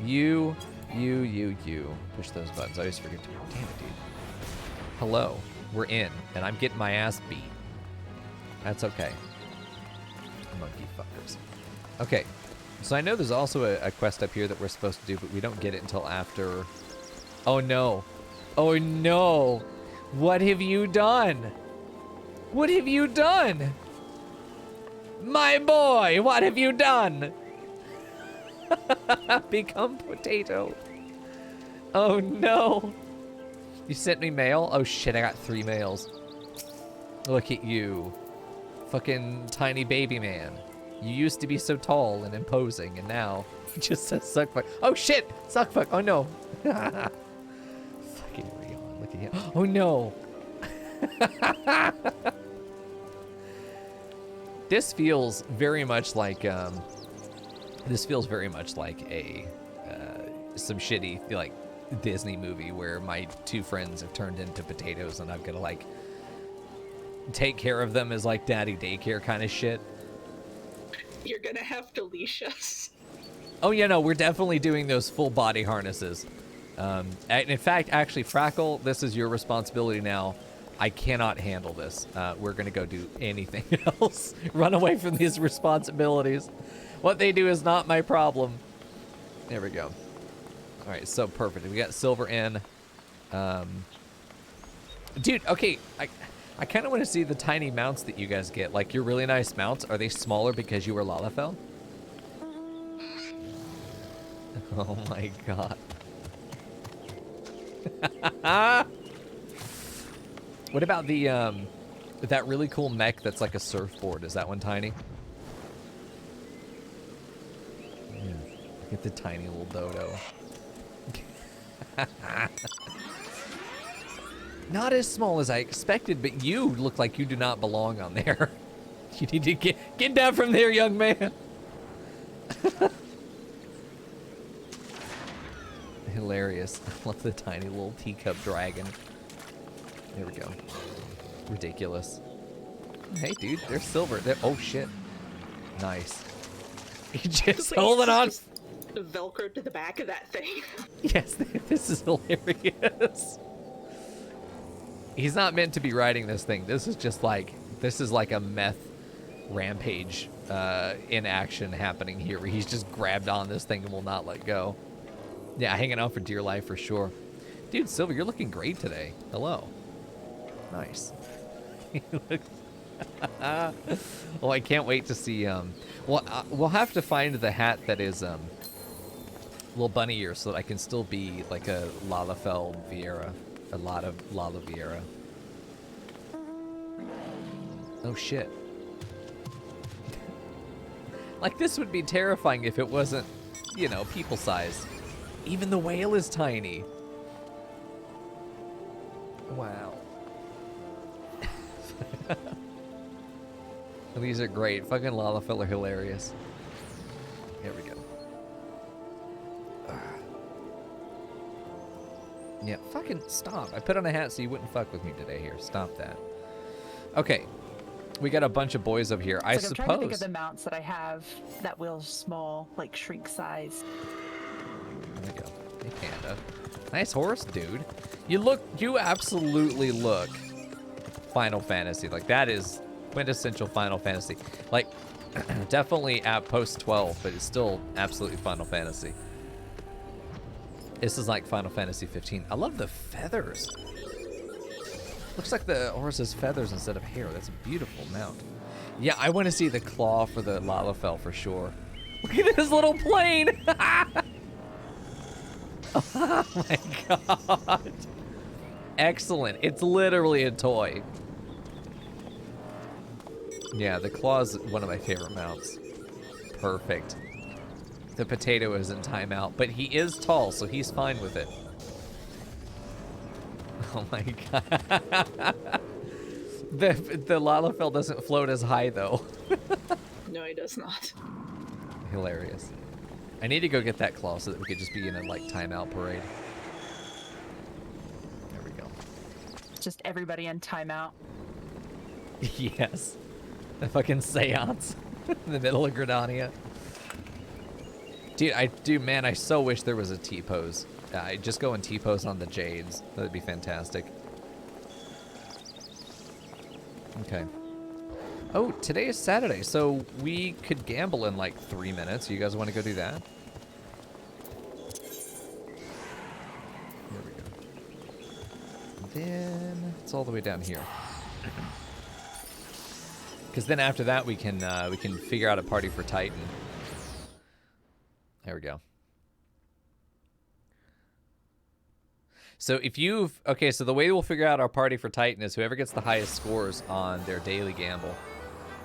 You. Push those buttons. I always forget to. Damn it, dude. Hello. We're in, and I'm getting my ass beat. That's okay. Monkey fuckers. Okay. So I know there's also a quest up here that we're supposed to do, but we don't get it until after. Oh, no. Oh, no. What have you done? What have you done? My boy, what have you done? Become potato. Oh, no. You sent me mail? Oh, shit, I got 3 mails. Look at you. Fucking tiny baby man. You used to be so tall and imposing, and now it just says suckfuck. Oh, shit! Suckfuck. Oh, no. Fucking Rion. Look at him. Oh, no. This feels very much like, a, some shitty, like, Disney movie where my 2 friends have turned into potatoes and I've got to, like, take care of them as, like, daddy daycare kind of shit. You're gonna have to leash us. Oh, yeah, no, we're definitely doing those full body harnesses. In fact, actually, Frackle, this is your responsibility now. I cannot handle this. We're going to go do anything else. Run away from these responsibilities. What they do is not my problem. There we go. All right, so perfect. We got silver in. Dude, okay, I kind of want to see the tiny mounts that you guys get. Like, your really nice mounts, are they smaller because you were Lalafell? Oh my god. What about the, that really cool mech that's like a surfboard? Is that one tiny? Yeah, look at the tiny little dodo. Not as small as I expected, but you look like you do not belong on there. You need to get down from there, young man. Hilarious. I love the tiny little teacup dragon. There we go. Ridiculous. Hey, dude, they're silver. Oh, shit. Nice. He just holding on. Velcro to the back of that thing. Yes, this is hilarious. He's not meant to be riding this thing. This is just like, this is like a meth rampage in action happening here, where he's just grabbed on this thing and will not let go. Yeah, hanging on for dear life for sure. Dude, Silver, you're looking great today. Hello. Nice. Oh, I can't wait to see. Well, we'll have to find the hat that is little bunny ears so that I can still be like a Lalafell Vieira, a lot of Lala Vieira. Oh shit. Like, this would be terrifying if it wasn't, you know, people size. Even the whale is tiny. Wow. These are great. Fucking Lalafell are hilarious. Here we go. Yeah, fucking stop. I put on a hat so you wouldn't fuck with me today here. Stop that. Okay. We got a bunch of boys up here. I suppose. I'm trying to think of the mounts that I have that will small, like shrink size. There we go. Hey, Panda. Nice horse, dude. You absolutely look Final Fantasy. Like, that is quintessential Final Fantasy. Like, definitely at post 12, but it's still absolutely Final Fantasy. This is like Final Fantasy 15. I love the feathers. Looks like the horse has feathers instead of hair. That's a beautiful mount. Yeah, I want to see the claw for the Lalafell for sure. Look at this little plane. Oh my god. Excellent. It's literally a toy. Yeah, the claw is one of my favorite mounts. Perfect. The potato is in timeout, but he is tall, so he's fine with it. Oh my god. The Lalafell doesn't float as high, though. No, he does not. Hilarious. I need to go get that claw so that we could just be in a, like, timeout parade. There we go. Just everybody in timeout. Yes. The fucking seance in the middle of Gridania. Dude, man, I so wish there was a T-pose. I just go and T-pose on the Jades. That'd be fantastic. Okay. Oh, today is Saturday, so we could gamble in like 3 minutes. You guys want to go do that? There we go. Then it's all the way down here. Because then after that we can figure out a party for Titan. There we go. So if you've... Okay, so the way we'll figure out our party for Titan is whoever gets the highest scores on their daily gamble.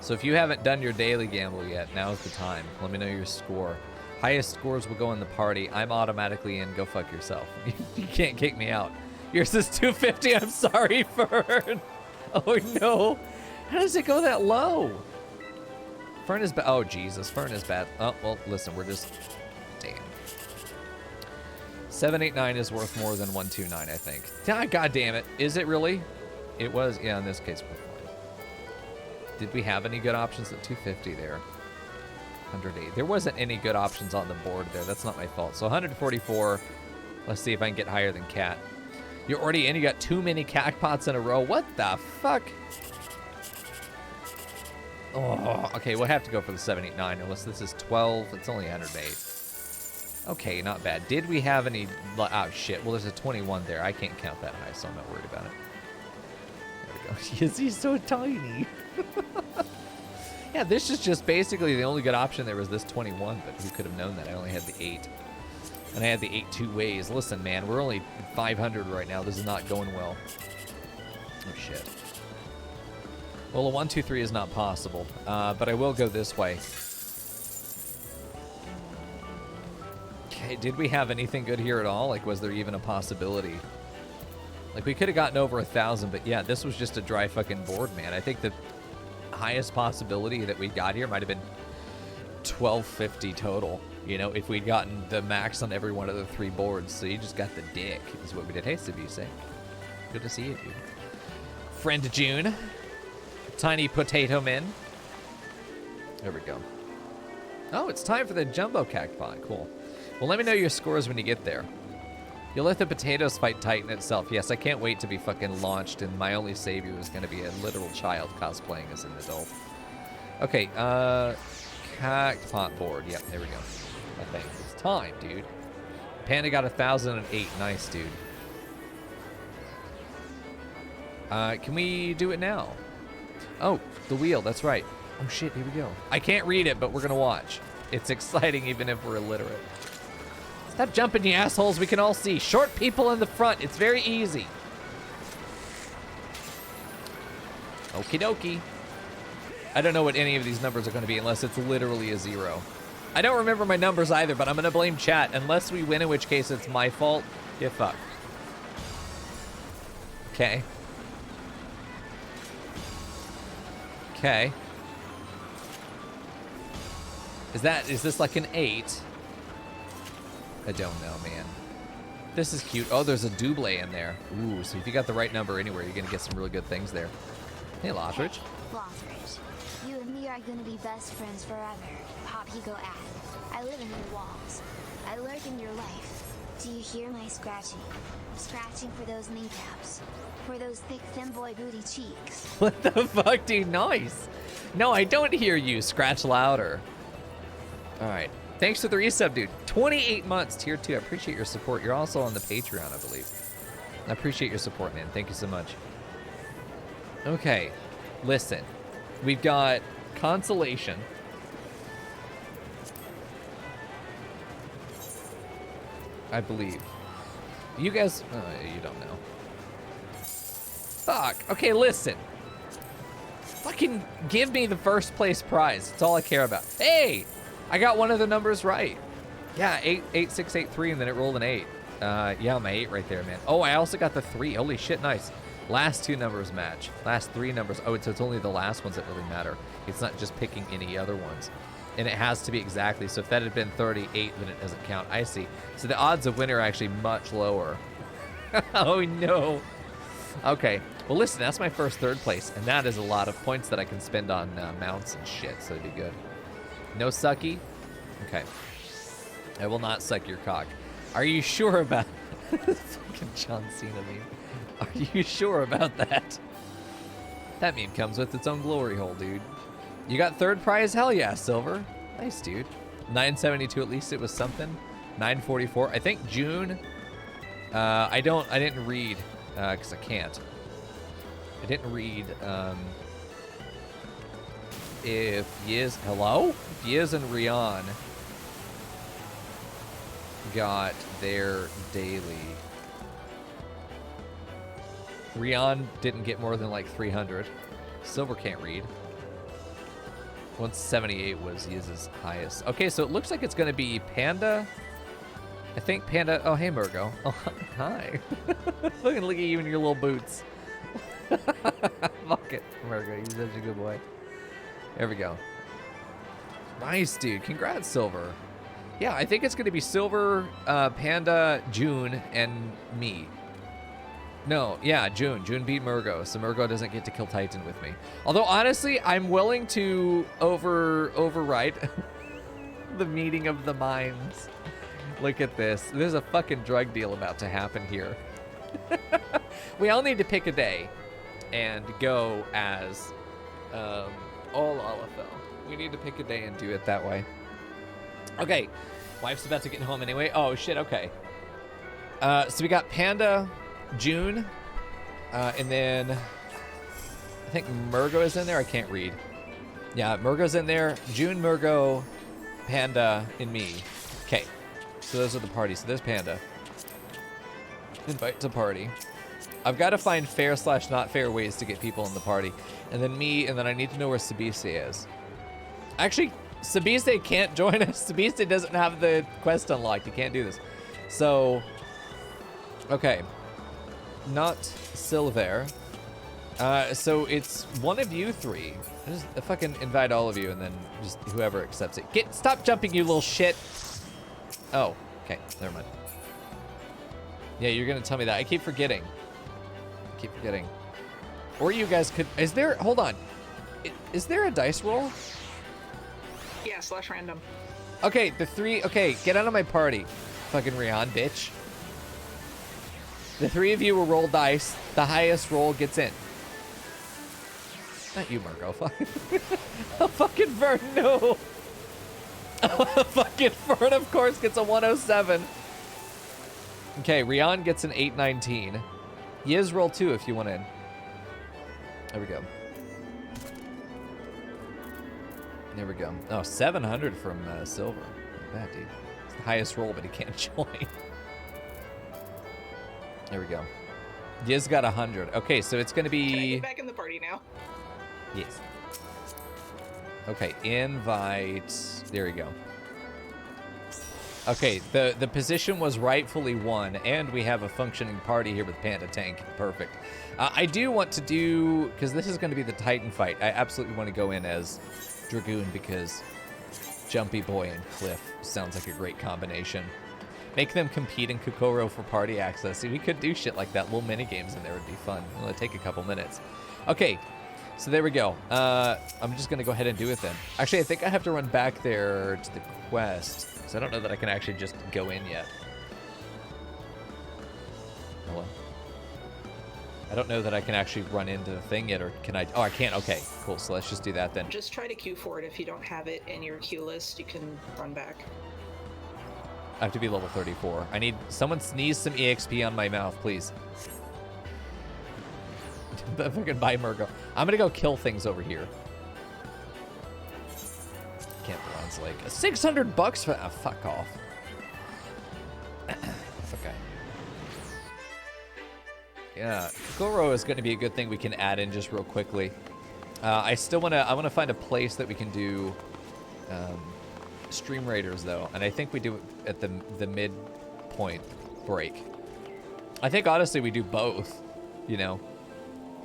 So if you haven't done your daily gamble yet, now's the time. Let me know your score. Highest scores will go in the party. I'm automatically in. Go fuck yourself. You can't kick me out. Yours is 250. I'm sorry, Fern. Oh, no. How does it go that low? Fern is bad. Oh, Jesus. Fern is bad. Oh, well, listen. We're just... Damn. 789 is worth more than 129, I think. God damn it. Is it really? It was. Yeah, in this case, we're fine. Did we have any good options at 250 there? 108. There wasn't any good options on the board there. That's not my fault. So 144. Let's see if I can get higher than Cat. You're already in. You got too many cat pots in a row. What the fuck? Oh, okay. We'll have to go for the 789 unless this is 12. It's only 108. Okay, not bad. Did we have any... Oh, shit. Well, there's a 21 there. I can't count that high, so I'm not worried about it. There we go. Yes, he's so tiny. Yeah, this is just basically the only good option there was this 21, but who could have known that? I only had the 8. And I had the 8 two ways. Listen, man, we're only 500 right now. This is not going well. Oh, shit. Well, a 1, 2, 3 is not possible, but I will go this way. Okay, did we have anything good here at all? Like, was there even a possibility? Like, we could have gotten over 1,000, but yeah, this was just a dry fucking board, man. I think the highest possibility that we got here might have been 1250 total, you know, if we'd gotten the max on every one of the 3 boards. So you just got the dick, is what we did. Hey, Sabise. Good to see you, dude. Friend June. Tiny Potato Man. There we go. Oh, it's time for the Jumbo Cactpot. Cool. Well, let me know your scores when you get there. You'll let the potatoes fight Titan itself. Yes, I can't wait to be fucking launched, and my only savior is going to be a literal child cosplaying as an adult. Okay, Cactpot board. Yep, there we go. I think it's time, dude. Panda got 1,008. Nice, dude. Can we do it now? Oh, the wheel. That's right. Oh, shit. Here we go. I can't read it, but we're going to watch. It's exciting even if we're illiterate. Stop jumping, you assholes. We can all see. Short people in the front. It's very easy. Okie dokie. I don't know what any of these numbers are going to be unless it's literally a 0. I don't remember my numbers either, but I'm going to blame chat. Unless we win, in which case it's my fault. Get fucked. Okay. Okay. Is this like an 8? I don't know, man. This is cute. Oh, there's a double in there. Ooh, so if you got the right number anywhere, you're going to get some really good things there. Hey, Lothridge. Hey, Lothridge. You and me are going to be best friends forever. Pop Ego ad. I live in your walls. I lurk in your life. Do you hear my scratching? I'm scratching for those kneecaps. For those thick femboy booty cheeks. What the fuck, dude? Nice. No, I don't hear you. Scratch louder. All right. Thanks for the resub, dude. 28 months, tier 2. I appreciate your support. You're also on the Patreon, I believe. I appreciate your support, man. Thank you so much. Okay. Listen. We've got Consolation. I believe. You guys... you don't know. Fuck. Okay, listen. Fucking give me the first place prize. That's all I care about. Hey! I got one of the numbers right. Yeah, 88683, and then it rolled an 8. Yeah, my 8 right there, man. Oh, I also got the 3. Holy shit, nice. Last 2 numbers match. Last 3 numbers. Oh, it's only the last ones that really matter. It's not just picking any other ones. And it has to be exactly. So if that had been 38, then it doesn't count. I see. So the odds of winner are actually much lower. Oh, no. Okay. Well, listen, that's my first 3rd place, and that is a lot of points that I can spend on mounts and shit, so it'd be good. No sucky? Okay. I will not suck your cock. Are you sure about fucking John Cena meme? Are you sure about that? That meme comes with its own glory hole, dude. You got third prize? Hell yeah, Silver. Nice, dude. 972, at least it was something. 944. I think June. I didn't read, because I can't. I didn't read, if Yiz, hello? If Yiz and Rian got their daily. Rian didn't get more than like 300. Silver can't read. 178 was Yiz's highest. Okay, so it looks like it's going to be Panda. I think Panda. Oh, hey, Murgo. Oh, hi. Look at you in your little boots. Fuck it, Murgo. You're such a good boy. There we go. Nice, dude. Congrats, Silver. Yeah, I think it's going to be Silver, Panda, June, and me. No, yeah, June. June beat Murgo, so Murgo doesn't get to kill Titan with me. Although, honestly, I'm willing to override the meeting of the minds. Look at this. There's a fucking drug deal about to happen here. We all need to pick a day and go as all Olafel. We need to pick a day and do it that way. Okay. Wife's about to get home anyway. Oh, shit, okay. So we got Panda, June, and then I think Murgo is in there. I can't read. Yeah, Murgo's in there. June, Murgo, Panda, and me. Okay. So those are the parties. So there's Panda. Invite to party. I've got to find fair/not fair ways to get people in the party. And then me, and then I need to know where Sabise is. Actually, Sabise can't join us. Sabise doesn't have the quest unlocked. He can't do this. So, okay. Not Silver. So it's one of you three. Just fucking invite all of you, and then just whoever accepts it. Stop jumping, you little shit. Oh, okay. Never mind. Yeah, you're gonna tell me that. I keep forgetting. Or you guys could. Is there? Hold on. Is there a dice roll? Yeah, /random. Okay, the three. Okay, get out of my party, fucking Rian, bitch. The three of you will roll dice. The highest roll gets in. Not you, Marco. Oh, fucking Vern, no. Fucking Vern, of course, gets a 107. Okay, Rian gets an 819. Yiz, roll 2 if you want in. There we go. There we go. Oh, 700 from Silver. Not bad, dude. It's the highest roll, but he can't join. There we go. Yiz got 100. Okay, so it's going to be... Can I get back in the party now? Yes. Okay, invite. There we go. Okay, the position was rightfully won, and we have a functioning party here with Panda Tank. Perfect. I do want to do, because this is going to be the Titan fight, I absolutely want to go in as Dragoon, because Jumpy Boy and Cliff sounds like a great combination. Make them compete in Kokoro for party access. See, we could do shit like that. Little mini games in there would be fun. It'll take a couple minutes. Okay, so there we go. I'm just going to go ahead and do it then. Actually, I think I have to run back there to the quest, because I don't know that I can actually just go in yet. Hello? I don't know that I can actually run into the thing yet, or can I? Oh, I can't. Okay, cool. So let's just do that then. Just try to queue for it. If you don't have it in your queue list, you can run back. I have to be level 34. I need someone sneeze some EXP on my mouth, please. Fucking bye, Murgo. I'm gonna go kill things over here. Can't pronounce like $600 for. Oh, fuck off. Okay. Yeah, Kokoro is going to be a good thing we can add in just real quickly. I want to find a place that we can do Stream Raiders though, and I think we do it at the midpoint break. I think honestly we do both. You know,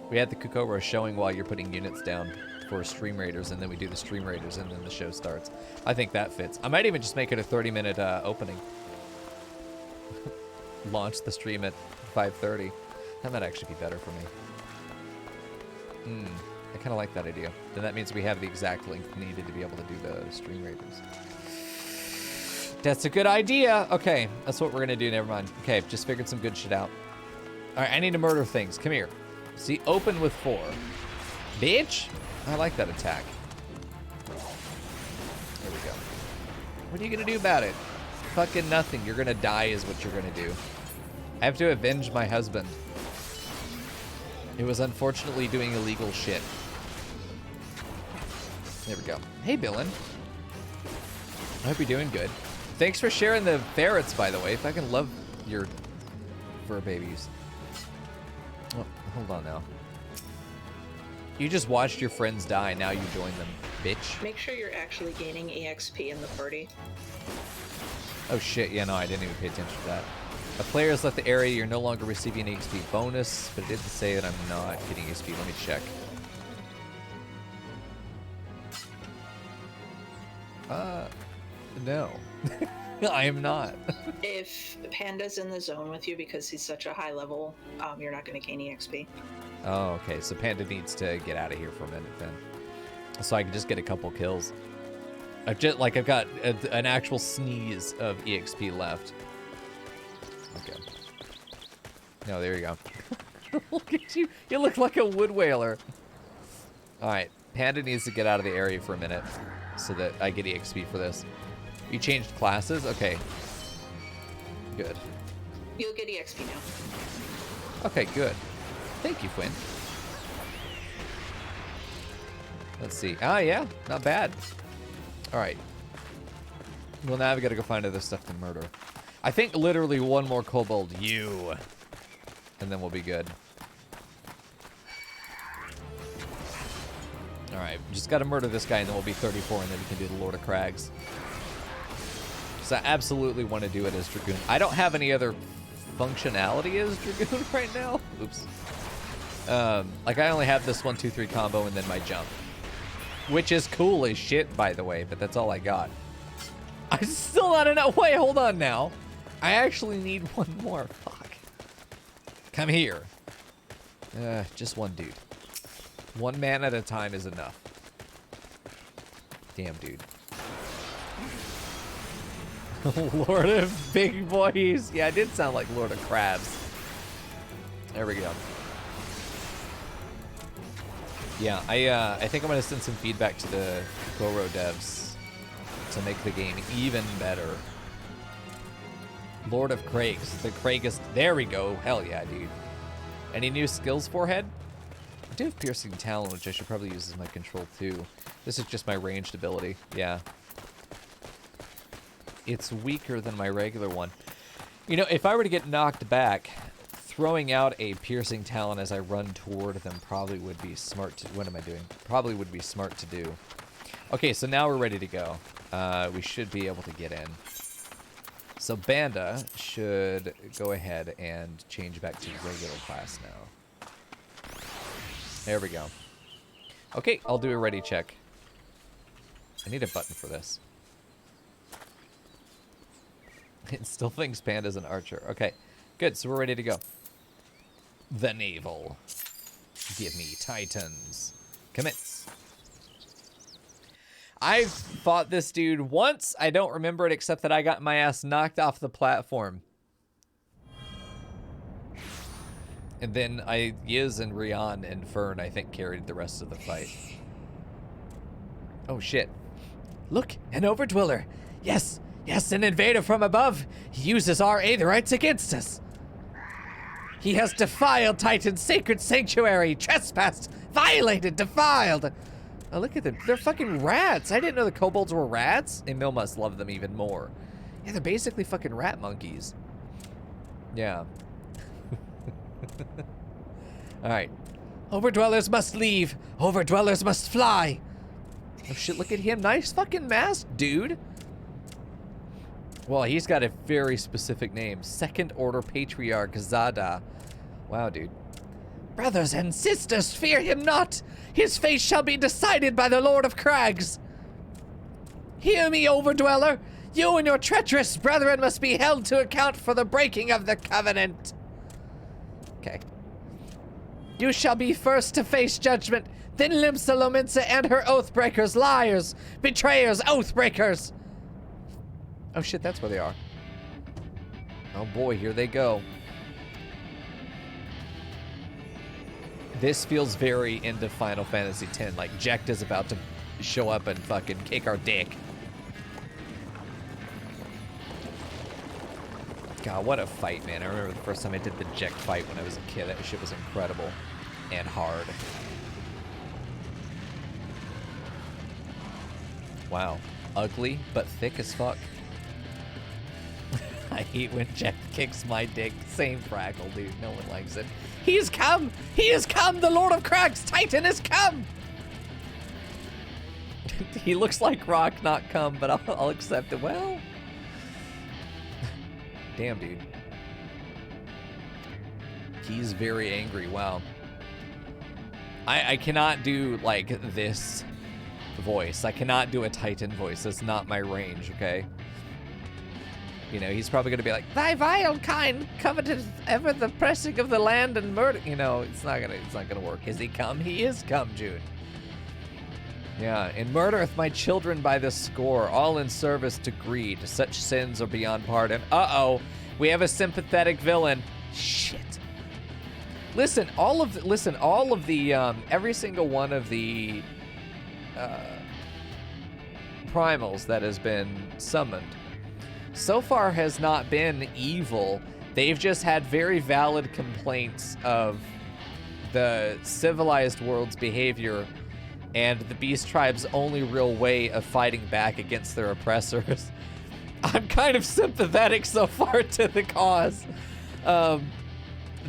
we had the Kokoro showing while you're putting units down for Stream Raiders, and then we do the Stream Raiders, and then the show starts. I think that fits. I might even just make it a 30-minute opening. Launch the stream at 5:30. That might actually be better for me. I kind of like that idea. Then that means we have the exact length needed to be able to do the Stream Raiders. That's a good idea. Okay, that's what we're gonna do. Never mind. Okay, just figured some good shit out. All right, I need to murder things. Come here. See, open with 4. Bitch. I like that attack. There we go. What are you gonna do about it? Fucking nothing. You're gonna die is what you're gonna do. I have to avenge my husband. It was unfortunately doing illegal shit. There we go. Hey, Billin. I hope you're doing good. Thanks for sharing the ferrets, by the way. Fucking love your fur babies. Oh, hold on now. You just watched your friends die, now you join them, bitch. Make sure you're actually gaining EXP in the party. Oh shit, yeah, no, I didn't even pay attention to that. A player has left the area, you're no longer receiving an EXP bonus, but it didn't say that I'm not getting EXP. Let me check. No. I am not. If Panda's in the zone with you because he's such a high level, you're not going to gain EXP. Oh, okay, so Panda needs to get out of here for a minute then. So I can just get a couple kills. I've got an actual sneeze of EXP left. Okay. No, there you go. Look at you. You look like a wood whaler. All right. Panda needs to get out of the area for a minute so that I get EXP for this. You changed classes? Okay. Good. You'll get EXP now. Okay, good. Thank you, Quinn. Let's see. Ah, yeah. Not bad. All right. Well, now we got to go find other stuff to murder. I think literally one more kobold. You. And then we'll be good. All right. Just got to murder this guy and then we'll be 34 and then we can do the Lord of Crags. So I absolutely want to do it as Dragoon. I don't have any other functionality as Dragoon right now. Oops. Like I only have this 1, 2, 3 combo and then my jump. Which is cool as shit, by the way, but that's all I got. I'm still not enough. Wait, hold on now. I actually need one more. Fuck. Come here. Just one dude. One man at a time is enough. Damn, dude. Lord of Big Boys. Yeah, it did sound like Lord of Crabs. There we go. Yeah, I think I'm going to send some feedback to the Goro devs to make the game even better. Lord of Crags. The Cragist. There we go. Hell yeah, dude. Any new skills, Forehead? I do have Piercing Talon, which I should probably use as my control too. This is just my ranged ability. Yeah. It's weaker than my regular one. You know, if I were to get knocked back, throwing out a Piercing Talon as I run toward them probably would be smart to... What am I doing? Probably would be smart to do. Okay, so now we're ready to go. We should be able to get in. So Banda should go ahead and change back to regular class now. There we go. Okay, I'll do a ready check. I need a button for this. It still thinks Panda's an archer. Okay, good. So we're ready to go. The navel. Give me titans. Commence. I've fought this dude once. I don't remember it except that I got my ass knocked off the platform. And then Yiz and Rian and Fern, I think, carried the rest of the fight. Oh, shit. Look, an overdweller. Yes, yes, an invader from above. He uses our aetherites against us. He has defiled Titan's sacred sanctuary. Trespassed, violated, defiled. Oh, look at them. They're fucking rats. I didn't know the kobolds were rats. And Mill must love them even more. Yeah, they're basically fucking rat monkeys. Yeah. Alright. Overdwellers must leave. Overdwellers must fly. Oh shit, look at him. Nice fucking mask, dude. Well, he's got a very specific name. Second Order Patriarch Zada. Wow, dude. Brothers and sisters, fear him not. His fate shall be decided by the Lord of Crags. Hear me, Overdweller. You and your treacherous brethren must be held to account for the breaking of the covenant. Okay. You shall be first to face judgment, then Limsa Lominsa and her oathbreakers, liars, betrayers, oathbreakers. Oh shit, that's where they are. Oh boy, here they go. This feels very into Final Fantasy X. Like, Jecht is about to show up and fucking kick our dick. God, what a fight, man. I remember the first time I did the Jecht fight when I was a kid. That shit was incredible and hard. Wow. Ugly, but thick as fuck. I hate when Jecht kicks my dick. Same Frackle, dude. No one likes it. He has come! He has come! The Lord of Crags! Titan has come! He looks like Rock, not come, but I'll accept it. Well... Damn, dude. He's very angry. Wow. I cannot do, like, this voice. I cannot do a Titan voice. That's not my range, okay? You know, he's probably going to be like, thy vile kind coveted ever the pressing of the land and murder. You know, it's not gonna work. Is he come? He is come, Jude. Yeah, and murdereth my children by the score, all in service to greed. Such sins are beyond pardon. Uh-oh, we have a sympathetic villain. Shit. Listen, all of the, every single one of the primals that has been summoned so far has not been evil. They've just had very valid complaints of the civilized world's behavior and the beast tribe's only real way of fighting back against their oppressors. I'm kind of sympathetic so far to the cause.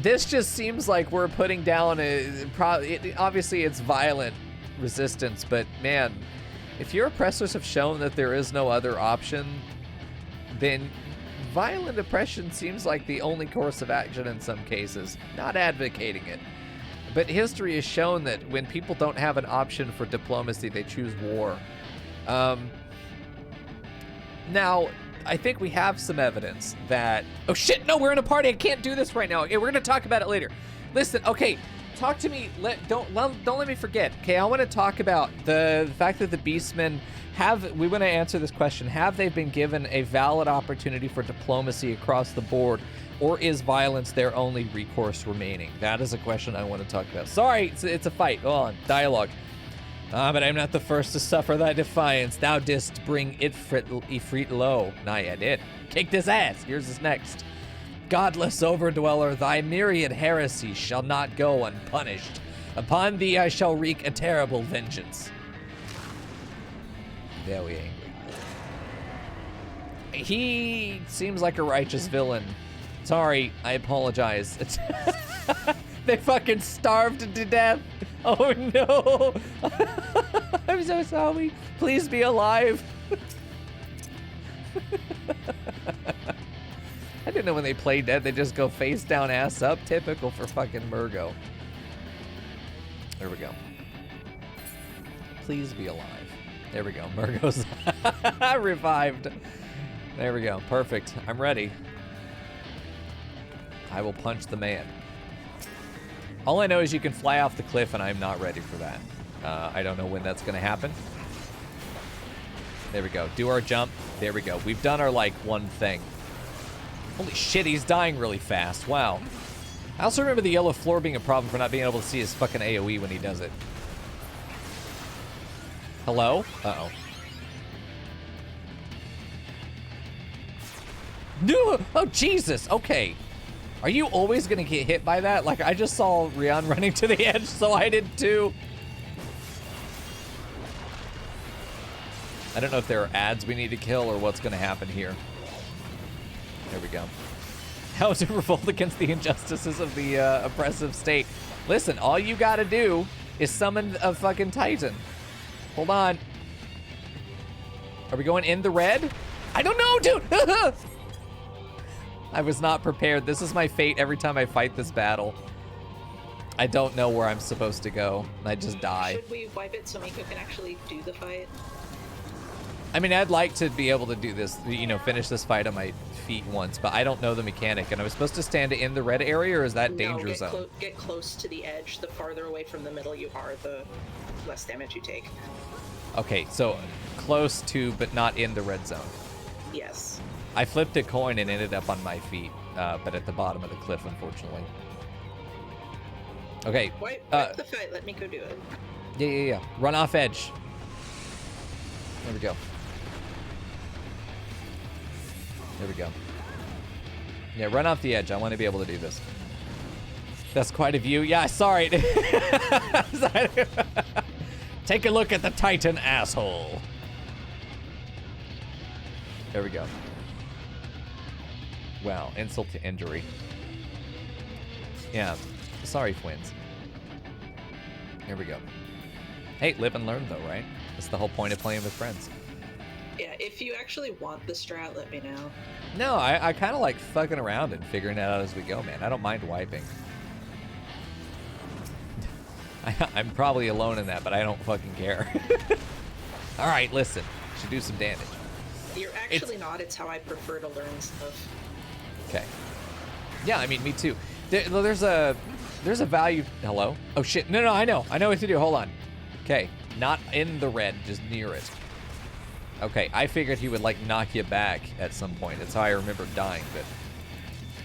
This just seems like we're putting down obviously it's violent resistance, but man, if your oppressors have shown that there is no other option, then violent oppression seems like the only course of action in some cases. Not advocating it. But history has shown that when people don't have an option for diplomacy, they choose war. Now, I think we have some evidence that... Oh shit, no, we're in a party. I can't do this right now. Okay, we're going to talk about it later. Listen, okay, talk to me. Don't let me forget. Okay, I want to talk about the fact that the Beastmen we want to answer this question. Have they been given a valid opportunity for diplomacy across the board, or is violence their only recourse remaining? That is a question I want to talk about. Sorry, it's a fight. Go on, dialogue. But I'm not the first to suffer thy defiance. Thou didst bring Ifrit low. Nah, I did. Kicked his ass. Here's his next. Godless overdweller, thy myriad heresies shall not go unpunished. Upon thee I shall wreak a terrible vengeance. Very angry. He seems like a righteous villain. Sorry, I apologize. They fucking starved to death. Oh no. I'm so sorry. Please be alive. I didn't know when they play dead, they just go face down, ass up. Typical for fucking Murgo. There we go. Please be alive. There we go. Murgo's revived. There we go. Perfect. I'm ready. I will punch the man. All I know is you can fly off the cliff, and I'm not ready for that. I don't know when that's going to happen. There we go. Do our jump. There we go. We've done our, like, one thing. Holy shit, he's dying really fast. Wow. I also remember the yellow floor being a problem for not being able to see his fucking AoE when he does it. Hello? Uh-oh. No! Oh, Jesus! Okay. Are you always gonna get hit by that? Like, I just saw Rian running to the edge, so I did too. I don't know if there are ads we need to kill or what's gonna happen here. There we go. How to revolt against the injustices of the oppressive state. Listen, all you gotta do is summon a fucking Titan. Hold on. Are we going in the red? I don't know, dude! I was not prepared. This is my fate every time I fight this battle. I don't know where I'm supposed to go. I just die. Should we wipe it so Mico can actually do the fight? I mean, I'd like to be able to do this, you know, finish this fight on my feet once, but I don't know the mechanic. And I was supposed to stand in the red area, or is that danger zone? Get close to the edge. The farther away from the middle you are, the less damage you take. Okay, so close to, but not in the red zone. Yes. I flipped a coin and ended up on my feet, but at the bottom of the cliff, unfortunately. Okay. Wipe the fight. Let me go do it. Yeah. Run off edge. There we go. There we go. Yeah, run off the edge. I want to be able to do this. That's quite a view. Yeah, sorry. Take a look at the Titan asshole. There we go. Wow, insult to injury. Yeah, sorry, Twins. Here we go. Hey, live and learn though, right? That's the whole point of playing with friends. Yeah, if you actually want the strat, let me know. No, I kind of like fucking around and figuring it out as we go, man. I don't mind wiping. I'm probably alone in that, but I don't fucking care. All right, listen. Should do some damage. You're actually not. It's how I prefer to learn stuff. Okay. Yeah, I mean, me too. There's a value. Hello? Oh shit! No, I know what to do. Hold on. Okay, not in the red, just near it. Okay, I figured he would like knock you back at some point. That's how I remember dying, but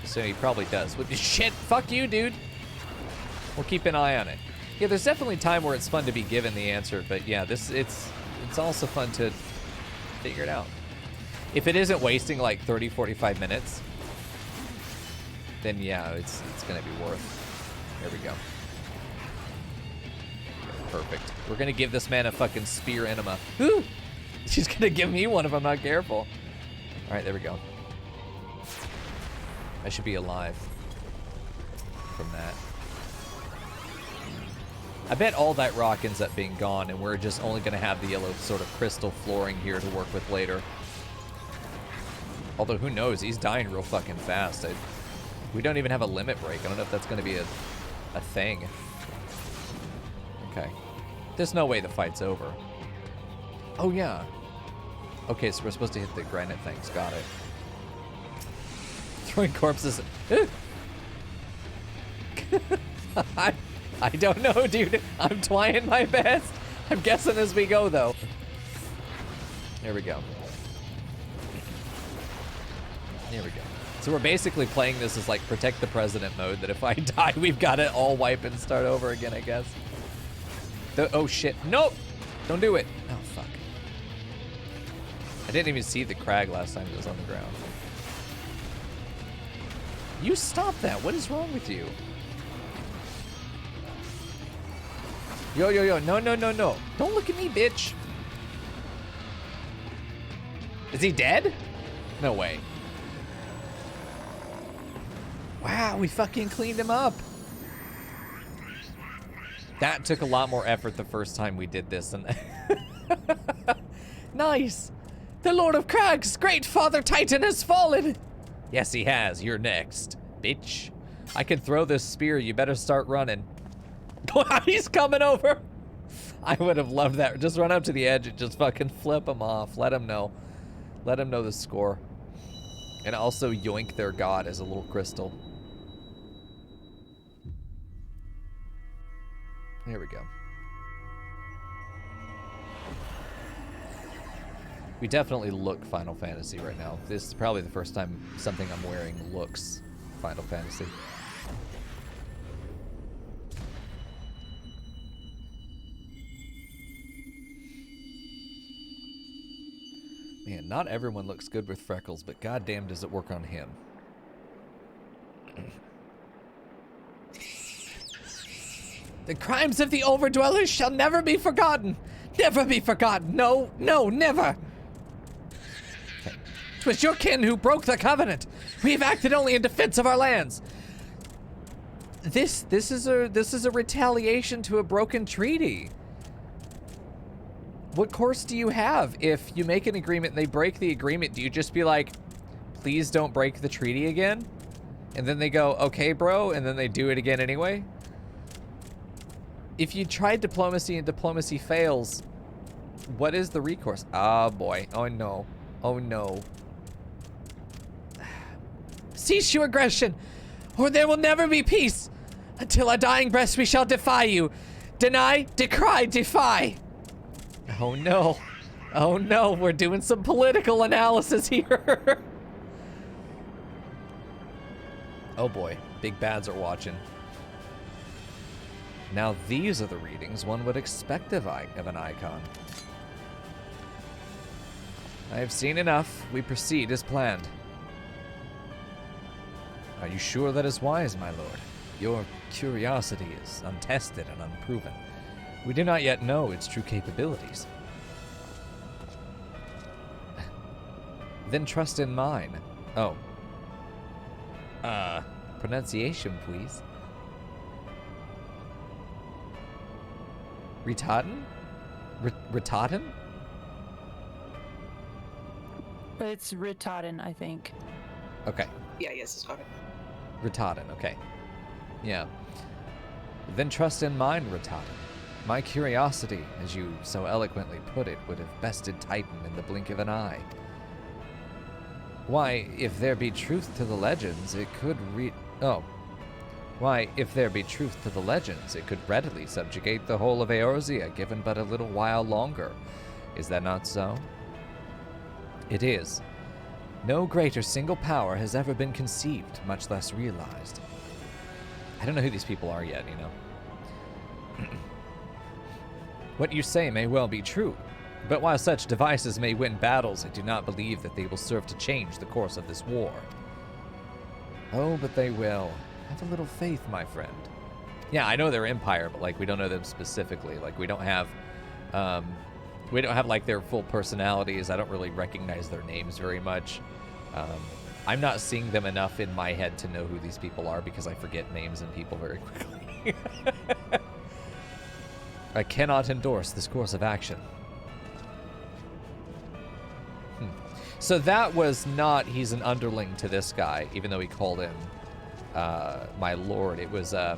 so he probably does. Shit! Fuck you, dude. We'll keep an eye on it. Yeah, there's definitely time where it's fun to be given the answer, but yeah, it's also fun to figure it out. If it isn't wasting like 30, 45 minutes, then yeah, it's gonna be worth. There we go. Perfect. We're gonna give this man a fucking spear enema. Ooh! She's gonna give me one if I'm not careful. All right, there we go. I should be alive from that. I bet all that rock ends up being gone, and we're just only gonna have the yellow sort of crystal flooring here to work with later. Although, who knows? He's dying real fucking fast. We don't even have a limit break. I don't know if that's gonna be a thing. Okay. There's no way the fight's over. Oh, yeah. Okay, so we're supposed to hit the granite things. Got it. Throwing corpses. I don't know, dude. I'm trying my best. I'm guessing as we go, though. There we go. There we go. So we're basically playing this as like protect the president mode, that if I die, we've got to all wipe and start over again, I guess. Oh, shit. Nope. Don't do it. Oh, fuck. I didn't even see the crag last time it was on the ground. You stop that. What is wrong with you? Yo. No. Don't look at me, bitch. Is he dead? No way. Wow, we fucking cleaned him up. That took a lot more effort the first time we did this. And nice. The Lord of Crags, great Father Titan, has fallen. Yes, he has. You're next, bitch. I can throw this spear. You better start running. He's coming over. I would have loved that. Just run up to the edge and just fucking flip him off. Let him know. Let him know the score. And also yoink their god as a little crystal. Here we go. We definitely look Final Fantasy right now. This is probably the first time something I'm wearing looks Final Fantasy. Man, not everyone looks good with freckles, but goddamn does it work on him. The crimes of the Overdwellers shall never be forgotten. Never be forgotten. No, never. Okay. 'Twas your kin who broke the covenant. We have acted only in defense of our lands. This is a retaliation to a broken treaty. What course do you have if you make an agreement and they break the agreement? Do you just be like, please don't break the treaty again? And then they go, okay, bro, and then they do it again anyway? If you tried diplomacy and diplomacy fails, what is the recourse? Oh boy. Oh no. Oh no. Cease your aggression, or there will never be peace. Until our dying breaths we shall defy you. Deny, decry, defy. Oh no. Oh no, we're doing some political analysis here. Oh boy, big bads are watching. Now these are the readings one would expect of an icon. I have seen enough. We proceed as planned. Are you sure that is wise, my lord? Your curiosity is untested and unproven. We do not yet know its true capabilities. Then trust in mine. Oh. Pronunciation, please. Ritaden? Ritaden? It's Ritaden, I think. Okay. Yeah, yes, it's got it. Ritaden, okay. Yeah. Then trust in mine, Ritaden. My curiosity, as you so eloquently put it, would have bested Titan in the blink of an eye. Why, if there be truth to the legends, it could Why, if there be truth to the legends, it could readily subjugate the whole of Eorzea, given but a little while longer. Is that not so? It is. No greater single power has ever been conceived, much less realized. I don't know who these people are yet, you know. What you say may well be true, but while such devices may win battles, I do not believe that they will serve to change the course of this war. Oh, but they will. Have a little faith, my friend. Yeah, I know they're Empire, but like we don't know them specifically. Like we don't have like their full personalities. I don't really recognize their names very much. I'm not seeing them enough in my head to know who these people are because I forget names and people very quickly. I cannot endorse this course of action. So that was not, he's an underling to this guy, even though he called him my lord. It was a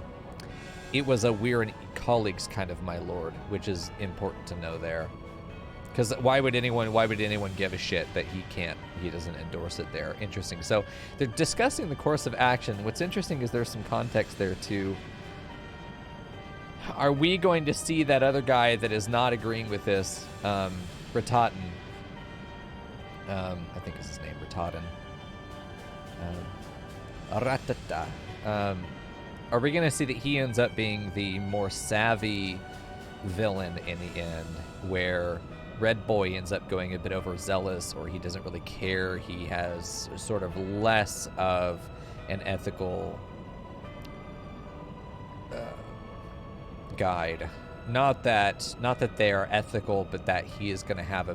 we're colleagues kind of my lord, which is important to know there. Because why would anyone give a shit that he doesn't endorse it there? Interesting. So they're discussing the course of action. What's interesting is there's some context there too. Are we going to see that other guy that is not agreeing with this, Ritaden? I think is his name, Ritaden. Ratata. Are we going to see that he ends up being the more savvy villain in the end, where Red Boy ends up going a bit overzealous, or he doesn't really care? He has sort of less of an ethical guide. Not that they are ethical, but that he is going to have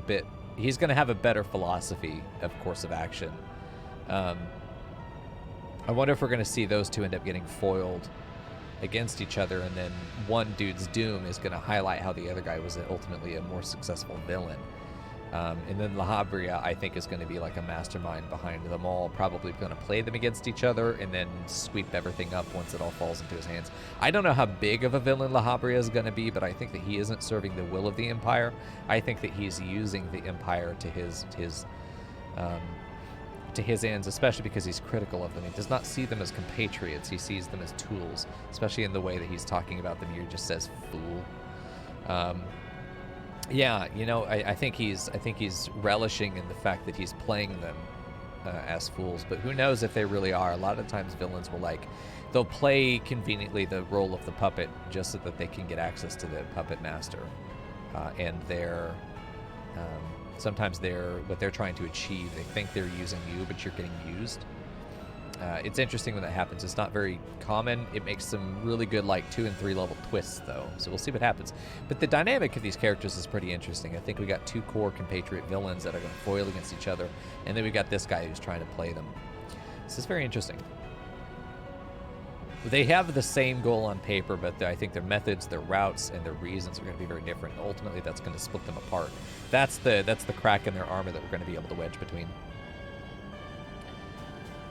a better philosophy of course of action. I wonder if we're going to see those two end up getting foiled against each other, and then one dude's doom is going to highlight how the other guy was ultimately a more successful villain. And then La Habrea, I think, is going to be like a mastermind behind them all, probably going to play them against each other and then sweep everything up once it all falls into his hands. I don't know how big of a villain La Habrea is going to be, but I think that he isn't serving the will of the Empire. I think that he's using the Empire to his ends, especially because he's critical of them. He does not see them as compatriots. He sees them as tools, especially in the way that he's talking about them. He just says fool. Yeah, you know, I think he's relishing in the fact that he's playing them as fools, but who knows if they really are. A lot of times villains will they'll play conveniently the role of the puppet just so that they can get access to the puppet master, and sometimes what they're trying to achieve, they think they're using you, but you're getting used. It's interesting when that happens. It's not very common. It makes some really good 2 and 3 level twists though, so we'll see what happens. But the dynamic of these characters is pretty interesting. I think we got 2 core compatriot villains that are going to foil against each other, and then we got this guy who's trying to play them. This is very interesting. They have the same goal on paper, but I think their methods, their routes, and their reasons are going to be very different. Ultimately, that's going to split them apart. That's the crack in their armor that we're going to be able to wedge between.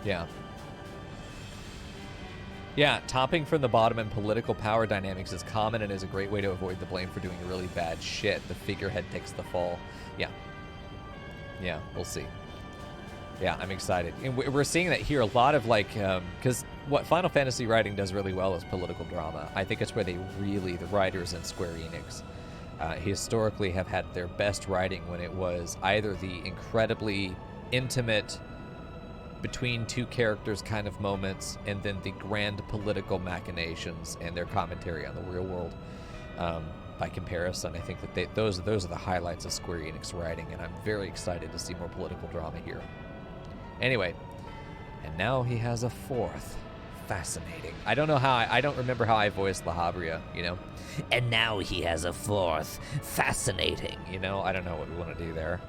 Yeah, topping from the bottom in political power dynamics is common and is a great way to avoid the blame for doing really bad shit. The figurehead takes the fall. Yeah, we'll see. Yeah, I'm excited. And we're seeing that here a lot of because what Final Fantasy writing does really well is political drama. I think it's where the writers in Square Enix historically have had their best writing when it was either the incredibly intimate between two characters kind of moments, and then the grand political machinations and their commentary on the real world. By comparison, I think that those are the highlights of Square Enix writing, and I'm very excited to see more political drama here. Anyway, and now he has a fourth. Fascinating. I don't know how I don't remember how I voiced La Habria, you know. And now he has a fourth. Fascinating. You know, I don't know what we want to do there.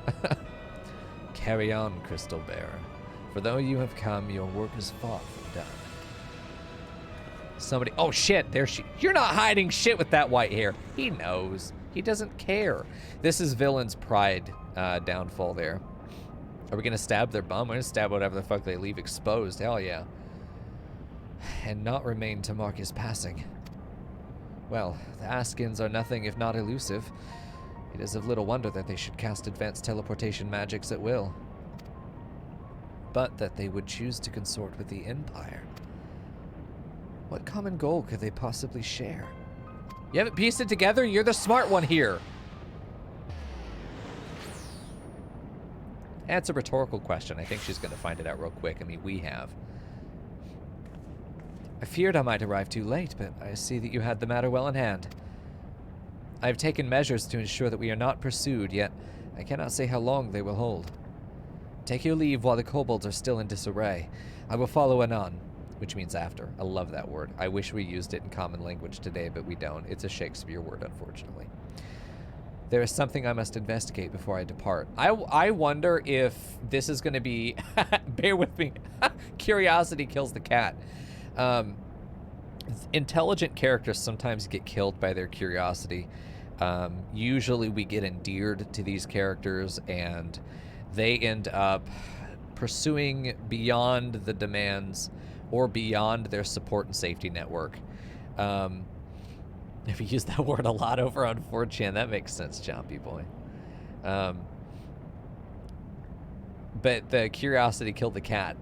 Carry on, Crystal Bearer. For though you have come, your work is far from done. Somebody, oh shit, there she, you're not hiding shit with that white hair. He knows. He doesn't care. This is villain's pride downfall there. Are we gonna stab their bum? We're gonna stab whatever the fuck they leave exposed. Hell yeah. And not remain to mark his passing. Well, the Askins are nothing if not elusive. It is of little wonder that they should cast advanced teleportation magics at will. But that they would choose to consort with the Empire. What common goal could they possibly share? You haven't pieced it together? You're the smart one here. That's a rhetorical question. I think she's going to find it out real quick. I mean, we have. I feared I might arrive too late, but I see that you had the matter well in hand. I have taken measures to ensure that we are not pursued, yet I cannot say how long they will hold. Take your leave while the kobolds are still in disarray. I will follow anon, which means after. I love that word. I wish we used it in common language today, but we don't. It's a Shakespeare word, unfortunately. There is something I must investigate before I depart. I wonder if this is going to be... bear with me. Curiosity kills the cat. Intelligent characters sometimes get killed by their curiosity. Usually we get endeared to these characters, and they end up pursuing beyond the demands or beyond their support and safety network. If you use that word a lot over on 4chan, that makes sense, Chompy Boy. But the curiosity killed the cat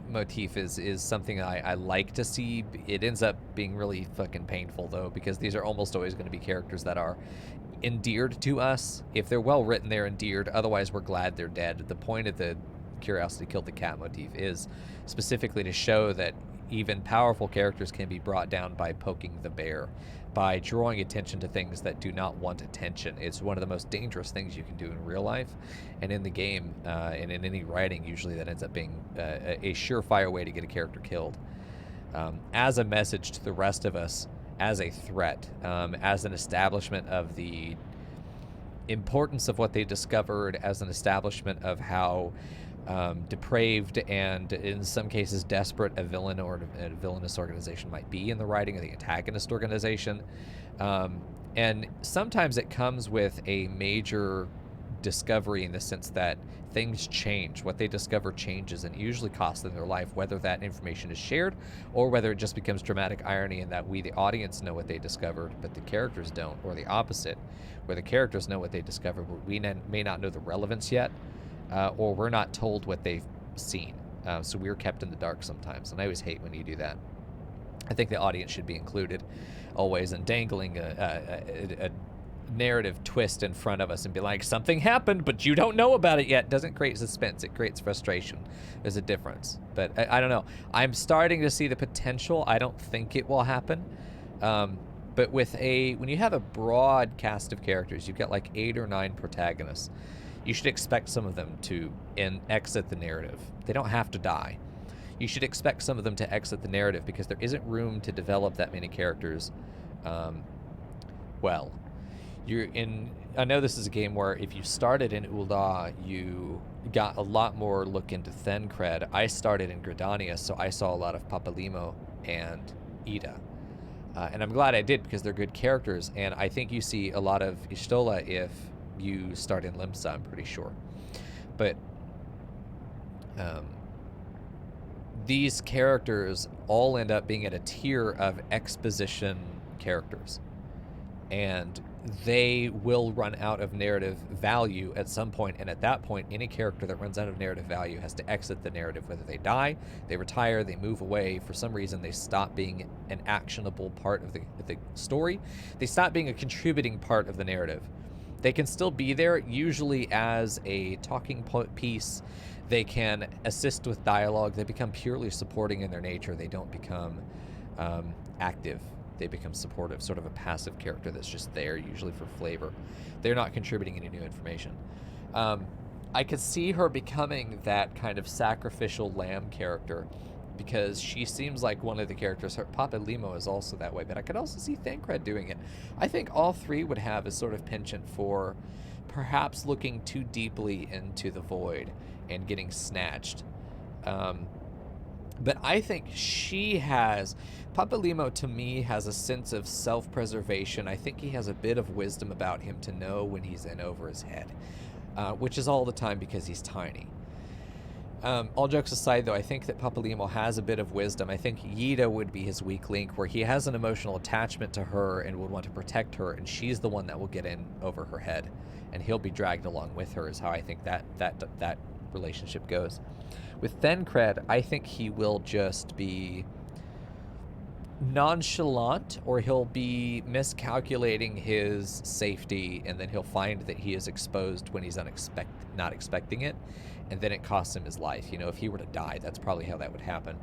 motif is something I like to see. It ends up being really fucking painful, though, because these are almost always going to be characters that are endeared to us. If they're well written, they're endeared. Otherwise, we're glad they're dead. The point of the curiosity killed the cat motif is specifically to show that even powerful characters can be brought down by poking the bear, by drawing attention to things that do not want attention. It's one of the most dangerous things you can do in real life, and in the game, and in any writing, usually that ends up being a surefire way to get a character killed. As a message to the rest of us, as a threat, as an establishment of the importance of what they discovered, as an establishment of how depraved and, in some cases, desperate a villain or a villainous organization might be in the writing of the antagonist organization. And sometimes it comes with a major discovery in the sense that things change. What they discover changes, and it usually costs them their life, whether that information is shared or whether it just becomes dramatic irony in that we, the audience, know what they discovered, but the characters don't, or the opposite, where the characters know what they discovered, but we may not know the relevance yet. Or we're not told what they've seen. So we're kept in the dark sometimes, and I always hate when you do that. I think the audience should be included always, and dangling a narrative twist in front of us and be like, something happened, but you don't know about it yet. Doesn't create suspense. It creates frustration. There's a difference. But I don't know. I'm starting to see the potential. I don't think it will happen. But when you have a broad cast of characters, you've got like 8 or 9 protagonists. You should expect some of them to exit the narrative. They don't have to die. You should expect some of them to exit the narrative because there isn't room to develop that many characters. Well, I know this is a game where if you started in Ul'dah, you got a lot more look into Thencred. I started in Gridania, so I saw a lot of Papalimo and Ida. And I'm glad I did because they're good characters. And I think you see a lot of Y'shtola if you start in Limsa, I'm pretty sure. But these characters all end up being at a tier of exposition characters. And they will run out of narrative value at some point, and at that point, any character that runs out of narrative value has to exit the narrative, whether they die, they retire, they move away, for some reason they stop being an actionable part of the story, they stop being a contributing part of the narrative. They can still be there, usually as a talking piece. They can assist with dialogue. They become purely supporting in their nature. They don't become active. They become supportive, sort of a passive character that's just there, usually for flavor. They're not contributing any new information. I could see her becoming that kind of sacrificial lamb character, because she seems like one of the characters. Her Papa Limo is also that way, but I could also see Thancred doing it. I think all three would have a sort of penchant for perhaps looking too deeply into the void and getting snatched. But I think she has... Papa Limo, to me, has a sense of self-preservation. I think he has a bit of wisdom about him to know when he's in over his head, which is all the time because he's tiny. All jokes aside, though, I think that Papa Limo has a bit of wisdom. I think Yida would be his weak link, where he has an emotional attachment to her and would want to protect her, and she's the one that will get in over her head, and he'll be dragged along with her, is how I think that relationship goes. With Thancred, I think he will just be nonchalant, or he'll be miscalculating his safety, and then he'll find that he is exposed when he's not expecting it, and then it costs him his life. You know, if he were to die, that's probably how that would happen.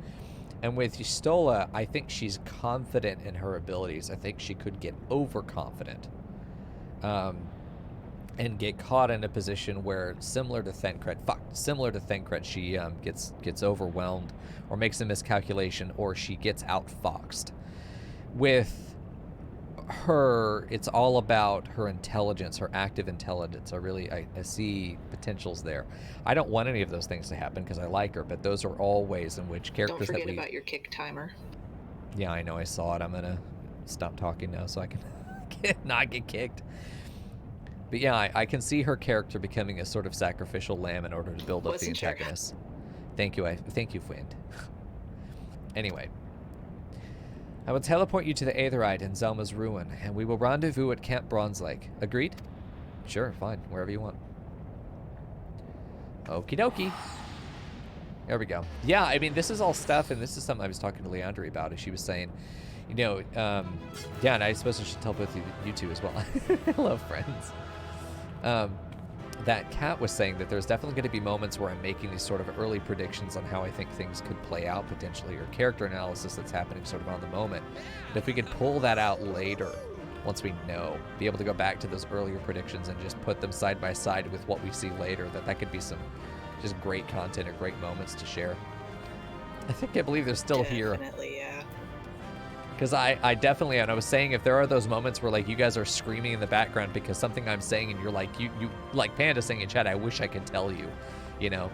And with Yustola, I think she's confident in her abilities. I think she could get overconfident, and get caught in a position where, similar to Thancred, she gets overwhelmed, or makes a miscalculation, or she gets outfoxed. With her, it's all about her intelligence, her active intelligence. I see potentials there. I don't want any of those things to happen because I like her, but those are all ways in which characters Don't forget about your kick timer. Yeah, I know, I saw it. I'm gonna stop talking now so I can not get kicked. But yeah, I can see her character becoming a sort of sacrificial lamb in order to build up the antagonist. Thank you, Fwind. Anyway, I will teleport you to the Aetherite in Zelma's ruin, and we will rendezvous at Camp Bronze Lake. Agreed? Sure, fine, wherever you want. Okie dokie. There we go. Yeah, I mean, this is all stuff, and this is something I was talking to Leandri about, as she was saying, you know, yeah, and I suppose I should tell both of you two as well. Hello, friends. That Kat was saying that there's definitely going to be moments where I'm making these sort of early predictions on how I think things could play out potentially, or character analysis that's happening sort of on the moment. But if we could pull that out later, once we know, be able to go back to those earlier predictions and just put them side by side with what we see later, that could be some just great content or great moments to share. I believe they're still here. Definitely, yeah. Because I definitely, and I was saying, if there are those moments where, like, you guys are screaming in the background because something I'm saying, and you're like, you like Panda saying in chat, I wish I could tell you, you know,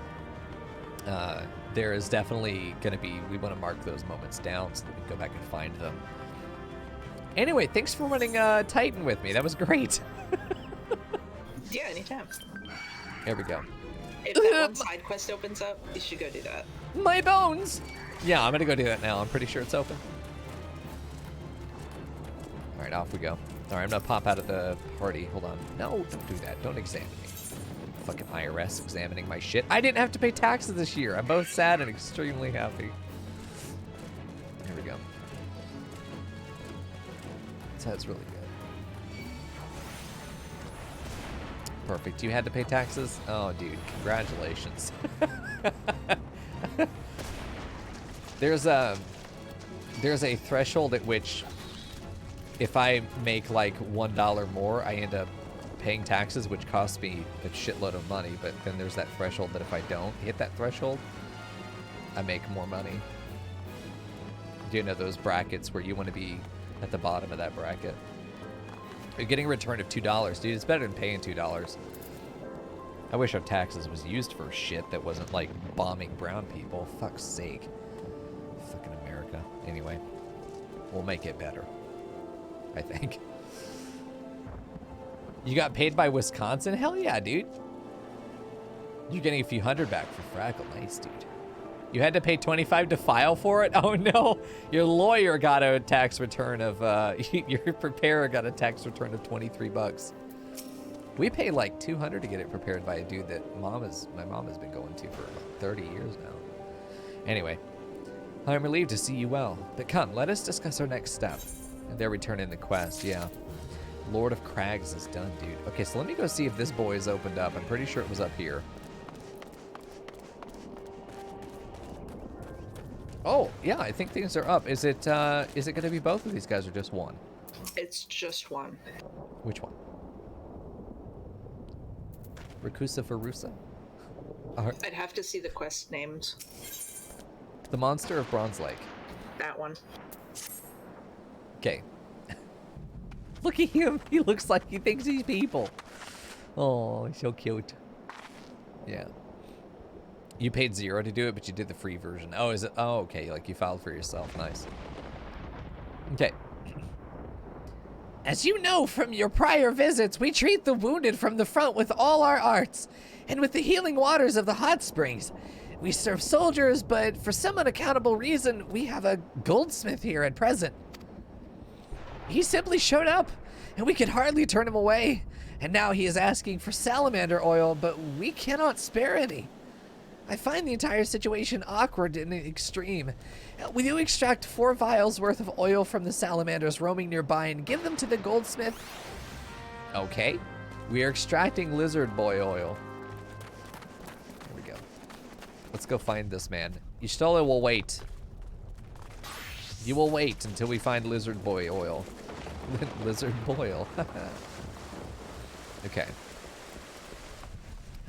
there is definitely going to be, we want to mark those moments down so that we can go back and find them. Anyway, thanks for running Titan with me. That was great. Yeah, anytime. There we go. If that one side quest opens up, you should go do that. My bones! Yeah, I'm going to go do that now. I'm pretty sure it's open. All right, off we go. All right, I'm going to pop out of the party. Hold on. No, don't do that. Don't examine me. Fucking IRS examining my shit. I didn't have to pay taxes this year. I'm both sad and extremely happy. Here we go. That's really good. Perfect. You had to pay taxes? Oh, dude. Congratulations. There's a threshold at which if I make like $1 more, I end up paying taxes, which costs me a shitload of money. But then there's that threshold that if I don't hit that threshold, I make more money. Do you know those brackets where you want to be at the bottom of that bracket? You're getting a return of $2, dude. It's better than paying $2. I wish our taxes was used for shit that wasn't like bombing brown people. Fuck's sake. Fucking America. Anyway, we'll make it better, I think. You got paid by Wisconsin? Hell yeah, dude. You're getting a few hundred back for Fraggle. Nice, dude. You had to pay 25 to file for it? Oh no, your lawyer got a tax return of, your preparer got a tax return of 23 bucks. We pay like 200 to get it prepared by a dude that my mom has been going to for about 30 years now. Anyway, I am relieved to see you well, but come, let us discuss our next step. And there we turn in the quest, yeah. Lord of Crags is done, dude. Okay, so let me go see if this boy is opened up. I'm pretty sure it was up here. Oh, yeah, I think things are up. Is it going to be both of these guys or just one? It's just one. Which one? Rakusa Farusa? I'd have to see the quest names. The Monster of Bronze Lake. That one. Okay. Look at him. He looks like he thinks he's people. Oh, he's so cute. Yeah. You paid $0 to do it, but you did the free version. Oh, is it? Oh, okay. Like you filed for yourself. Nice. Okay. As you know from your prior visits, we treat the wounded from the front with all our arts, and with the healing waters of the hot springs. We serve soldiers, but for some unaccountable reason, we have a goldsmith here at present. He simply showed up, and we could hardly turn him away. And now he is asking for salamander oil, but we cannot spare any. I find the entire situation awkward in the extreme. Will you extract 4 vials worth of oil from the salamanders roaming nearby and give them to the goldsmith? Okay. We are extracting lizard boy oil. Here we go. Let's go find this man. Y'shtola will wait. You will wait until we find lizard boy oil. Lizard boil. Okay.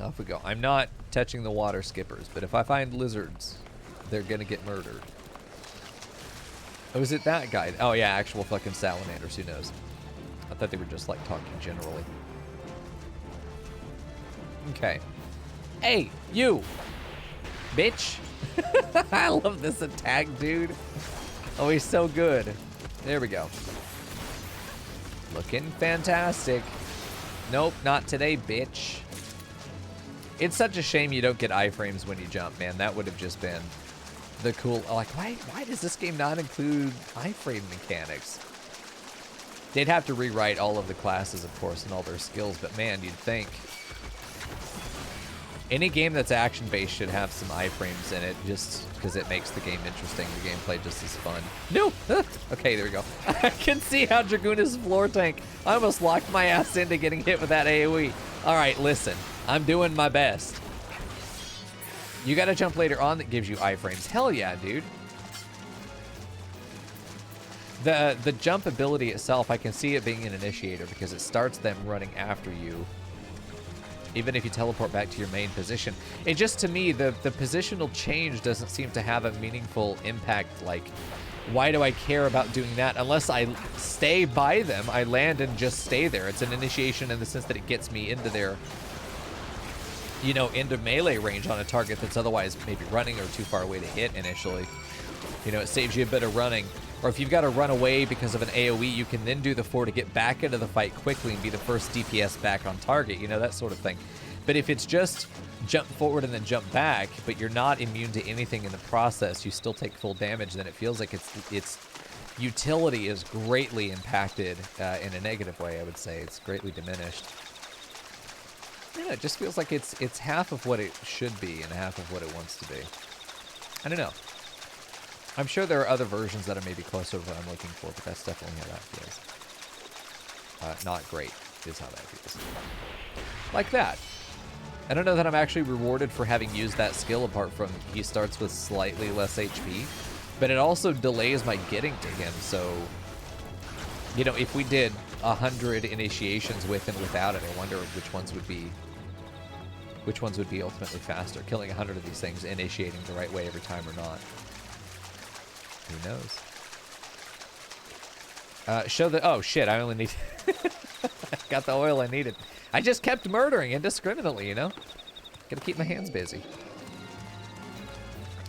Off we go. I'm not touching the water skippers, but if I find lizards, they're gonna get murdered. Oh, is it that guy? Oh yeah, actual fucking salamanders, who knows? I thought they were just like talking generally. Okay. Hey, you! Bitch! I love this attack, dude. Oh, he's so good. There we go. Looking fantastic. Nope, not today, bitch. It's such a shame you don't get iframes when you jump, man. That would have just been the cool... Like, why does this game not include iframe mechanics? They'd have to rewrite all of the classes, of course, and all their skills, but man, you'd think... Any game that's action-based should have some iframes in it, just because it makes the game interesting. The gameplay just is fun. No! Okay, there we go. I can see how Dragoon is floor tank. I almost locked my ass into getting hit with that AoE. All right, listen. I'm doing my best. You got to jump later on that gives you iframes. Hell yeah, dude. The jump ability itself, I can see it being an initiator because it starts them running after you. Even if you teleport back to your main position. It just, to me, the positional change doesn't seem to have a meaningful impact. Like, why do I care about doing that? Unless I stay by them, I land and just stay there. It's an initiation in the sense that it gets me into their, you know, into melee range on a target that's otherwise maybe running or too far away to hit initially. You know, it saves you a bit of running. Or if you've got to run away because of an AoE, you can then do the 4 to get back into the fight quickly and be the first DPS back on target, you know, that sort of thing. But if it's just jump forward and then jump back, but you're not immune to anything in the process, you still take full damage, then it feels like its utility is greatly impacted in a negative way, I would say. It's greatly diminished. Yeah, it just feels like it's half of what it should be and half of what it wants to be. I don't know. I'm sure there are other versions that are maybe closer to what I'm looking for, but that's definitely how that feels. Not great is how that feels. Like that. I don't know that I'm actually rewarded for having used that skill apart from he starts with slightly less HP, but it also delays my getting to him, so, you know, if we did 100 initiations with and without it, I wonder which ones would be ultimately faster, killing 100 of these things, initiating the right way every time or not. Who knows? Show the... Oh, shit, I only need... I got the oil I needed. I just kept murdering indiscriminately, you know? Gotta keep my hands busy.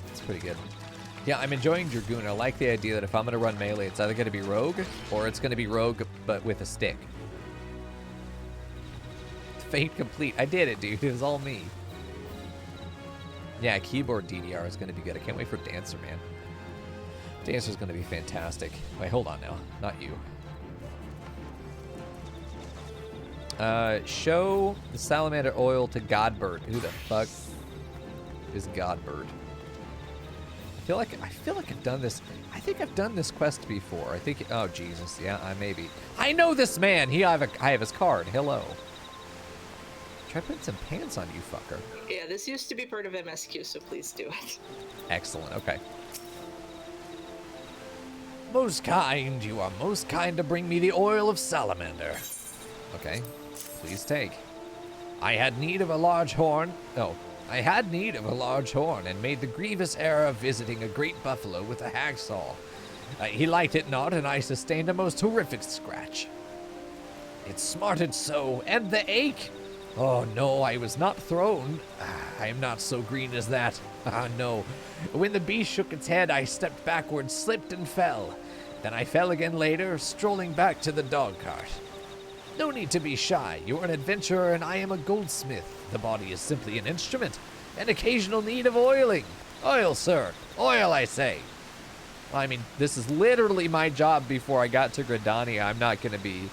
It's pretty good. Yeah, I'm enjoying Dragoon. I like the idea that if I'm gonna run melee, it's either gonna be rogue, or it's gonna be rogue, but with a stick. Fate complete. I did it, dude. It was all me. Yeah, keyboard DDR is going to be good. I can't wait for Dancer, man. Dancer's going to be fantastic. Wait, hold on now. Not you. Show the salamander oil to Godbird. Who the fuck is Godbird? I feel like I've done this. I think I've done this quest before. I think. Oh Jesus, yeah, I maybe. I know this man. I have his card. Hello. Try putting some pants on you, fucker. Yeah, this used to be part of MSQ, so please do it. Excellent. Okay. Most kind, you are most kind to bring me the oil of salamander. Okay, please take. I had need of a large horn. No, I had need of a large horn and made the grievous error of visiting a great buffalo with a hacksaw. He liked it not, and I sustained a most horrific scratch. It smarted so, and the ache. Oh no, I was not thrown. I am not so green as that. Ah no. When the beast shook its head, I stepped backward, slipped and fell. Then I fell again later, strolling back to the dog cart. No need to be shy. You're an adventurer and I am a goldsmith. The body is simply an instrument. An occasional need of oiling. Oil, sir. Oil, I say. I mean, this is literally my job before I got to Gridania. I'm not going to be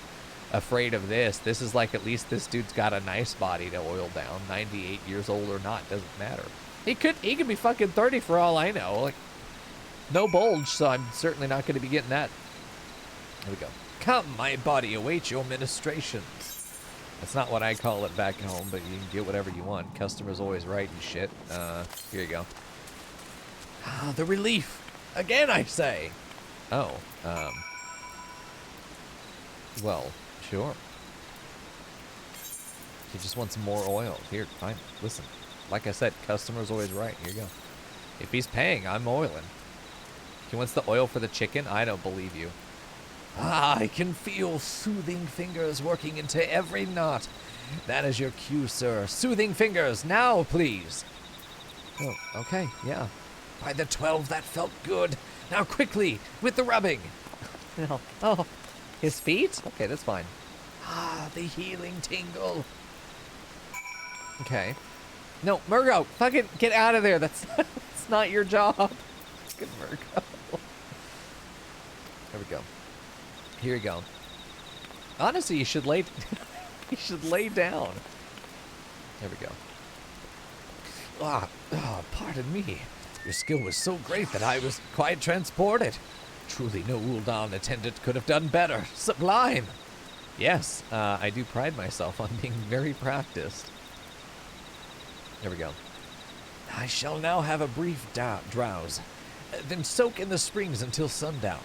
afraid of this. This is like, at least this dude's got a nice body to oil down. 98 years old or not, doesn't matter. He could be fucking 30 for all I know. Like, no bulge, so I'm certainly not going to be getting that. Here we go. Come, my body awaits your ministrations. That's not what I call it back home, but you can get whatever you want. Customer's always right and shit. Here you go. Ah, the relief. Again, I say. Oh, well, sure. He just wants more oil. Here, fine. Listen, like I said, customer's always right. Here you go. If he's paying, I'm oiling. He wants the oil for the chicken? I don't believe you. Ah, I can feel soothing fingers working into every knot. That is your cue, sir. Soothing fingers, now, please. Oh, okay, yeah. By the 12, that felt good. Now, quickly, with the rubbing. Oh, his feet? Okay, that's fine. Ah, the healing tingle. Okay. No, Murgo, fucking get out of there. That's not your job. Good Murgo. There we go. Here you go. Honestly, you should lay you should lay down. There we go. Pardon me. Your skill was so great that I was quite transported. Truly no Ul'dan attendant could have done better. Sublime. Yes, I do pride myself on being very practiced. There we go. I shall now have a brief drowse, then soak in the springs until sundown.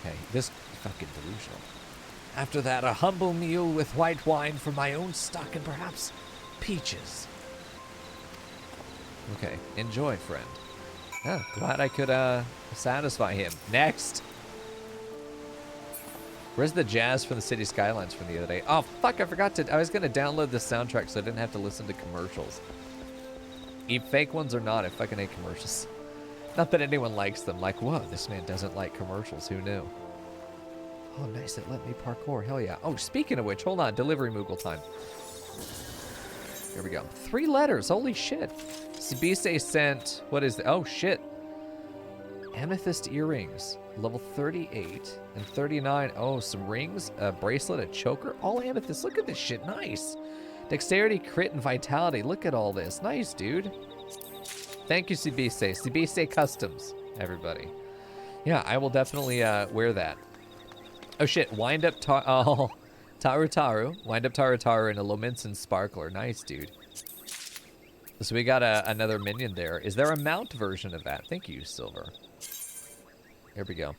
Okay, this fucking delusional. After that, a humble meal with white wine from my own stock and perhaps peaches. Okay, enjoy, friend. Oh, glad I could satisfy him. Next. Where's the jazz from the City Skylines from the other day? Oh, fuck, I forgot to... I was going to download the soundtrack so I didn't have to listen to commercials. Fake ones or not, I fucking hate commercials. Not that anyone likes them. Like, whoa, this man doesn't like commercials. Who knew? Oh, nice. It let me parkour. Hell yeah. Oh, speaking of which, hold on. Delivery Moogle time. Here we go. 3 letters. Holy shit. Sibise sent... What is the... Oh, shit. Amethyst earrings. Level 38 and 39. Oh, some rings. A bracelet. A choker. All amethyst. Look at this shit. Nice. Dexterity, crit, and vitality. Look at all this. Nice, dude. Thank you, Sibise. Sibise Customs, everybody. Yeah, I will definitely wear that. Oh, shit. Wind up Taru Taru. Wind up Taru Taru and a Lominson Sparkler. Nice, dude. So we got another minion there. Is there a mount version of that? Thank you, Silver. Here we go.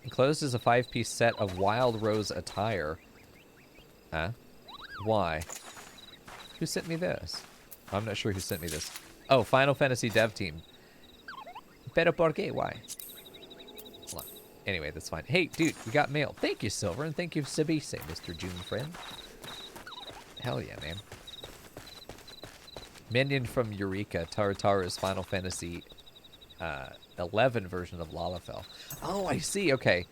Enclosed is a 5-piece set of Wild Rose attire. Huh? Why? Who sent me this? I'm not sure who sent me this. Oh, Final Fantasy dev team. Pero por qué? Why? Hold on. Anyway, that's fine. Hey, dude, we got mail. Thank you, Silver, and thank you, Sibise, Mr. June friend. Hell yeah, man. Minion from Eureka, Tarataru's Final Fantasy 11 version of Lalafell. Oh, I see. Okay.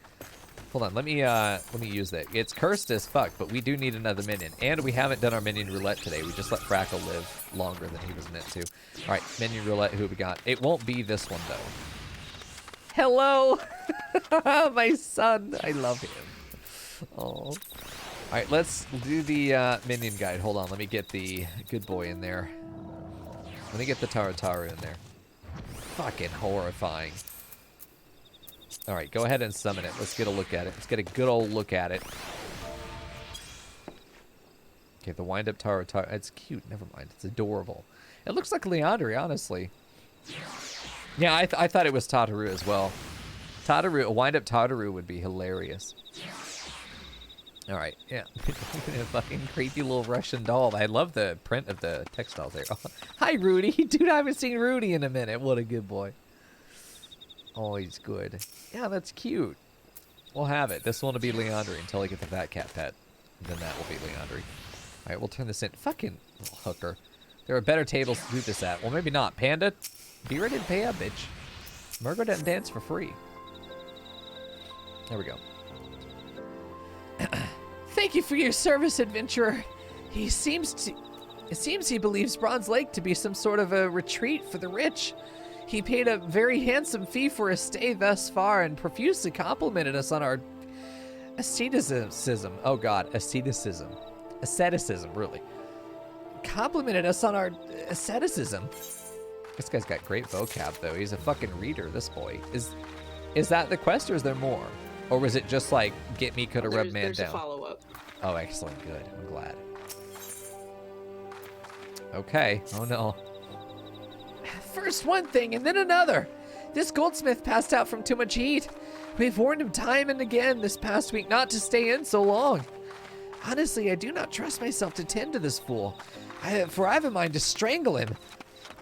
Hold on, let me use that. It's cursed as fuck, but we do need another minion. And we haven't done our minion roulette today. We just let Frackle live longer than he was meant to. Alright, minion roulette, who we got? It won't be this one, though. Hello! My son. I love him. Oh. Alright, let's do the minion guide. Hold on, let me get the good boy in there. Let me get the Tarataru in there. Fucking horrifying. Alright, go ahead and summon it. Let's get a look at it. Let's get a good old look at it. Okay, the wind-up Tarataru. It's cute. Never mind. It's adorable. It looks like Leandri, honestly. Yeah, I thought it was Tataru as well. Tataru, a wind-up Tataru would be hilarious. Alright, yeah. A fucking creepy little Russian doll. I love the print of the textiles there. Oh, hi, Rudy. Dude, I haven't seen Rudy in a minute. What a good boy. Oh, he's good. Yeah, that's cute. We'll have it. This one will be Leandri until I get the fat cat pet. Then that will be Leandri. Alright, we'll turn this in. Fucking little hooker. There are better tables to do this at. Well, maybe not. Panda, be ready to pay up, bitch. Murgo doesn't dance for free. There we go. Thank you for your service, adventurer. It seems he believes Bronze Lake to be some sort of a retreat for the rich. He paid a very handsome fee for his stay thus far and profusely complimented us on our asceticism. Oh god, asceticism. Asceticism, really. Complimented us on our asceticism. This guy's got great vocab, though. He's a fucking reader, this boy. Is that the quest, or is there more? Or was it just like, get Mico to rub man there's down? A follow-up. Oh, excellent. Good. I'm glad. Okay. Oh, no. First one thing and then another. This goldsmith passed out from too much heat. We've warned him time and again this past week not to stay in so long. Honestly, I do not trust myself to tend to this fool, for I have a mind to strangle him.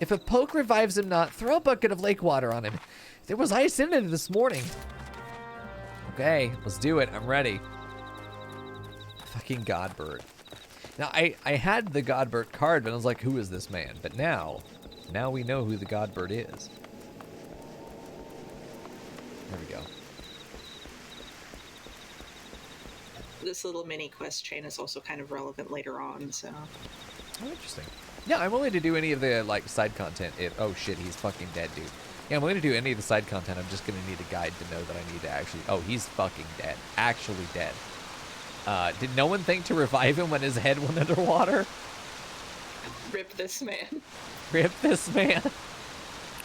If a poke revives him not, throw a bucket of lake water on him. There was ice in it this morning. Okay, let's do it. I'm ready. Fucking Godbird. Now, I had the Godbird card, but I was like, who is this man? But now we know who the Godbird is. There we go. This little mini quest chain is also kind of relevant later on, so. Oh, interesting. Yeah, I'm willing to do any of the, like, side content if... Oh, shit, he's fucking dead, dude. Yeah, I'm willing to do any of the side content. I'm just going to need a guide to know that I need to actually... Oh, he's fucking dead. Actually dead. Did no one think to revive him when his head went underwater? Rip this man. Rip this man.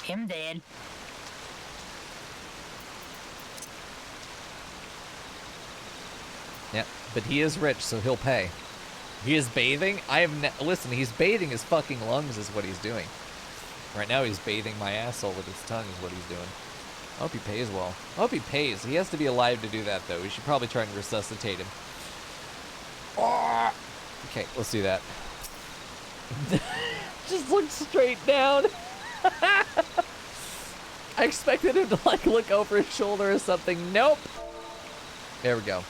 Him dead. Yeah, but he is rich, so he'll pay. He is bathing? Listen, he's bathing his fucking lungs is what he's doing. Right now he's bathing my asshole with his tongue is what he's doing. I hope he pays well. I hope he pays. He has to be alive to do that, though. We should probably try and resuscitate him. Oh! Okay, let's do that. Just look straight down. I expected him to, like, look over his shoulder or something. Nope. There we go.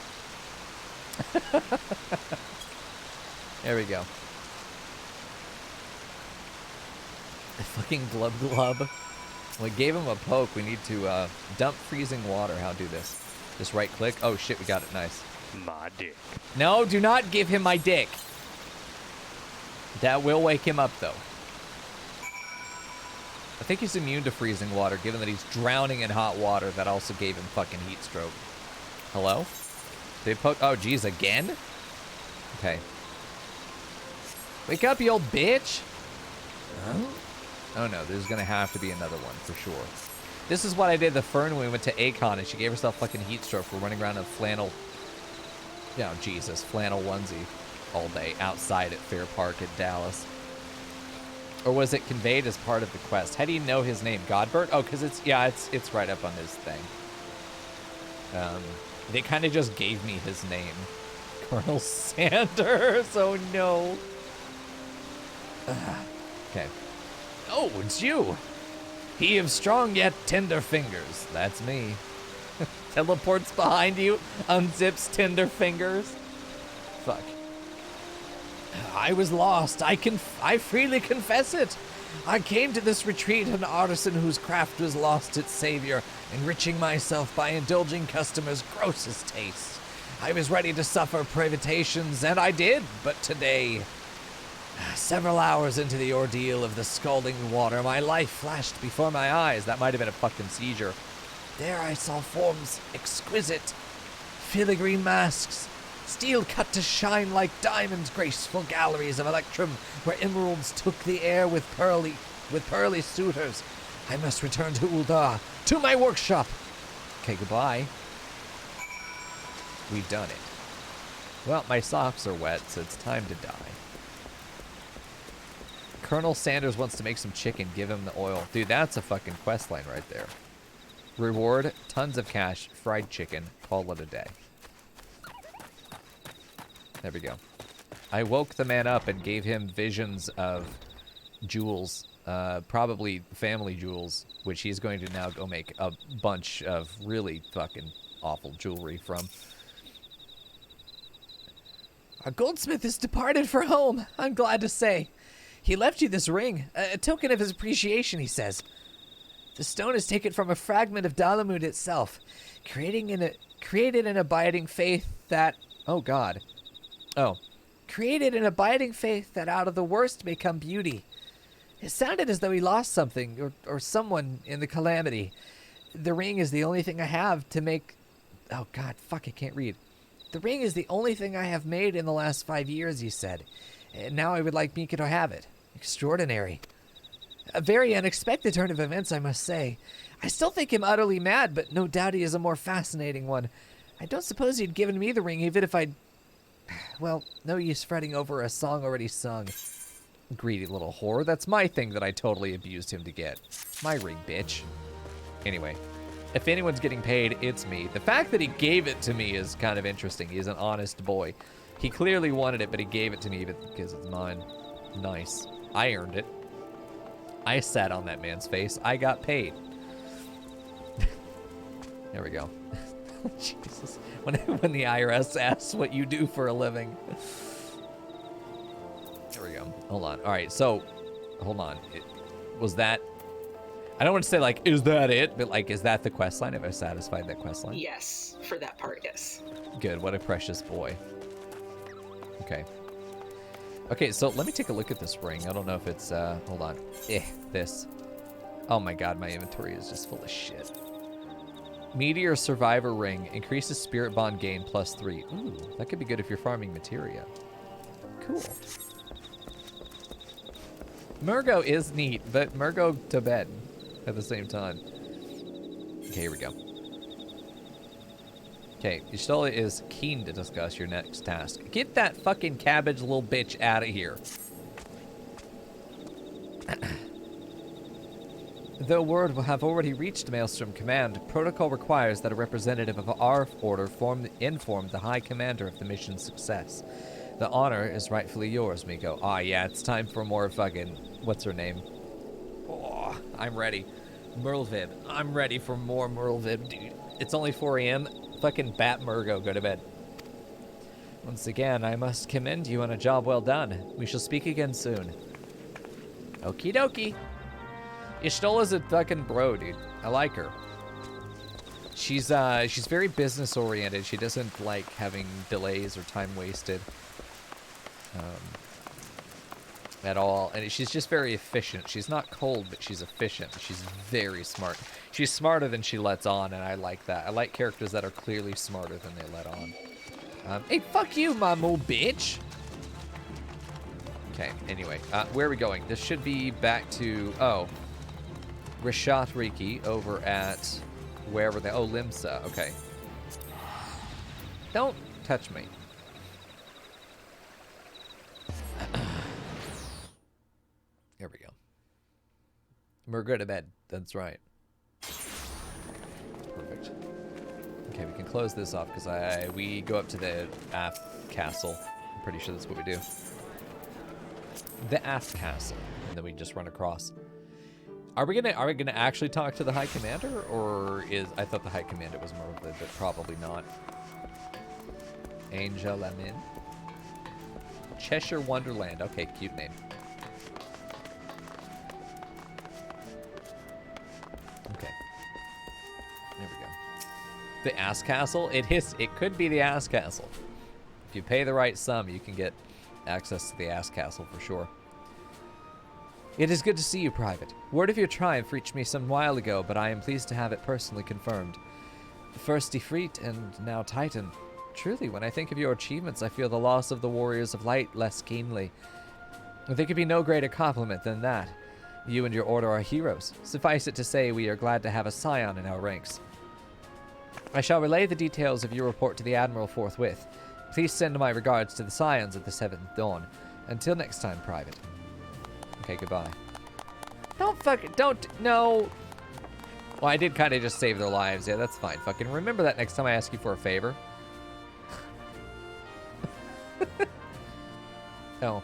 There we go. The fucking glub glub. We gave him a poke. We need to dump freezing water. How do this? Just right click. Oh shit, we got it. Nice. My dick. No, do not give him my dick. That will wake him up though. I think he's immune to freezing water, given that he's drowning in hot water that also gave him fucking heat stroke. Hello? They poke. Oh, geez, again? Okay. Wake up, you old bitch. Huh? Oh, no, there's going to have to be another one for sure. This is what I did the Fern when we went to Acon, and she gave herself fucking heat stroke for running around in a flannel, you know, Jesus, flannel onesie all day outside at Fair Park in Dallas. Or was it conveyed as part of the quest? How do you know his name? Godbird? Oh, because it's, yeah, it's right up on his thing. They kind of just gave me his name. Colonel Sanders. Oh, no. Okay. Oh, it's you. He of strong yet tender fingers. That's me. Teleports behind you, unzips tender fingers. Fuck. I was lost. I freely confess it. I came to this retreat an artisan whose craft was lost its savior, enriching myself by indulging customers' grossest tastes. I was ready to suffer privations, and I did, but today, several hours into the ordeal of the scalding water, my life flashed before my eyes. That might have been a fucking seizure. There I saw forms exquisite, filigree masks, steel cut to shine like diamonds, graceful galleries of electrum where emeralds took the air with pearly suitors. I must return to Uldar, to my workshop. Okay, goodbye. We've done it. Well, my socks are wet, so it's time to die. Colonel Sanders wants to make some chicken. Give him the oil. Dude, that's a fucking quest line right there. Reward, tons of cash, fried chicken. Call it a day. There we go. I woke the man up and gave him visions of jewels, probably family jewels, which he's going to now go make a bunch of really fucking awful jewelry from. Our goldsmith has departed for home, I'm glad to say. He left you this ring, a token of his appreciation, he says. The stone is taken from a fragment of Dalamud itself, created an abiding faith that... Oh, God. Oh. Created an abiding faith that out of the worst may come beauty. It sounded as though he lost something, or someone in the calamity. The ring is the only thing I have to make... Oh, God, fuck, I can't read. The ring is the only thing I have made in the last 5 years, he said. And now I would like Mico to have it. Extraordinary. A very unexpected turn of events, I must say. I still think him utterly mad, but no doubt he is a more fascinating one. I don't suppose he'd given me the ring even if I'd... Well, no use fretting over a song already sung. Greedy little whore. That's my thing that I totally abused him to get. My ring, bitch. Anyway. If anyone's getting paid, it's me. The fact that he gave it to me is kind of interesting. He's an honest boy. He clearly wanted it, but he gave it to me because it's mine. Nice. I earned it. I sat on that man's face. I got paid. There we go. Jesus. When the IRS asks what you do for a living. There we go. Hold on. All right, so, hold on. Was that... I don't want to say, like, is that it? But, like, is that the quest line? Have I satisfied that quest line? Yes, for that part, yes. Good. What a precious boy. Okay. Okay, so let me take a look at this ring. I don't know if it's, hold on. This. Oh my god, my inventory is just full of shit. Meteor Survivor Ring. Increases Spirit Bond gain +3. Ooh, that could be good if you're farming materia. Cool. Murgo is neat, but Murgo to bed at the same time. Okay, here we go. Okay, Y'shtola is keen to discuss your next task. Get that fucking cabbage little bitch out of here. Though word will have already reached Maelstrom Command, protocol requires that a representative of our order inform the High Commander of the mission's success. The honor is rightfully yours, Mico. Ah, yeah, it's time for more fucking... What's her name? Oh, I'm ready. Merlvid. I'm ready for more Merlvid, dude. It's only 4 a.m. Fucking bat Murgo, go to bed. Once again, I must commend you on a job well done. We shall speak again soon. Okie dokie. Y'shtola's a fucking bro, dude. I like her. She's very business oriented. She doesn't like having delays or time wasted. At all. And she's just very efficient. She's not cold, but she's efficient. She's very smart. She's smarter than she lets on, and I like that. I like characters that are clearly smarter than they let on. Hey, fuck you, mamo bitch! Okay, anyway. Where are we going? This should be back to... Oh. Rishat Riki over at... Wherever they... Oh, Limsa. Okay. Don't touch me. Here we go. We're good to bed. That's right. Perfect. Okay, we can close this off because we go up to the aft castle. I'm pretty sure that's what we do. The aft castle, and then we just run across. Are we gonna actually talk to the High Commander, or is... I thought the High Commander was Merlvid, but probably not. Angel Amin. Cheshire Wonderland. Okay, cute name. There we go. The Ass Castle? It could be the Ass Castle. If you pay the right sum, you can get access to the Ass Castle for sure. It is good to see you, Private. Word of your triumph reached me some while ago, but I am pleased to have it personally confirmed. First Ifrit and now Titan. Truly, when I think of your achievements, I feel the loss of the Warriors of Light less keenly. There could be no greater compliment than that. You and your order are heroes. Suffice it to say, we are glad to have a scion in our ranks. I shall relay the details of your report to the Admiral forthwith. Please send my regards to the scions of the Seventh Dawn. Until next time, Private. Okay, goodbye. No. Well, I did kind of just save their lives. Yeah, that's fine. Fucking remember that next time I ask you for a favor. Oh.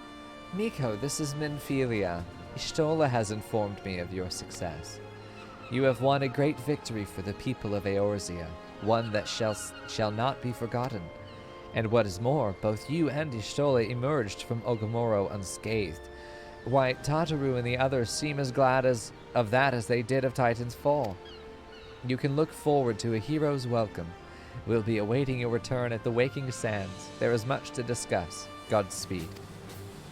Mico, this is Minphilia. Ishtola has informed me of your success. You have won a great victory for the people of Eorzea, one that shall not be forgotten. And what is more, both you and Ishtola emerged from Ogomoro unscathed. Why, Tataru and the others seem as glad as they did of Titan's fall. You can look forward to a hero's welcome. We'll be awaiting your return at the Waking Sands. There is much to discuss. Godspeed.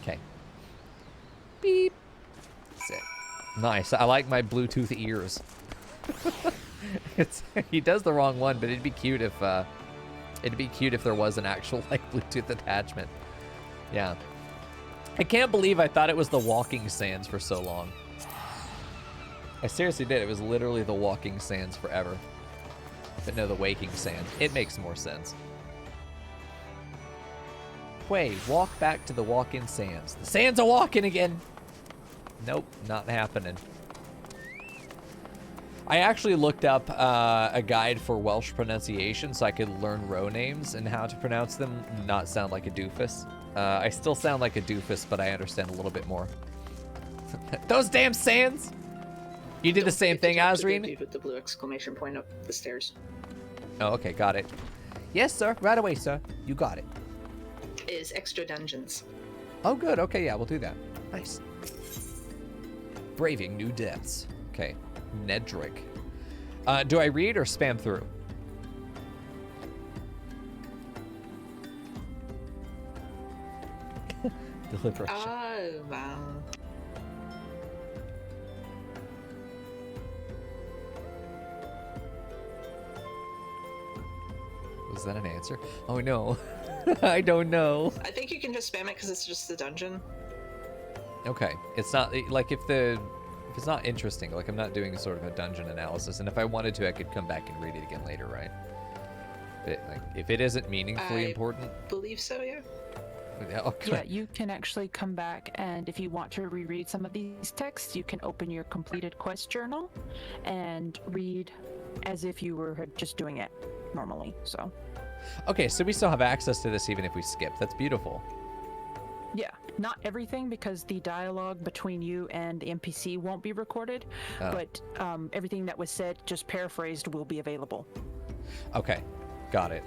Okay. Beep. Sick. Nice. I like my Bluetooth ears. He does the wrong one, but it'd be cute if there was an actual like Bluetooth attachment. Yeah. I can't believe I thought it was the Walking Sands for so long. I seriously did. It was literally the Walking Sands forever. But no, the Waking Sands. It makes more sense. Way, walk back to the Walking Sands. The sands are walking again. Nope, not happening. I actually looked up a guide for Welsh pronunciation so I could learn row names and how to pronounce them, not sound like a doofus. I still sound like a doofus, but I understand a little bit more. Those damn sands! You did the same thing, Azreen? With the blue exclamation point up the stairs. Oh, okay, got it. Yes, sir. Right away, sir. You got it. Is extra dungeons. Oh, good. Okay, yeah, we'll do that. Nice. Braving new depths. Okay. Nedrick. Do I read or spam through? Deliberation. Oh, wow. Was that an answer? Oh, no. I don't know. I think you can just spam it because it's just the dungeon. Okay. It's not, like, if it's not interesting, like, I'm not doing sort of a dungeon analysis, and if I wanted to, I could come back and read it again later, right? But, like, if it isn't meaningfully important... I believe so, yeah. Yeah, you can actually come back, and if you want to reread some of these texts, you can open your completed quest journal and read as if you were just doing it normally, so... Okay, so we still have access to this even if we skip. That's beautiful. Yeah, not everything, because the dialogue between you and the NPC won't be recorded, but everything that was said, just paraphrased, will be available. Okay, got it.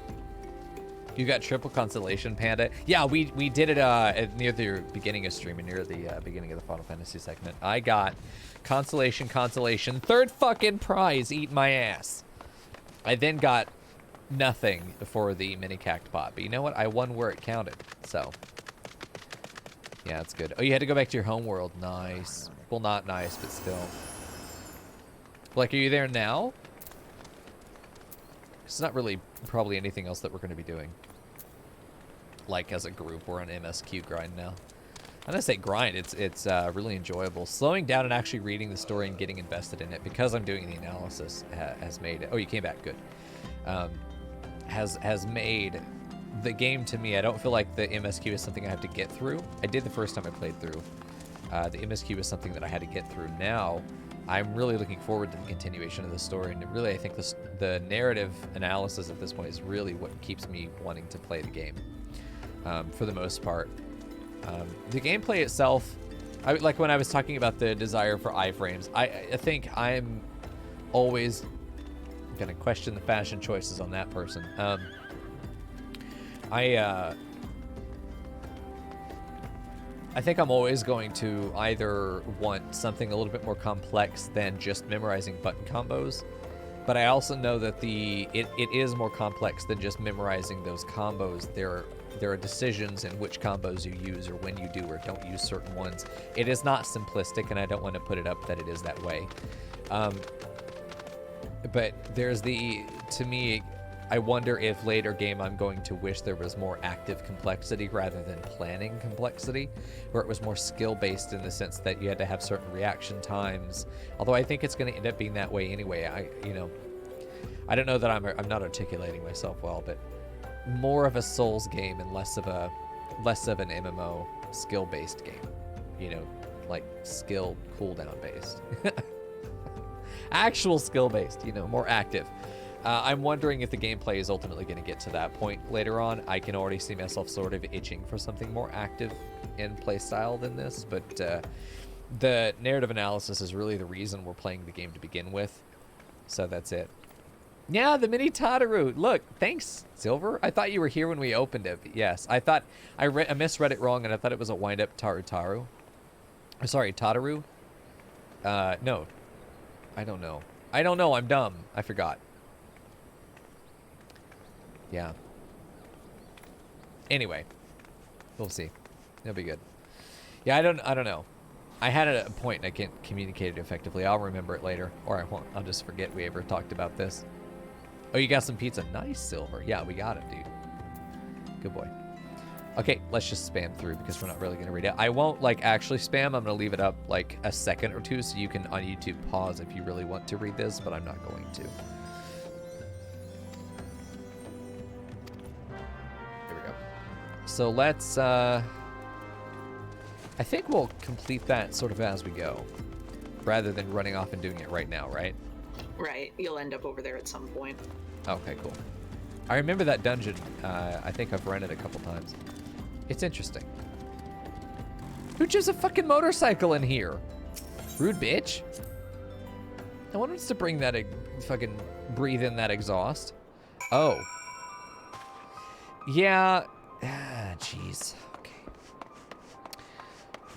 You got triple constellation, Panda? Yeah, we did it near the beginning of stream and near the beginning of the Final Fantasy segment. I got constellation, third fucking prize, eat my ass. I then got nothing for the mini cactbot, but you know what? I won where it counted, so yeah, it's good. Oh, you had to go back to your home world. Nice. Well, not nice, but still. Like, are you there now? It's not really probably anything else that we're going to be doing. Like, as a group, we're on MSQ grind now. I'm going to say grind. It's really enjoyable. Slowing down and actually reading the story and getting invested in it, because I'm doing the analysis, has made it. Oh, you came back. Good. Has made the game, to me, I don't feel like the MSQ is something I have to get through. I did the first time I played through. The MSQ is something that I had to get through. Now, I'm really looking forward to the continuation of the story, and really, I think the narrative analysis at this point is really what keeps me wanting to play the game, for the most part. The gameplay itself, like when I was talking about the desire for iframes, I think I'm always gonna question the fashion choices on that person. I think I'm always going to either want something a little bit more complex than just memorizing button combos, But I also know that it is more complex than just memorizing those combos. There are decisions in which combos you use or when you do or don't use certain ones. It is not simplistic, and I don't want to put it up that it is that way. But there's to me, I wonder if later game I'm going to wish there was more active complexity rather than planning complexity, where it was more skill-based in the sense that you had to have certain reaction times. Although I think it's going to end up being that way anyway. I don't know that I'm not articulating myself well, but more of a Souls game and less of an MMO skill-based game. Like skill cooldown based. Actual skill-based, more active. I'm wondering if the gameplay is ultimately going to get to that point later on. I can already see myself sort of itching for something more active in playstyle than this, but the narrative analysis is really the reason we're playing the game to begin with. So that's it. Yeah, the mini Tataru. Look, thanks, Silver. I thought you were here when we opened it. Yes, I thought I misread it wrong, and I thought it was a wind-up Tarutaru. Sorry, Tataru. No, I don't know. I'm dumb. I forgot. Yeah. Anyway, we'll see. It'll be good. Yeah, I don't know. I had it at a point and I can't communicate it effectively. I'll remember it later, or I won't. I'll just forget we ever talked about this. Oh, you got some pizza. Nice, Silver. Yeah, we got it, dude. Good boy. Okay, let's just spam through because we're not really going to read it. I won't, actually spam. I'm going to leave it up, a second or two so you can, on YouTube, pause if you really want to read this, but I'm not going to. Here we go. So let's, I think we'll complete that sort of as we go, rather than running off and doing it right now, right? Right. You'll end up over there at some point. Okay, cool. I remember that dungeon. I think I've run it a couple times. It's interesting. Who drives a fucking motorcycle in here? Rude bitch. No one wants to bring that, fucking breathe in that exhaust. Oh. Yeah. Jeez. Okay.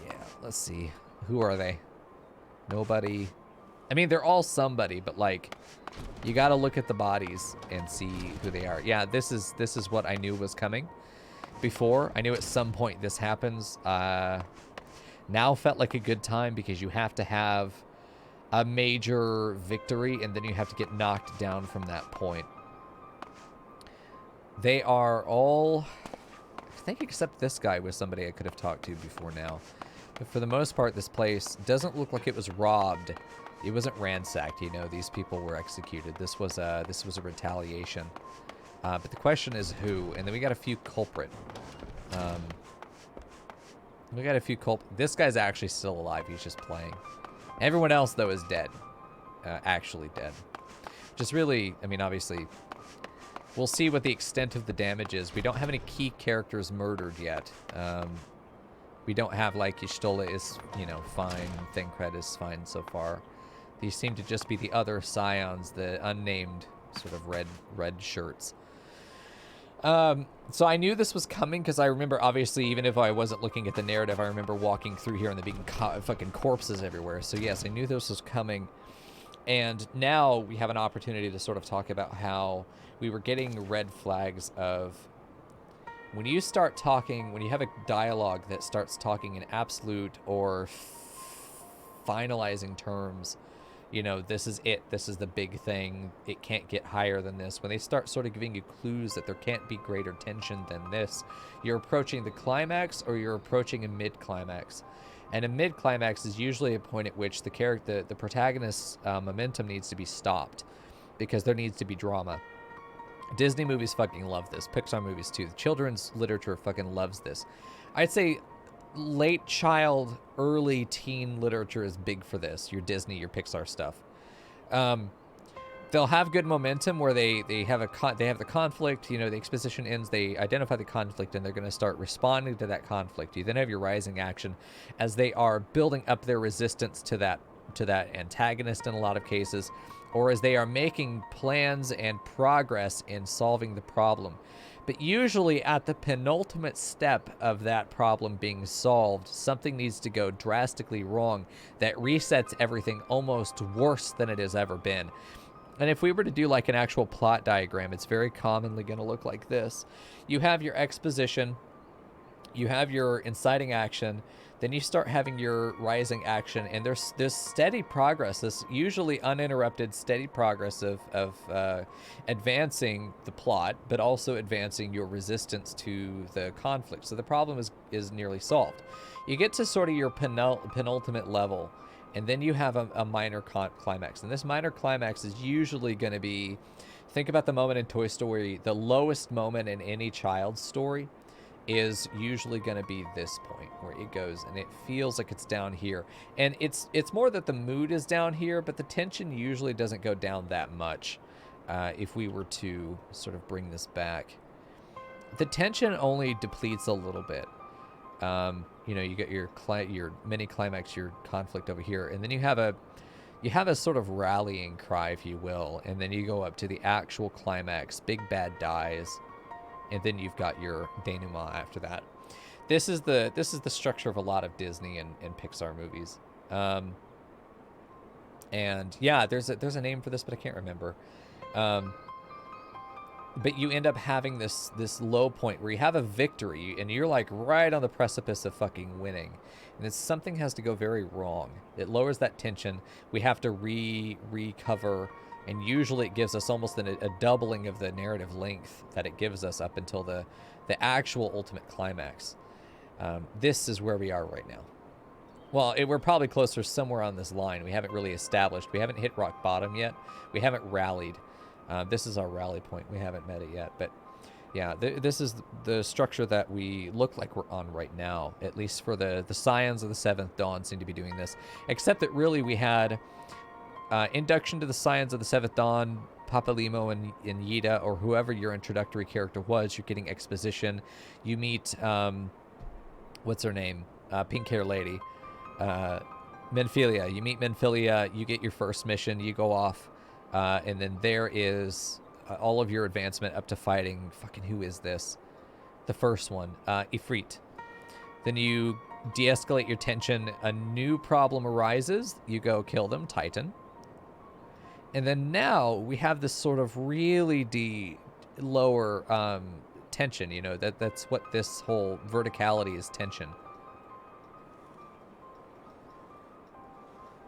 Yeah, let's see. Who are they? Nobody. I mean, they're all somebody, but you got to look at the bodies and see who they are. Yeah, this is what I knew was coming before. I knew at some point this happens. Now felt like a good time because you have to have a major victory and then you have to get knocked down from that point. They are all, I think except this guy was somebody I could have talked to before now. But for the most part, this place doesn't look like it was robbed. It wasn't ransacked, these people were executed. This was a retaliation. But the question is who, and then we got a few culprit. This guy's actually still alive, he's just playing. Everyone else, though, is dead. Actually dead. Just really, I mean, obviously, we'll see what the extent of the damage is. We don't have any key characters murdered yet. We don't have, Y'shtola is, fine. Thancred is fine so far. These seem to just be the other scions, the unnamed sort of red shirts. So I knew this was coming because I remember, obviously, even if I wasn't looking at the narrative, I remember walking through here and there being fucking corpses everywhere. So yes, I knew this was coming. And now we have an opportunity to sort of talk about how we were getting red flags of when you start talking, when you have a dialogue that starts talking in absolute or finalizing terms, this is it. This is the big thing. It can't get higher than this. When they start sort of giving you clues that there can't be greater tension than this, you're approaching the climax or you're approaching a mid-climax. And a mid-climax is usually a point at which the protagonist's momentum needs to be stopped because there needs to be drama. Disney movies fucking love this. Pixar movies too. The children's literature fucking loves this. I'd say late child, early teen literature is big for this. Your Disney, your Pixar stuff. They'll have good momentum where they have the conflict. The exposition ends. They identify the conflict and they're going to start responding to that conflict. You then have your rising action as they are building up their resistance to that antagonist in a lot of cases, or as they are making plans and progress in solving the problem. But usually at the penultimate step of that problem being solved, something needs to go drastically wrong that resets everything almost worse than it has ever been. And if we were to do like an actual plot diagram, it's very commonly going to look like this. You have your exposition, you have your inciting action, then you start having your rising action, and there's this steady progress, this usually uninterrupted steady progress of advancing the plot, but also advancing your resistance to the conflict. So the problem is nearly solved. You get to sort of your penultimate level, and then you have a minor climax. And this minor climax is usually going to be, think about the moment in Toy Story, the lowest moment in any child's story is usually going to be this point where it goes, and it feels like it's down here. And it's more that the mood is down here, but the tension usually doesn't go down that much. If we were to sort of bring this back, the tension only depletes a little bit. You know, you get your mini climax, your conflict over here, and then you have a sort of rallying cry, if you will, and then you go up to the actual climax. Big bad dies, and then you've got your denouement after that. This is the structure of a lot of Disney and Pixar movies. And yeah, there's a name for this, but I can't remember. But you end up having this low point where you have a victory and you're like right on the precipice of fucking winning, and then something has to go very wrong. It lowers that tension. We have to recover, and usually it gives us almost a doubling of the narrative length that it gives us up until the actual ultimate climax. This is where we are right now. Well, we're probably closer somewhere on this line. We haven't really established. We haven't hit rock bottom yet. We haven't rallied. This is our rally point. We haven't met it yet, but yeah, this is the structure that we look like we're on right now. At least for the Scions of the Seventh Dawn seem to be doing this, except that really we had induction to the Scions of the Seventh Dawn, Papalimo and Yida, or whoever your introductory character was. You're getting exposition. You meet what's her name? Pink hair lady, Menphilia. You meet Menphilia. You get your first mission. You go off. And then there is all of your advancement up to fighting, fucking who is this? The first one, Ifrit. Then you de-escalate your tension. A new problem arises. You go kill them, Titan. And then now we have this sort of really lower tension. You know, that's what this whole verticality is, tension.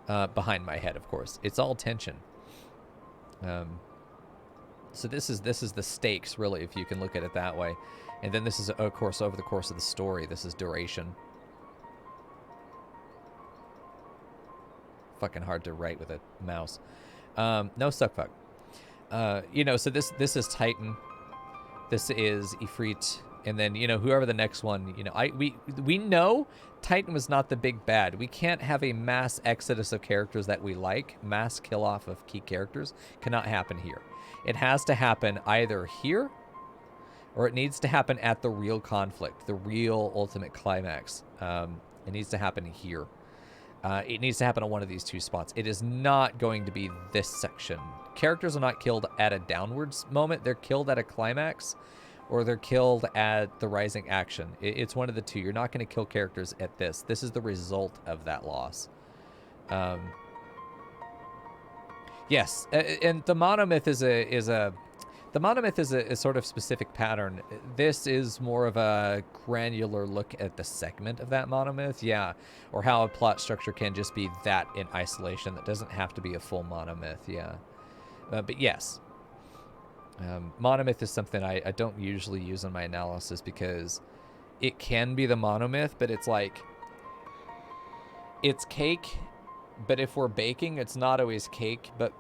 Behind my head, of course. It's all tension. So this is the stakes, really, if you can look at it that way. And then this is, of course, over the course of the story. This is duration. Fucking hard to write with a mouse. No suck fuck. You know, so this is Titan. This is Ifrit. And then, you know, whoever the next one, you know, we know Titan was not the big bad. We can't have a mass exodus of characters that we like. Mass kill off of key characters cannot happen here. It has to happen either here, or it needs to happen at the real conflict, the real ultimate climax. It needs to happen here. It needs to happen on one of these two spots. It is not going to be this section. Characters are not killed at a downwards moment. They're killed at a climax, or they're killed at the rising action. It's one of the two. You're not going to kill characters at this. This is the result of that loss. Yes, and the monomyth is a sort of specific pattern. This is more of a granular look at the segment of that monomyth, yeah, or how a plot structure can just be that in isolation. That doesn't have to be a full monomyth, yeah. But yes. Monomyth is something I don't usually use in my analysis because it can be the monomyth, but it's like, it's cake, but if we're baking, it's not always cake, but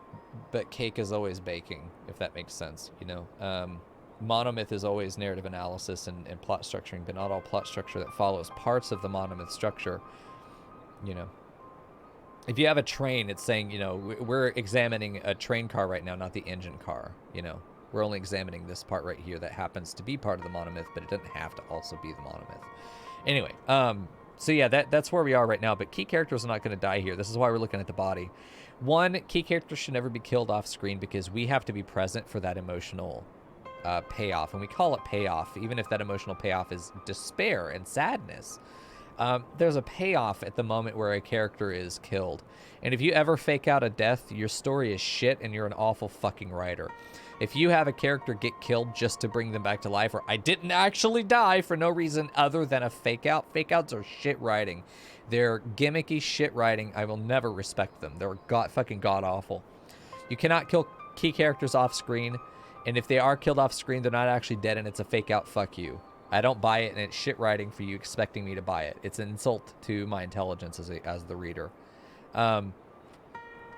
cake is always baking, if that makes sense, you know. Monomyth is always narrative analysis and plot structuring, but not all plot structure that follows parts of the monomyth structure, you know. If you have a train, it's saying, you know, we're examining a train car right now, not the engine car, you know. We're only examining this part right here that happens to be part of the monomyth, but it doesn't have to also be the monomyth. Anyway, so yeah, that's where we are right now, but key characters are not going to die here. This is why we're looking at the body. One, key characters should never be killed off screen because we have to be present for that emotional payoff, and we call it payoff, even if that emotional payoff is despair and sadness. there's a payoff at the moment where a character is killed. And if you ever fake out a death, your story is shit and you're an awful fucking writer. If you have a character get killed just to bring them back to life, or I didn't actually die for no reason other than a fake out, fake outs are shit writing. They're gimmicky shit writing. I will never respect them. They're fucking god awful. You cannot kill key characters off screen, and if they are killed off screen, they're not actually dead and it's a fake out. Fuck you. I don't buy it, and it's shit writing for you expecting me to buy it. It's an insult to my intelligence as the reader.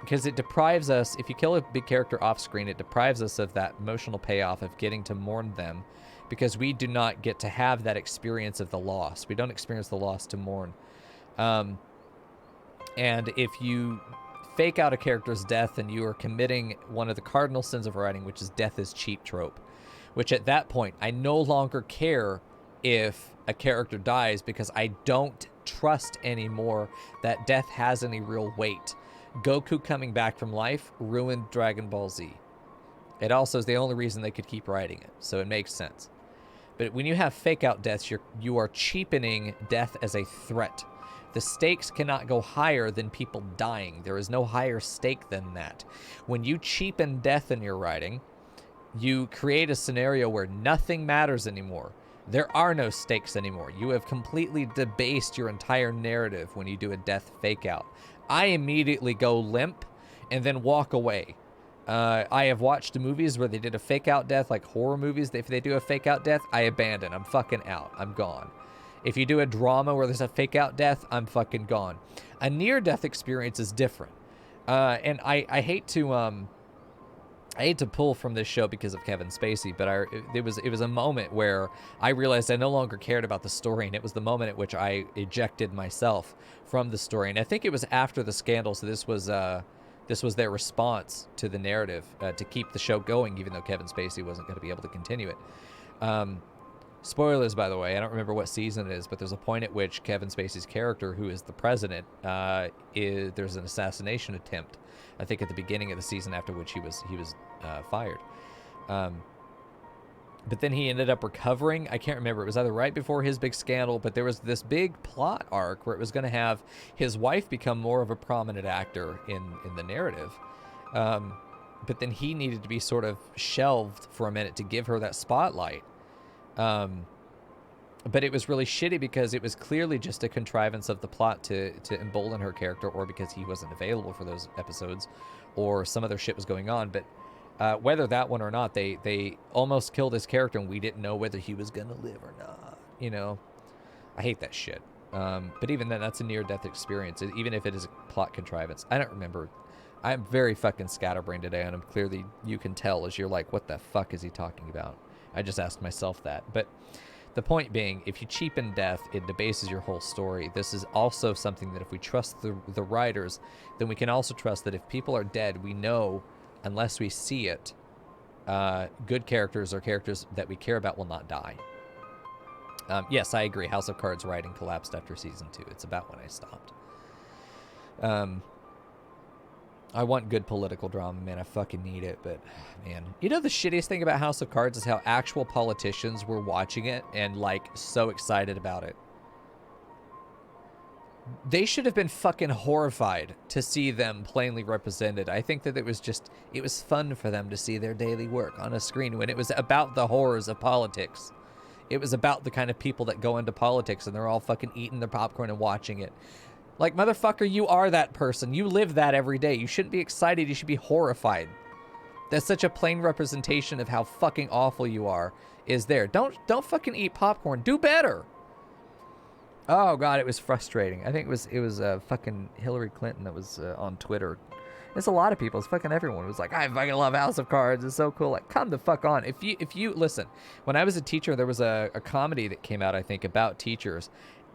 Because it deprives us, if you kill a big character off screen, it deprives us of that emotional payoff of getting to mourn them, because we do not get to have that experience of the loss. We don't experience the loss to mourn. And if you fake out a character's death, then you are committing one of the cardinal sins of writing, which is death is cheap trope. Which at that point, I no longer care if a character dies, because I don't trust anymore that death has any real weight. Goku coming back from life ruined Dragon Ball Z. It also is the only reason they could keep writing it, so it makes sense. But when you have fake out deaths, you are cheapening death as a threat. The stakes cannot go higher than people dying. There is no higher stake than that. When you cheapen death in your writing, you create a scenario where nothing matters anymore. There are no stakes anymore. You have completely debased your entire narrative when you do a death fake out. I immediately go limp and then walk away. I have watched movies where they did a fake out death, like horror movies. If they do a fake out death, I abandon. I'm fucking out. I'm gone. If you do a drama where there's a fake out death, I'm fucking gone. A near death experience is different. And I hate to pull from this show because of Kevin Spacey, but it was a moment where I realized I no longer cared about the story, and it was the moment at which I ejected myself from the story. And I think it was after the scandal, so this was their response to the narrative to keep the show going, even though Kevin Spacey wasn't going to be able to continue it. Spoilers, by the way. I don't remember what season it is, but there's a point at which Kevin Spacey's character, who is the president, there's an assassination attempt. I think at the beginning of the season, after which he was fired. But then he ended up recovering. I can't remember. It was either right before his big scandal, but there was this big plot arc where it was going to have his wife become more of a prominent actor in the narrative. But then he needed to be sort of shelved for a minute to give her that spotlight. But it was really shitty because it was clearly just a contrivance of the plot to embolden her character, or because he wasn't available for those episodes, or some other shit was going on. But whether that one or not, they almost killed his character, and we didn't know whether he was going to live or not. You know, I hate that shit. But even then, that's a near-death experience, even if it is a plot contrivance. I don't remember. I'm very fucking scatterbrained today, and I'm clearly, you can tell as you're like, what the fuck is he talking about? I just asked myself that. But the point being, if you cheapen death, it debases your whole story. This is also something that if we trust the writers, then we can also trust that if people are dead, we know, unless we see it, good characters or characters that we care about will not die. Yes, I agree. House of Cards writing collapsed after season 2. It's about when I stopped. I want good political drama, man. I fucking need it, but, man. You know the shittiest thing about House of Cards is how actual politicians were watching it and, like, so excited about it. They should have been fucking horrified to see them plainly represented. I think that it was fun for them to see their daily work on a screen when it was about the horrors of politics. It was about the kind of people that go into politics and they're all fucking eating their popcorn and watching it. Like, motherfucker, you are that person. You live that every day. You shouldn't be excited. You should be horrified. That's such a plain representation of how fucking awful you are is there. Don't fucking eat popcorn. Do better. Oh, God, it was frustrating. I think it was fucking Hillary Clinton that was on Twitter. It's a lot of people. It's fucking everyone. It was like, I fucking love House of Cards. It's so cool. Like, come the fuck on. If you listen, when I was a teacher, there was a comedy that came out, I think, about teachers.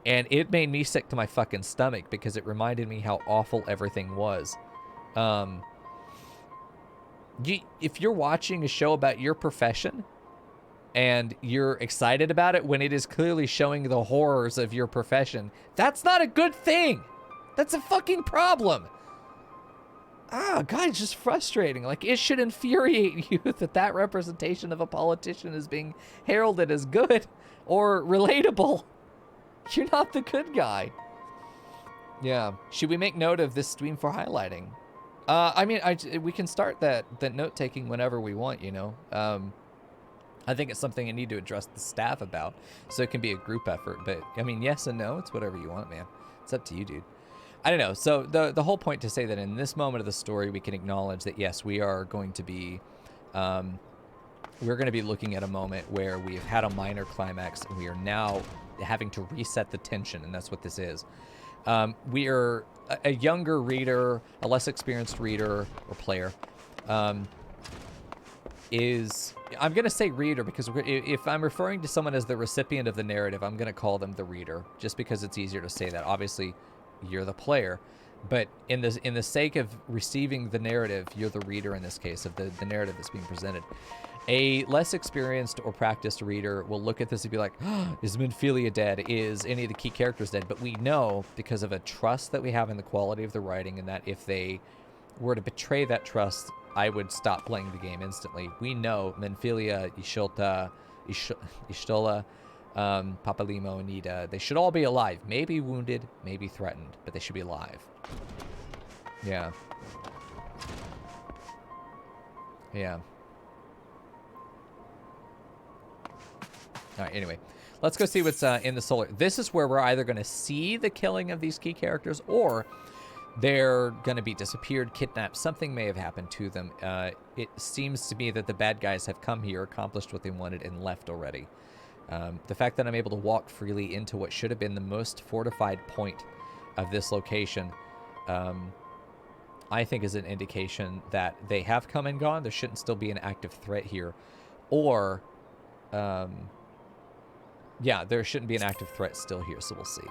And it made me sick to my fucking stomach because it reminded me how awful everything was. If you're watching a show about your profession and you're excited about it when it is clearly showing the horrors of your profession, that's not a good thing. That's a fucking problem. Ah, God, it's just frustrating. Like, it should infuriate you that representation of a politician is being heralded as good or relatable. You're not the good guy. Yeah. Should we make note of this stream for highlighting? I mean, we can start that note taking whenever we want, you know. I think it's something I need to address the staff about, so it can be a group effort. But I mean, yes and no. It's whatever you want, man. It's up to you, dude. I don't know. So the whole point to say that in this moment of the story, we can acknowledge that yes, we are going to be, we're going to be looking at a moment where we have had a minor climax, and we are now having to reset the tension, and that's what this is. We are a younger reader, a less experienced reader or player, I'm going to say reader because if I'm referring to someone as the recipient of the narrative, I'm going to call them the reader, just because it's easier to say that. Obviously, you're the player, but in the sake of receiving the narrative, you're the reader in this case of the narrative that's being presented. A less experienced or practiced reader will look at this and be like, oh, is Minfilia dead? Is any of the key characters dead? But we know, because of a trust that we have in the quality of the writing, and that if they were to betray that trust, I would stop playing the game instantly. We know Minfilia, Y'shtola, Papalimo, Anita, they should all be alive. Maybe wounded, maybe threatened, but they should be alive. Yeah. Yeah. All right, anyway, let's go see what's in the solar. This is where we're either going to see the killing of these key characters, or they're going to be disappeared, kidnapped. Something may have happened to them. It seems to me that the bad guys have come here, accomplished what they wanted, and left already. The fact that I'm able to walk freely into what should have been the most fortified point of this location, I think is an indication that they have come and gone. There shouldn't still be an active threat here. Or, yeah, there shouldn't be an active threat still here, so we'll see.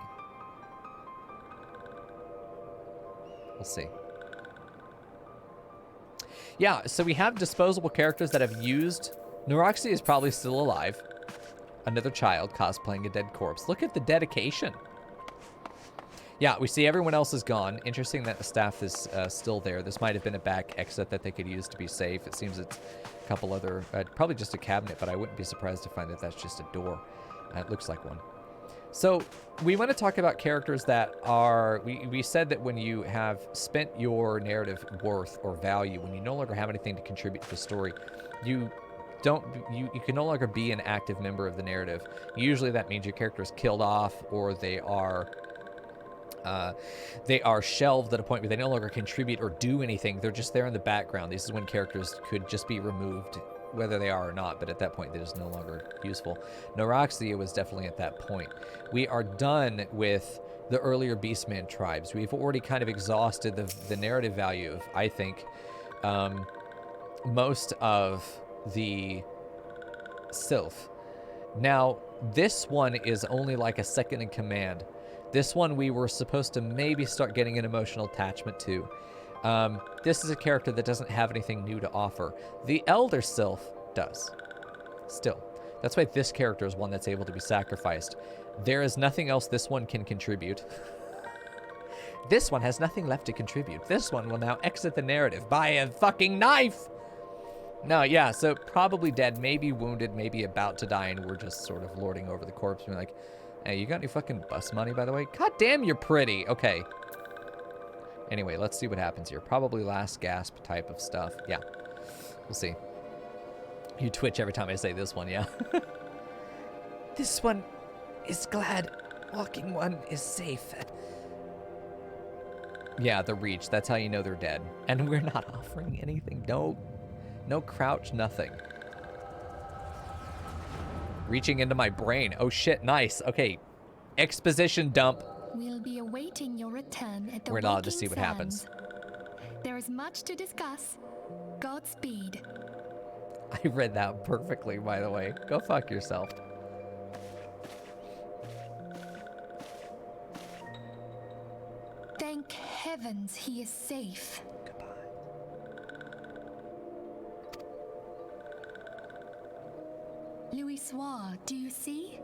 We'll see. Yeah, so we have disposable characters that have used... Neuroxy is probably still alive. Another child cosplaying a dead corpse. Look at the dedication. Yeah, we see everyone else is gone. Interesting that the staff is still there. This might have been a back exit that they could use to be safe. It seems it's a couple other... probably just a cabinet, but I wouldn't be surprised to find that that's just a door. It looks like one. So we want to talk about characters that are... We said that when you have spent your narrative worth or value, when you no longer have anything to contribute to the story, you can no longer be an active member of the narrative. Usually that means your character is killed off, or they are shelved at a point where they no longer contribute or do anything. They're just there in the background. This is when characters could just be removed, whether they are or not, but at that point they're just no longer useful. Neuroxia was definitely at that point. We are done with the earlier Beastman tribes. We've already kind of exhausted the narrative value of, I think, most of the Sylph. Now, this one is only like a second in command. This one we were supposed to maybe start getting an emotional attachment to. This is a character that doesn't have anything new to offer. The Elder Sylph does. Still. That's why this character is one that's able to be sacrificed. There is nothing else this one can contribute. This one has nothing left to contribute. This one will now exit the narrative by a fucking knife! No, yeah, so probably dead, maybe wounded, maybe about to die, and we're just sort of lording over the corpse and like, hey, you got any fucking bus money, by the way? God damn, you're pretty. Okay. Anyway, let's see what happens here. Probably last gasp type of stuff. Yeah. We'll see. You twitch every time I say this one, yeah. This one is glad. Walking one is safe. Yeah, the reach. That's how you know they're dead. And we're not offering anything. No crouch, nothing. Reaching into my brain. Oh shit, nice. Okay. Exposition dump. We'll be awaiting your return at the We're allowed to see what happens. There is much to discuss. Godspeed. I read that perfectly, by the way. Go fuck yourself. Thank heavens he is safe. Goodbye. Louisoire, do you see?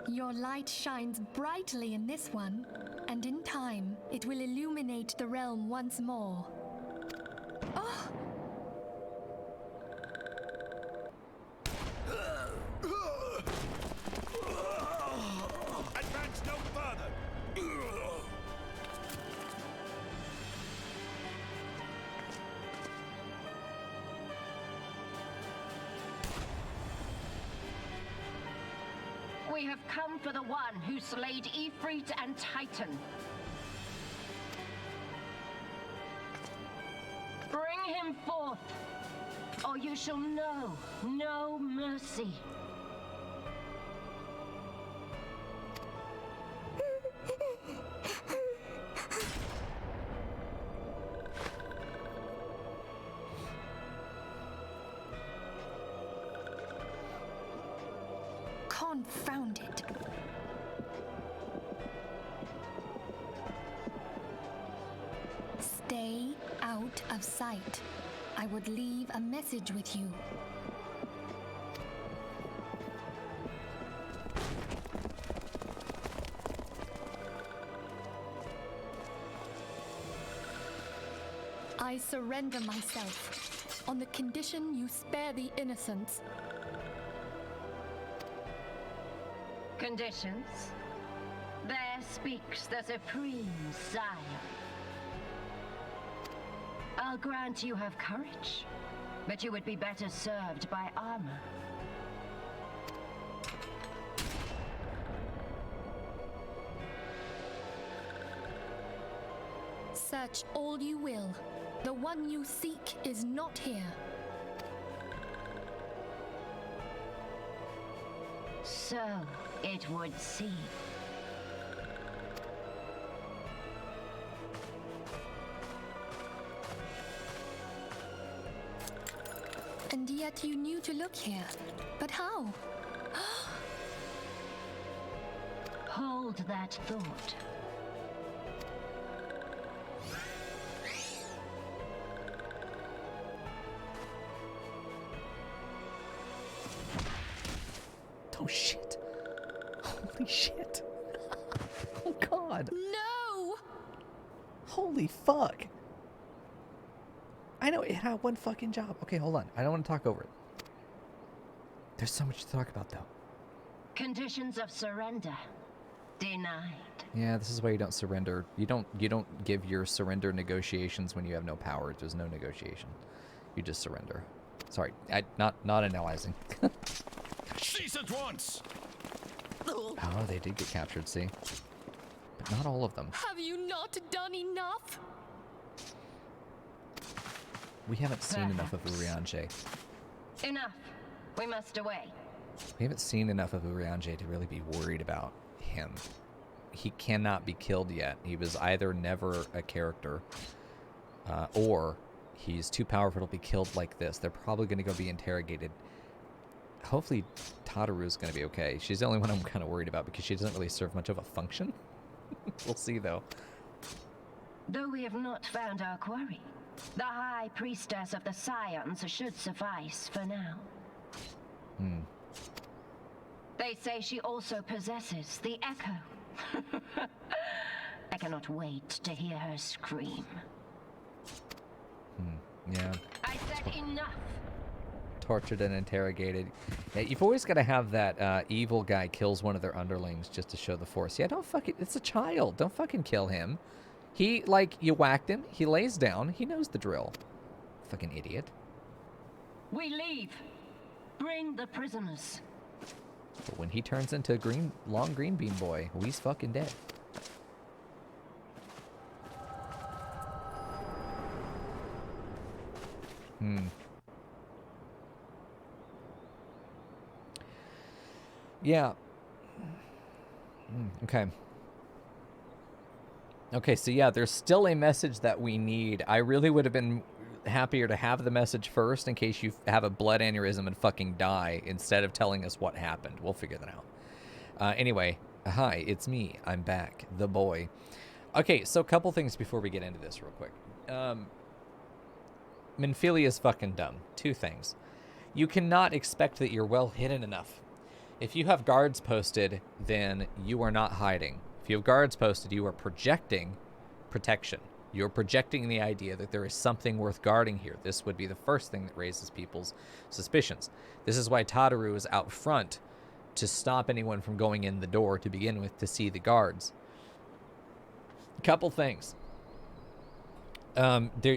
Your light shines brightly in this one, and in time, it will illuminate the realm once more. Oh! Advance no We have come for the one who slayed Ifrit and Titan. Bring him forth, or you shall know no mercy. Confound it. Stay out of sight. I would leave a message with you. I surrender myself on the condition you spare the innocents. Conditions? There speaks the Supreme Sire. I'll grant you have courage, but you would be better served by armor. Search all you will. The one you seek is not here. So it would seem. And yet you knew to look here. But how? Hold that thought. Oh shit. Holy shit. Oh god. No! Holy fuck. I know, it had one fucking job. Okay, hold on. I don't want to talk over it. There's so much to talk about, though. Conditions of surrender. Denied. Yeah, this is why you don't surrender. You don't give your surrender negotiations when you have no power. There's no negotiation. You just surrender. Sorry, not analyzing. Cease at once! Oh, they did get captured, see? But not all of them. Have you not done enough? We haven't seen enough of Urianger. Enough. We must away. We haven't seen enough of Urianger to really be worried about him. He cannot be killed yet. He was either never a character, or he's too powerful to be killed like this. They're probably going to go be interrogated. Hopefully Tataru's going to be okay. She's the only one I'm kind of worried about because she doesn't really serve much of a function. We'll see, though. Though we have not found our quarry, the High Priestess of the Scions should suffice for now. They say she also possesses the Echo. I cannot wait to hear her scream. Yeah. I said enough. Tortured and interrogated. Yeah, you've always got to have that evil guy kills one of their underlings just to show the force. Yeah, don't fucking... It's a child. Don't fucking kill him. He, like, you whacked him. He lays down. He knows the drill. Fucking idiot. We leave. Bring the prisoners. But when he turns into long green bean boy, he's fucking dead. Yeah. Okay. Okay, so yeah, there's still a message that we need. I really would have been happier to have the message first in case you have a blood aneurysm and fucking die instead of telling us what happened. We'll figure that out. Anyway, hi, it's me. I'm back, the boy. Okay, so a couple things before we get into this real quick. Minfilia is fucking dumb. Two things. You cannot expect that you're well hidden enough. If you have guards posted, then you are not hiding. If you have guards posted, you are projecting protection. You're projecting the idea that there is something worth guarding here. This would be the first thing that raises people's suspicions. This is why Tataru is out front to stop anyone from going in the door to begin with to see the guards. A couple things.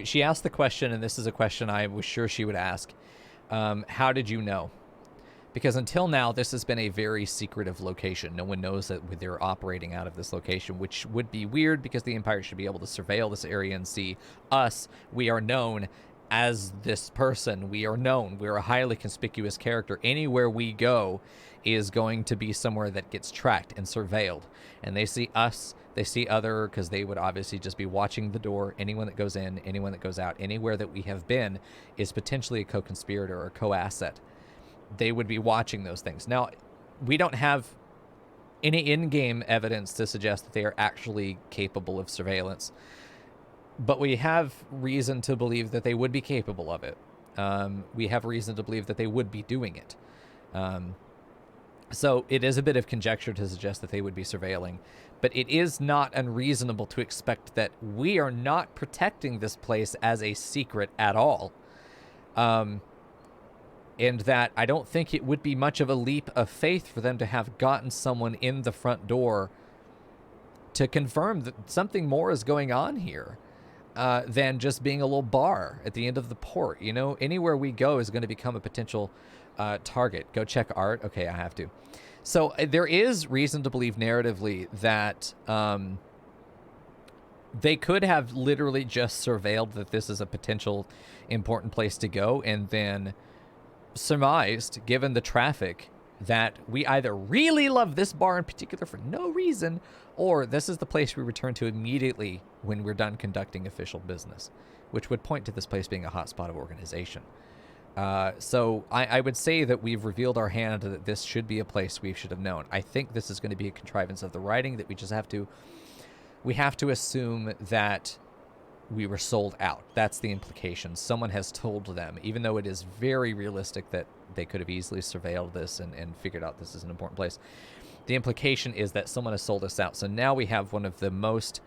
She asked the question, and this is a question I was sure she would ask. How did you know? Because until now, this has been a very secretive location. No one knows that they're operating out of this location, which would be weird because the Empire should be able to surveil this area and see us. We are known as this person. We are known. We're a highly conspicuous character. Anywhere we go is going to be somewhere that gets tracked and surveilled. And they see us. They see other, because they would obviously just be watching the door. Anyone that goes in, anyone that goes out, anywhere that we have been is potentially a co-conspirator or a co-asset. They would be watching those things. Now, we don't have any in-game evidence to suggest that they are actually capable of surveillance, but we have reason to believe that they would be capable of it. We have reason to believe that they would be doing it. So it is a bit of conjecture to suggest that they would be surveilling, but it is not unreasonable to expect that we are not protecting this place as a secret at all. And that I don't think it would be much of a leap of faith for them to have gotten someone in the front door to confirm that something more is going on here than just being a little bar at the end of the port. You know, anywhere we go is going to become a potential target. Go check art. Okay, I have to. So there is reason to believe narratively that they could have literally just surveilled that this is a potential important place to go and then surmised, given the traffic, that we either really love this bar in particular for no reason, or this is the place we return to immediately when we're done conducting official business, which would point to this place being a hotspot of organization. So I would say that we've revealed our hand that this should be a place we should have known. I think this is going to be a contrivance of the writing that we have to assume that we were sold out. That's the implication. Someone has told them, even though it is very realistic that they could have easily surveilled this and figured out this is an important place. The implication is that someone has sold us out. So now we have one of the most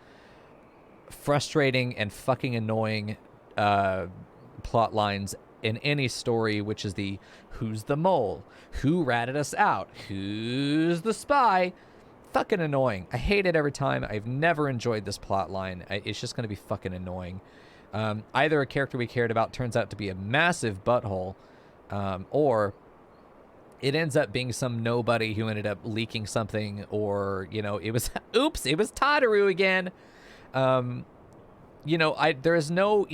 frustrating and fucking annoying plot lines in any story, which is the who's the mole? Who ratted us out? Who's the spy? Fucking annoying. I hate it every time. I've never enjoyed this plot line. It's just going to be fucking annoying. Either a character we cared about turns out to be a massive butthole, or it ends up being some nobody who ended up leaking something, or, you know, it was, oops, it was Tataru again. You know, there's no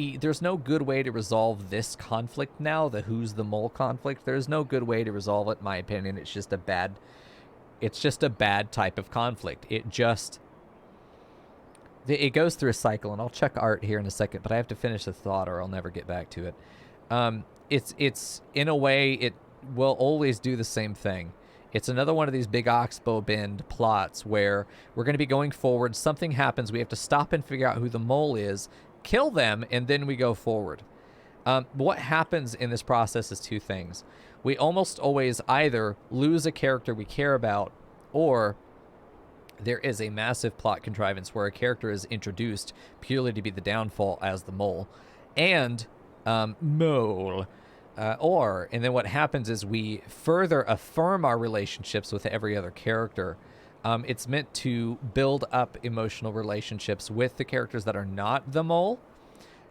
good way to resolve this conflict now, the who's the mole conflict. There's no good way to resolve it, in my opinion. It's just a bad type of conflict. It goes through a cycle, and I'll check art here in a second, but I have to finish the thought or I'll never get back to it. It's in a way, it will always do the same thing. It's another one of these big oxbow bend plots where we're going to be going forward. Something happens. We have to stop and figure out who the mole is, kill them, and then we go forward. What happens in this process is two things. We almost always either lose a character we care about, or there is a massive plot contrivance where a character is introduced purely to be the downfall as the mole. And mole. And then what happens is we further affirm our relationships with every other character. It's meant to build up emotional relationships with the characters that are not the mole,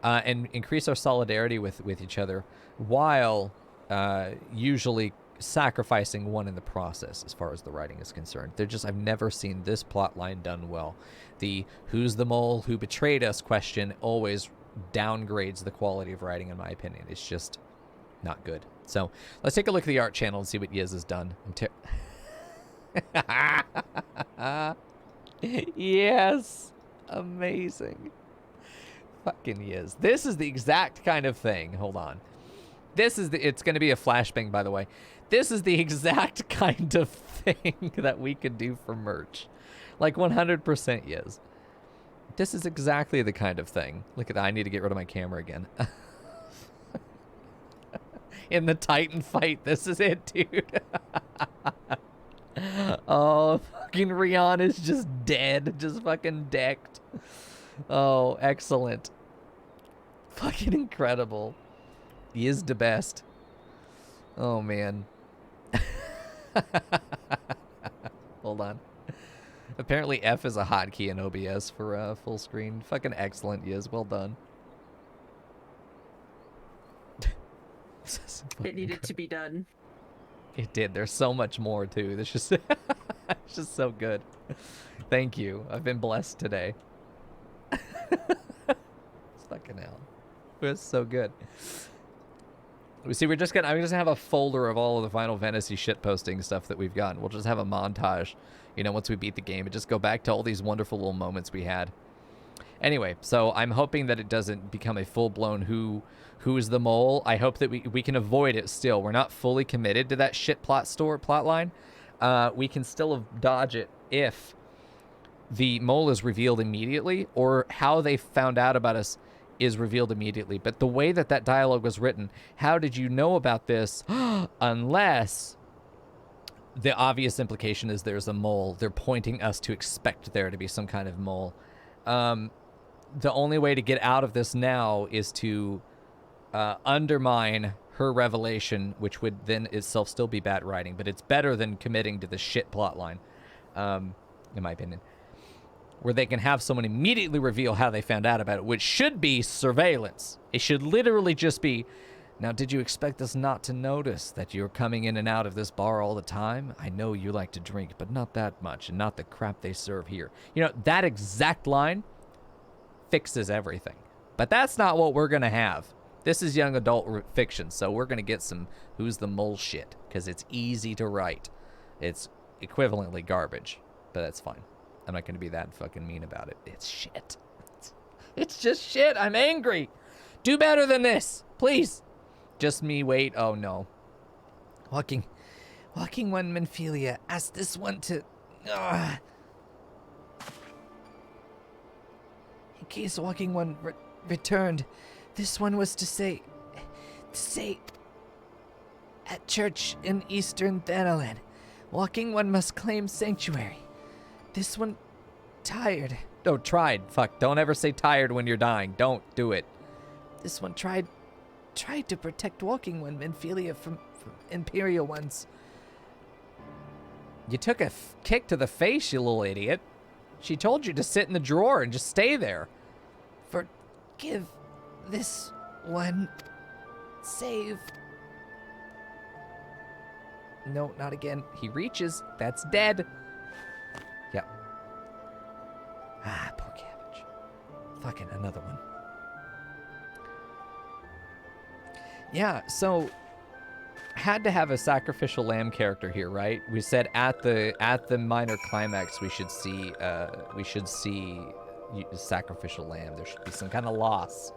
and increase our solidarity with each other, while usually sacrificing one in the process as far as the writing is concerned. I've never seen this plot line done well. The who's the mole who betrayed us question always downgrades the quality of writing, in my opinion. It's just not good. So let's take a look at the art channel and see what Yiz has done. Yes, amazing. Fucking Yiz. This is the exact kind of thing. Hold on. It's going to be a flashbang, by the way. This is the exact kind of thing that we could do for merch. Like 100% Yiz. This is exactly the kind of thing. Look at that. I need to get rid of my camera again. In the Titan fight, this is it, dude. Oh, fucking Rihanna's just dead. Just fucking decked. Oh, excellent. Fucking incredible. He is the best. Oh, man. Hold on. Apparently F is a hotkey in OBS for full screen. Fucking excellent, Yiz. Well done. It needed to be done. It did. There's so much more too. This just it's just so good. Thank you. I've been blessed today. Fucking hell. It was so good. We see, I'm just gonna have a folder of all of the Final Fantasy shitposting stuff that we've gotten. We'll just have a montage, you know, once we beat the game, and just go back to all these wonderful little moments we had. Anyway, so I'm hoping that it doesn't become a full-blown who's the mole. I hope that we can avoid it still. We're not fully committed to that shit plot line. We can still dodge it if the mole is revealed immediately, or how they found out about us is revealed immediately. But the way that that dialogue was written, how did you know about this? Unless the obvious implication is there's a mole. They're pointing us to expect there to be some kind of mole. The only way to get out of this now is to undermine her revelation, which would then itself still be bad writing, but it's better than committing to the shit plot line, in my opinion, where they can have someone immediately reveal how they found out about it, which should be surveillance. It should literally just be, now, did you expect us not to notice that you're coming in and out of this bar all the time? I know you like to drink, but not that much, and not the crap they serve here. You know, that exact line fixes everything. But that's not what we're going to have. This is young adult fiction, so we're going to get some who's the mole shit, because it's easy to write. It's equivalently garbage, but that's fine. I'm not going to be that fucking mean about it. It's shit. It's just shit. I'm angry. Do better than this, please. Just me, wait. Oh, no. Walking one Menphelia. Ask this one to... In case Walking One returned, this one was to say... At church in Eastern Thanalan, Walking One must claim sanctuary. This one... tired. No, tried. Fuck, don't ever say tired when you're dying. Don't do it. This one tried to protect Walking One Menphelia from Imperial ones. You took a kick to the face, you little idiot. She told you to sit in the drawer and just stay there. Forgive this one. Save. No, not again. He reaches. That's dead. Yep. Ah, poor cabbage. Fucking another one. Yeah, so had to have a sacrificial lamb character here, right? We said at the minor climax we should see sacrificial lamb. There should be some kind of loss.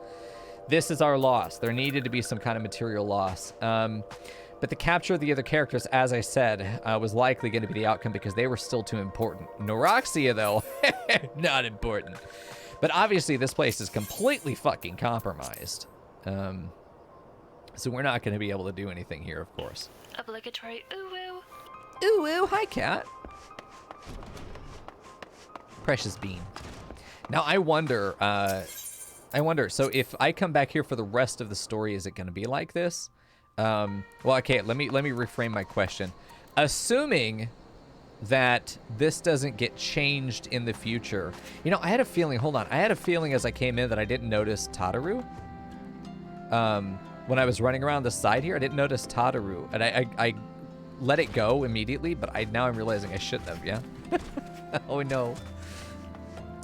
This is our loss. There needed to be some kind of material loss. But the capture of the other characters, as I said, was likely going to be the outcome because they were still too important. Neuroxia, though, not important. But obviously this place is completely fucking compromised. So we're not going to be able to do anything here, of course. Obligatory ooh-woo. Ooh-woo, hi, cat. Precious bean. Now, I wonder, so if I come back here for the rest of the story, is it going to be like this? Well, okay, let me reframe my question. Assuming that this doesn't get changed in the future. You know, I had a feeling, hold on. I had a feeling as I came in that I didn't notice Tataru. When I was running around the side here, I didn't notice Tataru. And I let it go immediately, but now I'm realizing I shouldn't have, yeah? Oh, no.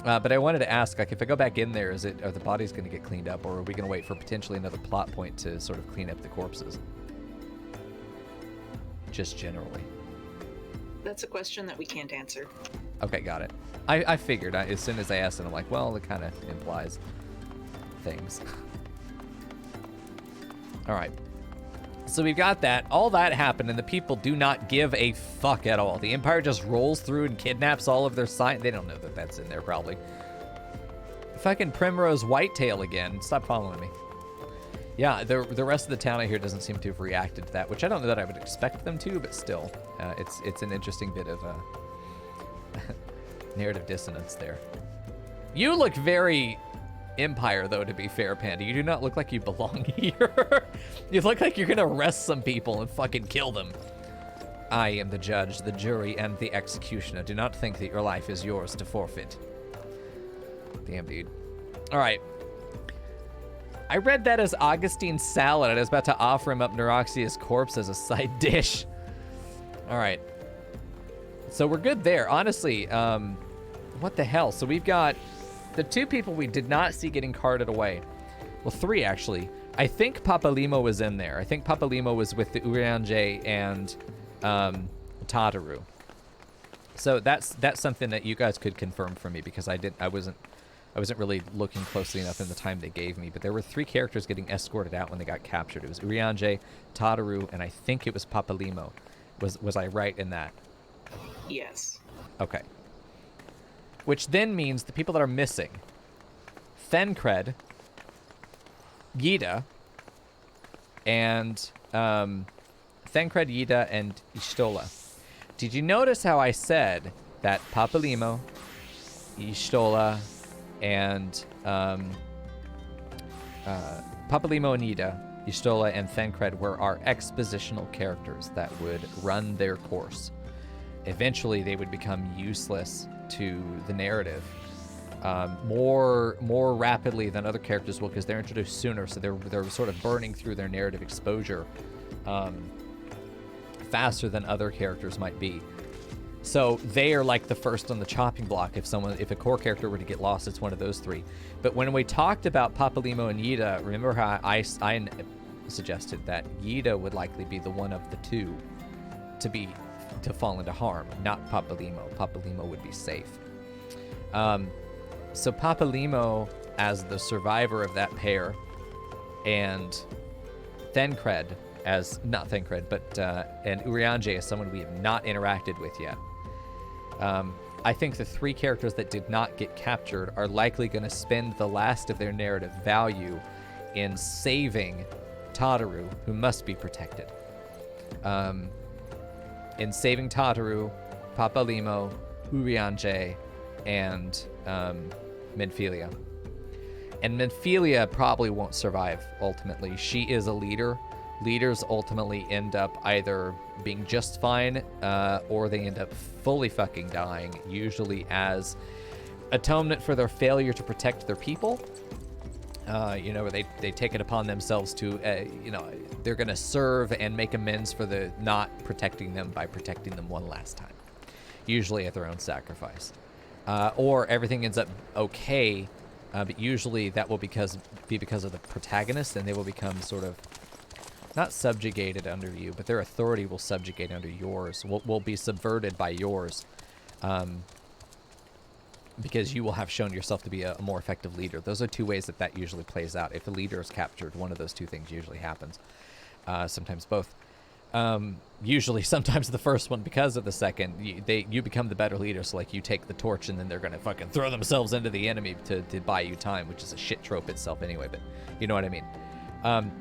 But I wanted to ask, like, if I go back in there, are the bodies going to get cleaned up, or are we going to wait for potentially another plot point to sort of clean up the corpses? Just generally. That's a question that we can't answer. Okay, got it. I figured. As soon as I asked it, I'm like, well, it kind of implies things. All right. So we've got that. All that happened, and the people do not give a fuck at all. The Empire just rolls through and kidnaps all of their sign. They don't know that that's in there, probably. Fucking Primrose Whitetail again. Stop following me. Yeah, the rest of the town out here doesn't seem to have reacted to that, which I don't know that I would expect them to, but still, it's an interesting bit of narrative dissonance there. You look very Empire, though, to be fair, Panda. You do not look like you belong here. You look like you're gonna arrest some people and fucking kill them. I am the judge, the jury, and the executioner. Do not think that your life is yours to forfeit. Damn, dude. All right. I read that as Augustine's salad, and I was about to offer him up Neuroxia's corpse as a side dish. All right. So we're good there. Honestly, what the hell? So we've got the 2 people we did not see getting carted away. Well, 3 actually. I think Papalimo was in there. I think Papalimo was with the Urianger and Tataru. So that's something that you guys could confirm for me, because I wasn't really looking closely enough in the time they gave me. But there were 3 characters getting escorted out when they got captured. It was Urianger, Tataru, and I think it was Papalimo. Was I right in that? Yes. Okay. Which then means the people that are missing: Thencred, Yida, and Ishtola. Did you notice how I said that Papalimo, Ishtola, and Papalimo and Yida, Ishtola, and Thencred were our expositional characters that would run their course. Eventually, they would become useless to the narrative more rapidly than other characters will, because they're introduced sooner, so they're sort of burning through their narrative exposure faster than other characters might be. So they are like the first on the chopping block. If a core character were to get lost, it's one of those 3. But when we talked about Papalimo and Yida, remember how I suggested that Yida would likely be the one of the 2 to fall into harm, not Papalimo. Papalimo would be safe. So Papalimo as the survivor of that pair, and Thencred as, not Thencred, but and Urianger as someone we have not interacted with yet. I think the 3 characters that did not get captured are likely going to spend the last of their narrative value in saving Tataru, who must be protected. In saving Tataru, Papalimo, Urianger, and Menphilia. And Menphilia probably won't survive, ultimately. She is a leader. Leaders ultimately end up either being just fine, or they end up fully fucking dying, usually as atonement for their failure to protect their people. Where they take it upon themselves to, they're going to serve and make amends for the not protecting them by protecting them one last time, usually at their own sacrifice. Or everything ends up okay, but usually that will be because of the protagonist, and they will become sort of not subjugated under you, but their authority will subjugate under yours, will be subverted by yours, because you will have shown yourself to be a more effective leader. Those are 2 ways that usually plays out. If a leader is captured, one of those 2 things usually happens. Sometimes both. Usually, sometimes the first one, because of the second, you become the better leader. So, like, you take the torch, and then they're gonna fucking throw themselves into the enemy to buy you time, which is a shit trope itself anyway. But you know what I mean.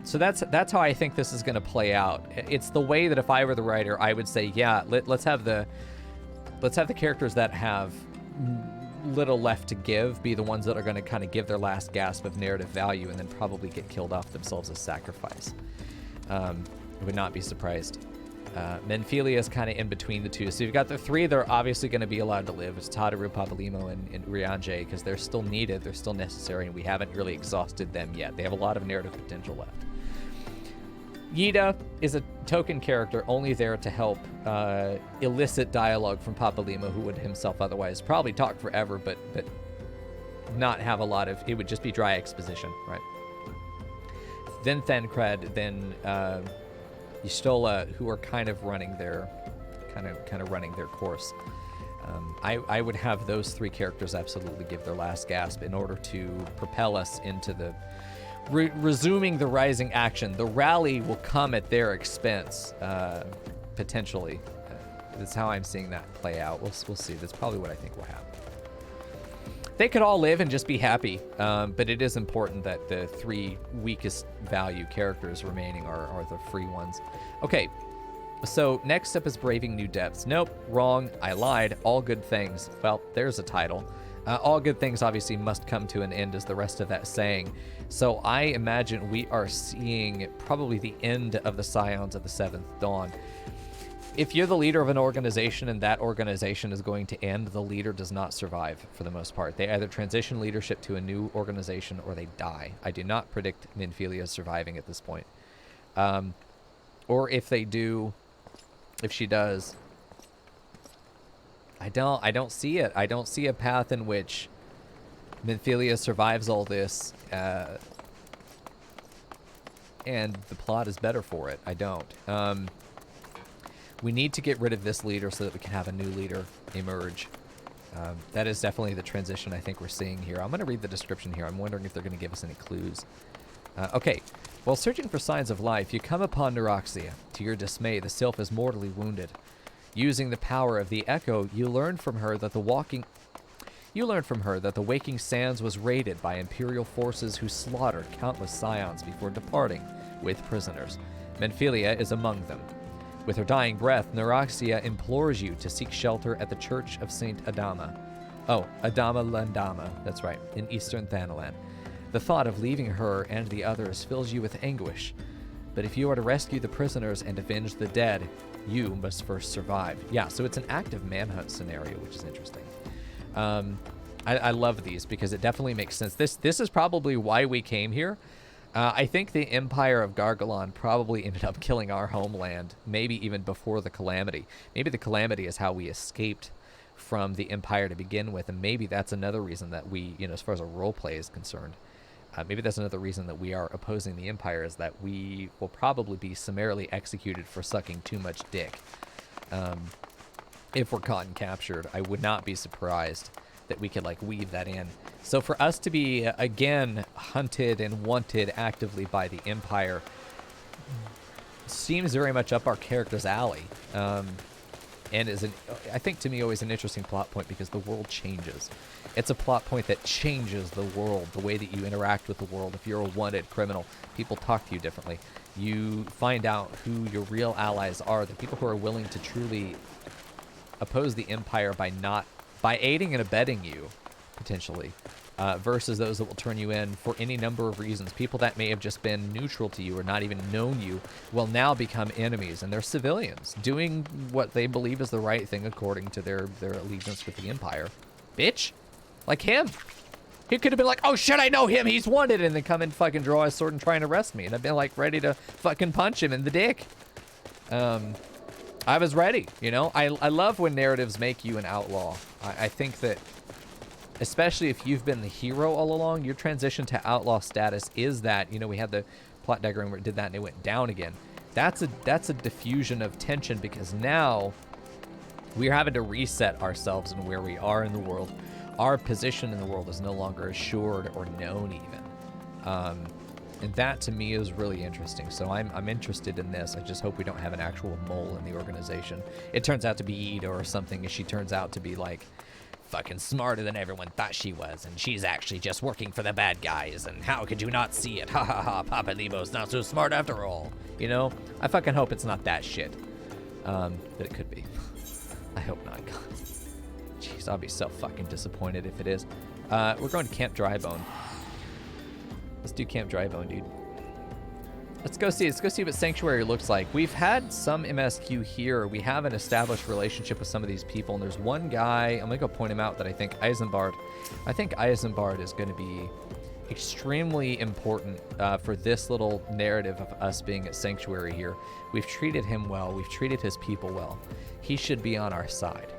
So that's how I think this is gonna play out. It's the way that if I were the writer, I would say, yeah, let's have the characters that have little left to give be the ones that are going to kind of give their last gasp of narrative value, and then probably get killed off themselves as sacrifice. I would not be surprised. Menphilia is kind of in between the 2. So you've got the 3 that are obviously going to be allowed to live. It's Tataru, Papalimo, and Urianger, because they're still needed, they're still necessary, and we haven't really exhausted them yet. They have a lot of narrative potential left. Yida is a token character only there to help elicit dialogue from Papalimo, who would himself otherwise probably talk forever, but not have a lot of, it would just be dry exposition, right? Then Thencred, then Ishtola, who are kind of running their course. I would have those 3 characters absolutely give their last gasp in order to propel us into the resuming the rising action. The rally will come at their expense, potentially. That's how I'm seeing that play out. We'll see. That's probably what I think will happen. They could all live and just be happy, but it is important that the 3 weakest value characters remaining are the free ones. Okay, so next up is Braving New Depths. Nope, wrong. I lied. All good things. Well, there's a title. All good things obviously must come to an end, is the rest of that saying. So I imagine we are seeing probably the end of the Scions of the Seventh Dawn. If you're the leader of an organization and that organization is going to end, the leader does not survive for the most part. They either transition leadership to a new organization or they die. I do not predict Menphilia surviving at this point. Or if they do, if she does. I don't see it. I don't see a path in which Minfilia survives all this, and the plot is better for it. I don't. We need to get rid of this leader so that we can have a new leader emerge. That is definitely the transition I think we're seeing here. I'm going to read the description here. I'm wondering if they're going to give us any clues. Okay. While searching for signs of life, you come upon Neuraxia. To your dismay, the sylph is mortally wounded. Using the power of the echo, you learn from her that the waking sands was raided by Imperial forces who slaughtered countless scions before departing with prisoners. Minfilia is among them. With her dying breath, Neuraxia implores you to seek shelter at the Church of Saint Adama. Oh, Adama Landama, that's right, in eastern Thanalan. The thought of leaving her and the others fills you with anguish. But if you are to rescue the prisoners and avenge the dead, you must first survive. Yeah, so it's an active manhunt scenario, which is interesting. I love these because it definitely makes sense. This is probably why we came here. I think the Empire of Gargalon probably ended up killing our homeland, maybe even before the Calamity. Maybe the Calamity is how we escaped from the Empire to begin with, and maybe that's another reason that we, as far as a roleplay is concerned, maybe that's another reason that we are opposing the Empire, is that we will probably be summarily executed for sucking too much dick. If we're caught and captured, I would not be surprised that we could, weave that in. So for us to be, again, hunted and wanted actively by the Empire seems very much up our character's alley. And is, I think, to me, always an interesting plot point because the world changes. It's a plot point that changes the world, the way that you interact with the world. If you're a wanted criminal, people talk to you differently. You find out who your real allies are, the people who are willing to truly oppose the Empire by aiding and abetting you, potentially, versus those that will turn you in for any number of reasons. People that may have just been neutral to you or not even known you will now become enemies, and they're civilians doing what they believe is the right thing according to their allegiance with the Empire. Bitch. Like him. He could have been like, oh shit, I know him, he's wanted, and then come and fucking draw his sword and try and arrest me, and I've been ready to fucking punch him in the dick. I was ready, I love when narratives make you an outlaw. I think that, especially if you've been the hero all along, your transition to outlaw status is that, we had the plot diagram where it did that and it went down again. That's a diffusion of tension because now we're having to reset ourselves and where we are in the world. Our position in the world is no longer assured or known even. And that to me is really interesting. So I'm interested in this. I just hope we don't have an actual mole in the organization. It turns out to be Ida or something, and she turns out to be fucking smarter than everyone thought she was, and she's actually just working for the bad guys, and how could you not see it? Ha ha ha, Papa Lebo's not so smart after all. I fucking hope it's not that shit. But it could be. I hope not. God. Jeez, I'll be so fucking disappointed if it is. We're going to Camp Drybone. Let's do Camp Drybone, dude. Let's go see what Sanctuary looks like. We've had some MSQ here. We have an established relationship with some of these people, and there's one guy, I'm gonna go point him out, that I think Eisenbard is gonna be extremely important for this little narrative of us being at Sanctuary here. We've treated him well. We've treated his people well. He should be on our side.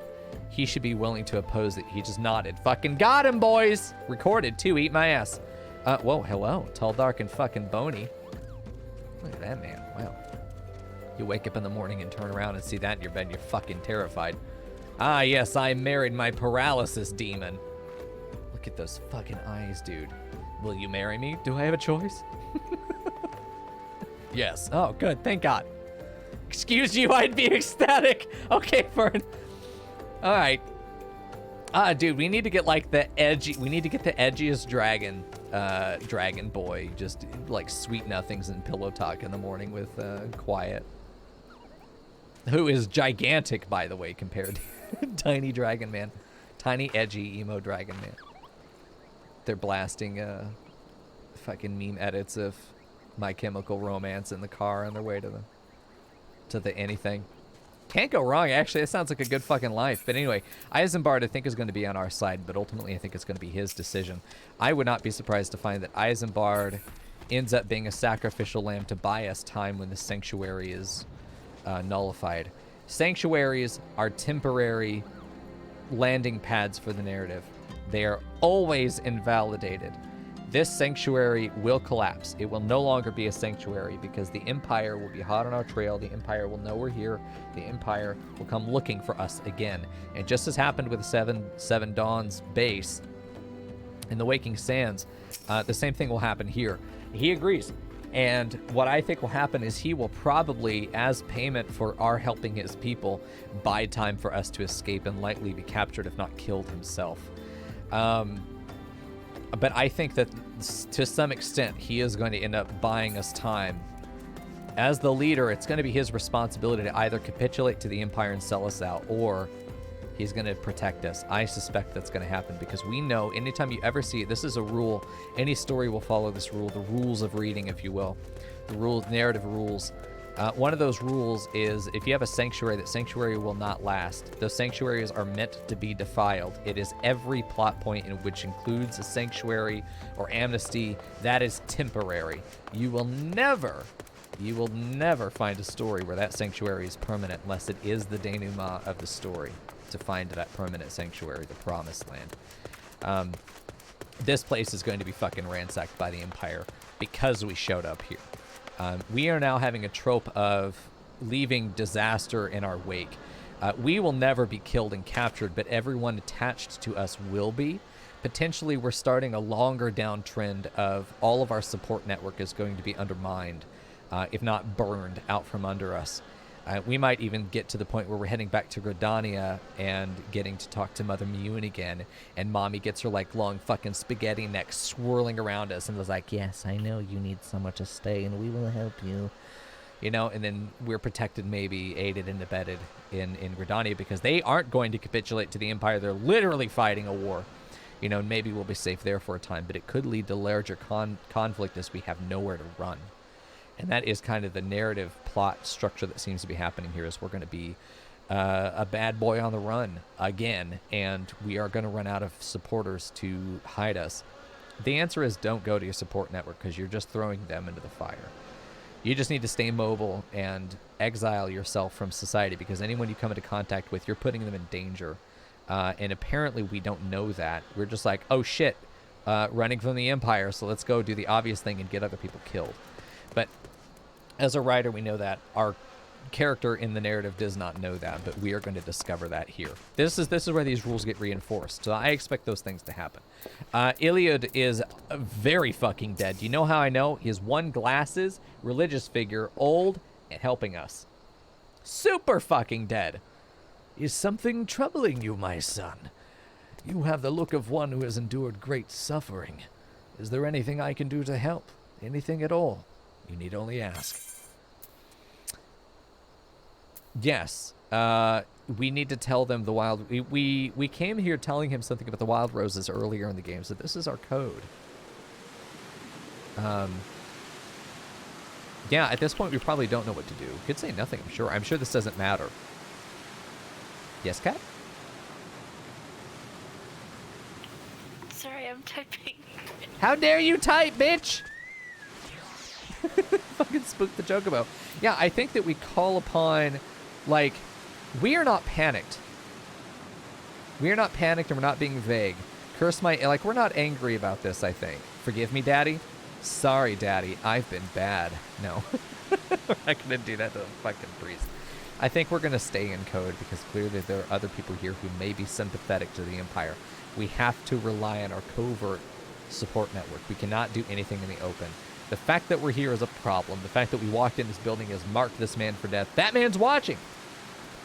He should be willing to oppose it. He just nodded. Fucking got him, boys! Recorded, too. Eat my ass. Whoa, hello. Tall, dark, and fucking bony. Look at that man. Wow. You wake up in the morning and turn around and see that in your bed, and you're fucking terrified. Ah, yes, I married my paralysis demon. Look at those fucking eyes, dude. Will you marry me? Do I have a choice? Yes. Oh, good. Thank God. Excuse you, I'd be ecstatic. Okay, Fern. All right. Dude, we need to get the edgiest dragon boy, just sweet nothings and pillow talk in the morning with Quiet, who is gigantic, by the way, compared to tiny dragon man, tiny edgy emo dragon man. They're blasting fucking meme edits of My Chemical Romance in the car on their way to the anything. Can't go wrong, actually. It sounds like a good fucking life. But anyway, Eisenbard, I think, is going to be on our side, but ultimately I think it's going to be his decision. I would not be surprised to find that Eisenbard ends up being a sacrificial lamb to buy us time when the Sanctuary is nullified. Sanctuaries are temporary landing pads for the narrative. They are always invalidated. This sanctuary will collapse. It will no longer be a sanctuary because the Empire will be hot on our trail. The Empire will know we're here. The Empire will come looking for us again. And just as happened with Seven Dawns base in the Waking Sands, the same thing will happen here. He agrees. And what I think will happen is he will probably, as payment for our helping his people, buy time for us to escape and likely be captured, if not killed himself. But I think that to some extent, he is going to end up buying us time. As the leader, it's going to be his responsibility to either capitulate to the Empire and sell us out, or he's going to protect us. I suspect that's going to happen because we know anytime you ever see it, this is a rule. Any story will follow this rule, the rules of reading, if you will. The rules, narrative rules. One of those rules is if you have a sanctuary, that sanctuary will not last. Those sanctuaries are meant to be defiled. It is every plot point in which includes a sanctuary or amnesty that is temporary. You will never find a story where that sanctuary is permanent unless it is the denouement of the story to find that permanent sanctuary, the promised land. This place is going to be fucking ransacked by the Empire because we showed up here. We are now having a trope of leaving disaster in our wake. We will never be killed and captured, but everyone attached to us will be. Potentially, we're starting a longer downtrend of all of our support network is going to be undermined, if not burned out from under us. We might even get to the point where we're heading back to Gridania and getting to talk to Mother Mune again, and Mommy gets her like long fucking spaghetti neck swirling around us and was like, yes, I know you need somewhere to stay and we will help you. You know, and then we're protected, maybe aided and abetted in Gridania because they aren't going to capitulate to the Empire. They're literally fighting a war. You know, maybe we'll be safe there for a time, but it could lead to larger conflict as we have nowhere to run. And that is kind of the narrative plot structure that seems to be happening here is we're going to be a bad boy on the run again, and we are going to run out of supporters to hide us. The answer is don't go to your support network because you're just throwing them into the fire. You just need to stay mobile and exile yourself from society because anyone you come into contact with, you're putting them in danger. And apparently we don't know that. We're just like, oh shit, running from the Empire, so let's go do the obvious thing and get other people killed. But as a writer, we know that. Our character in the narrative does not know that, but we are going to discover that here. This is where these rules get reinforced. So I expect those things to happen. Iliad is very fucking dead. Do you know how I know? He has one glasses, religious figure, old, and helping us. Super fucking dead. Is something troubling you, my son? You have the look of one who has endured great suffering. Is there anything I can do to help? Anything at all? You need only ask. Yes. We need to tell them the wild... We came here telling him something about the wild roses earlier in the game, so this is our code. Yeah, at this point, we probably don't know what to do. Could say nothing, I'm sure. I'm sure this doesn't matter. Yes, Kat? Sorry, I'm typing. How dare you type, bitch! Fucking spook the chocobo. Yeah, I think that we call upon, like, we are not panicked. We are not panicked and we're not being vague. Curse my, like, we're not angry about this, I think. Forgive me, Daddy. Sorry, Daddy. I've been bad. No. We're not going to do that to the fucking priest. I think we're going to stay in code because clearly there are other people here who may be sympathetic to the Empire. We have to rely on our covert support network. We cannot do anything in the open. The fact that we're here is a problem. The fact that we walked in this building has marked this man for death. That man's watching.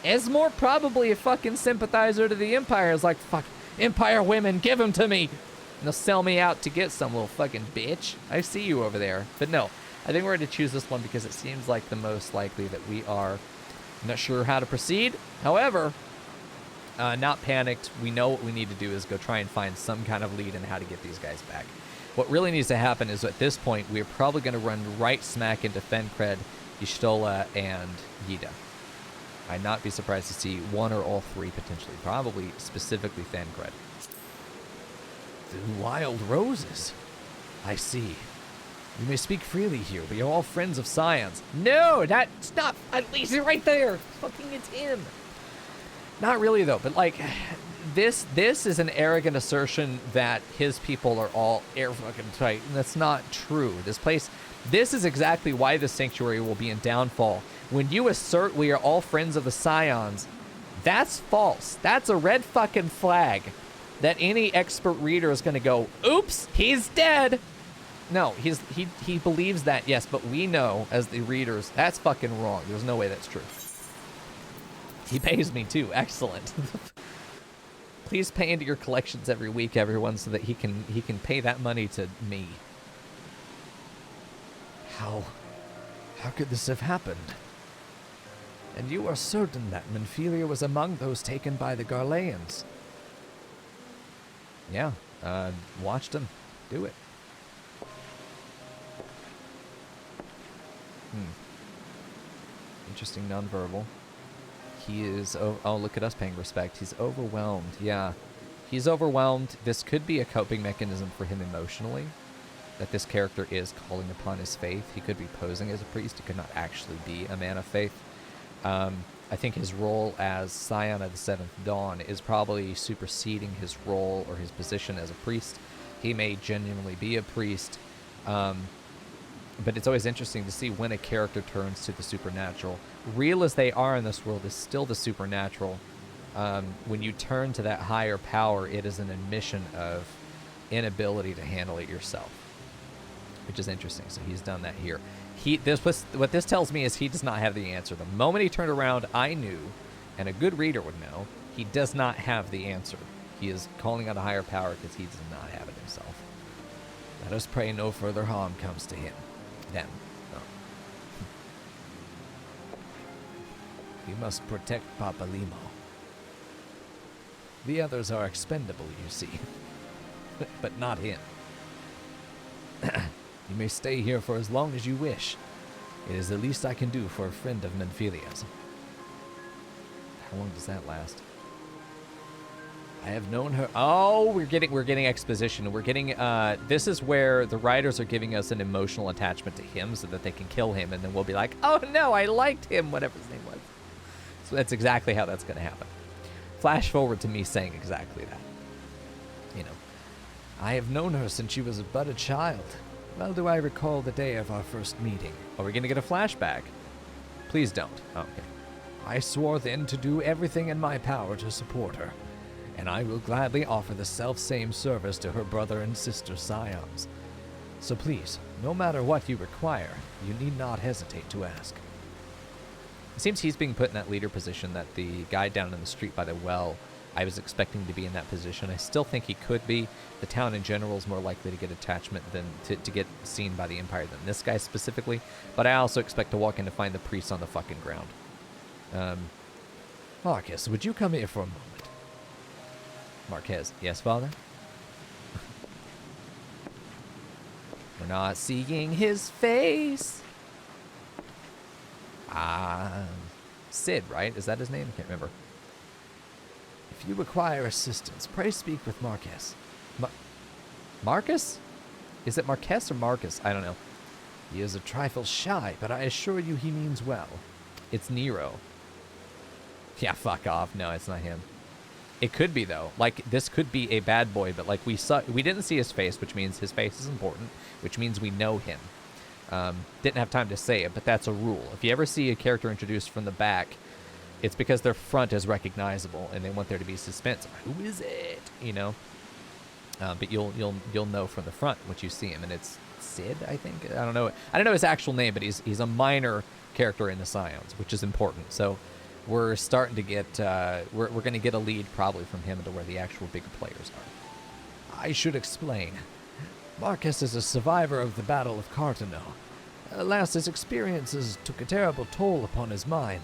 Esmore, probably a fucking sympathizer to the Empire, is like, fuck, Empire women, give them to me. And they'll sell me out to get some, little fucking bitch. I see you over there. But no, I think we're going to choose this one because it seems like the most likely that we are. I'm not sure how to proceed. However, not panicked. We know what we need to do is go try and find some kind of lead in how to get these guys back. What really needs to happen is at this point, we're probably going to run right smack into Fencred, Y'shtola, and Yida. I'd not be surprised to see one or all three potentially, probably specifically Fencred. The wild roses. I see. You may speak freely here. We are all friends of Scions. No, that's not. At least right there. Fucking it's him. Not really though, but like, this is an arrogant assertion that his people are all air fucking tight, and that's not true. This is exactly why the sanctuary will be in downfall. When you assert we are all friends of the Scions, that's false. That's a red fucking flag that any expert reader is going to go, oops, he's dead. No, he believes that, yes, but we know as the readers that's fucking wrong. There's no way that's true. He pays me too. Excellent. Please pay into your collections every week, everyone, so that he can pay that money to me. How could this have happened? And you are certain that Menphelia was among those taken by the Garleans? Yeah, watched him do it. Interesting nonverbal. He is, oh, look at us paying respect. He's overwhelmed. Yeah, he's overwhelmed. This could be a coping mechanism for him emotionally, that this character is calling upon his faith. He could be posing as a priest. He could not actually be a man of faith. I think his role as Scion of the Seventh Dawn is probably superseding his role or his position as a priest. He may genuinely be a priest, but it's always interesting to see when a character turns to the supernatural. Real as they are in this world is still the supernatural. When you turn to that higher power, it is an admission of inability to handle it yourself, which is interesting. So he's done that here. What this tells me is he does not have the answer. The moment he turned around, I knew, and a good reader would know, he does not have the answer. He is calling out a higher power because he does not have it himself. Let us pray no further harm comes to him. Them. No. We must protect Papa Limo. The others are expendable, you see. But not him. You may stay here for as long as you wish. It is the least I can do for a friend of Menphelia's. How long does that last? I have known her. Oh, we're getting exposition. We're getting this is where the writers are giving us an emotional attachment to him so that they can kill him, and then we'll be like, oh no, I liked him, whatever his name was. So that's exactly how that's going to happen. Flash forward to me saying exactly that. You know, I have known her since she was but a child. Well do I recall the day of our first meeting. Are we going to get a flashback? Please don't. Oh, okay. I swore then to do everything in my power to support her, and I will gladly offer the self-same service to her brother and sister Scions. So please, no matter what you require, you need not hesitate to ask. It seems he's being put in that leader position that the guy down in the street by the well, I was expecting to be in that position. I still think he could be. The town in general is more likely to get attachment than to get seen by the Empire than this guy specifically. But I also expect to walk in to find the priests on the fucking ground. Marcus, would you come here for a moment? Marquez. Yes, father? We're not seeing his face. Sid, right? Is that his name? I can't remember. If you require assistance, pray speak with Marcus. Marcus? Is it Marquez or Marcus? I don't know. He is a trifle shy, but I assure you he means well. It's Nero. Yeah, fuck off. No, it's not him. It could be, though. Like, this could be a bad boy, but, like, we didn't see his face, which means his face is important, which means we know him. Didn't have time to say it, but that's a rule. If you ever see a character introduced from the back, it's because their front is recognizable, and they want there to be suspense. Who is it? You know? But you'll know from the front once you see him, and it's Sid, I think. I don't know his actual name, but he's a minor character in the Scions, which is important. So we're starting to get we're going to get a lead probably from him into where the actual bigger players are. I should explain. Marcus is a survivor of the Battle of Cartano. Alas, his experiences took a terrible toll upon his mind.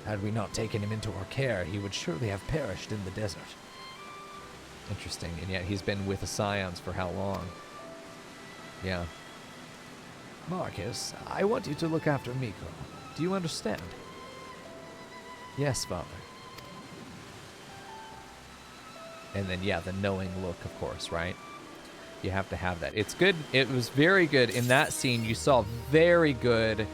Had we not taken him into our care, he would surely have perished in the desert. Interesting, and yet he's been with the Scions for how long? Yeah. Marcus, I want you to look after Mico. Do you understand? Yes, father. And then, yeah, the knowing look, of course, right? You have to have that. It's good. It was very good in that scene. You saw very good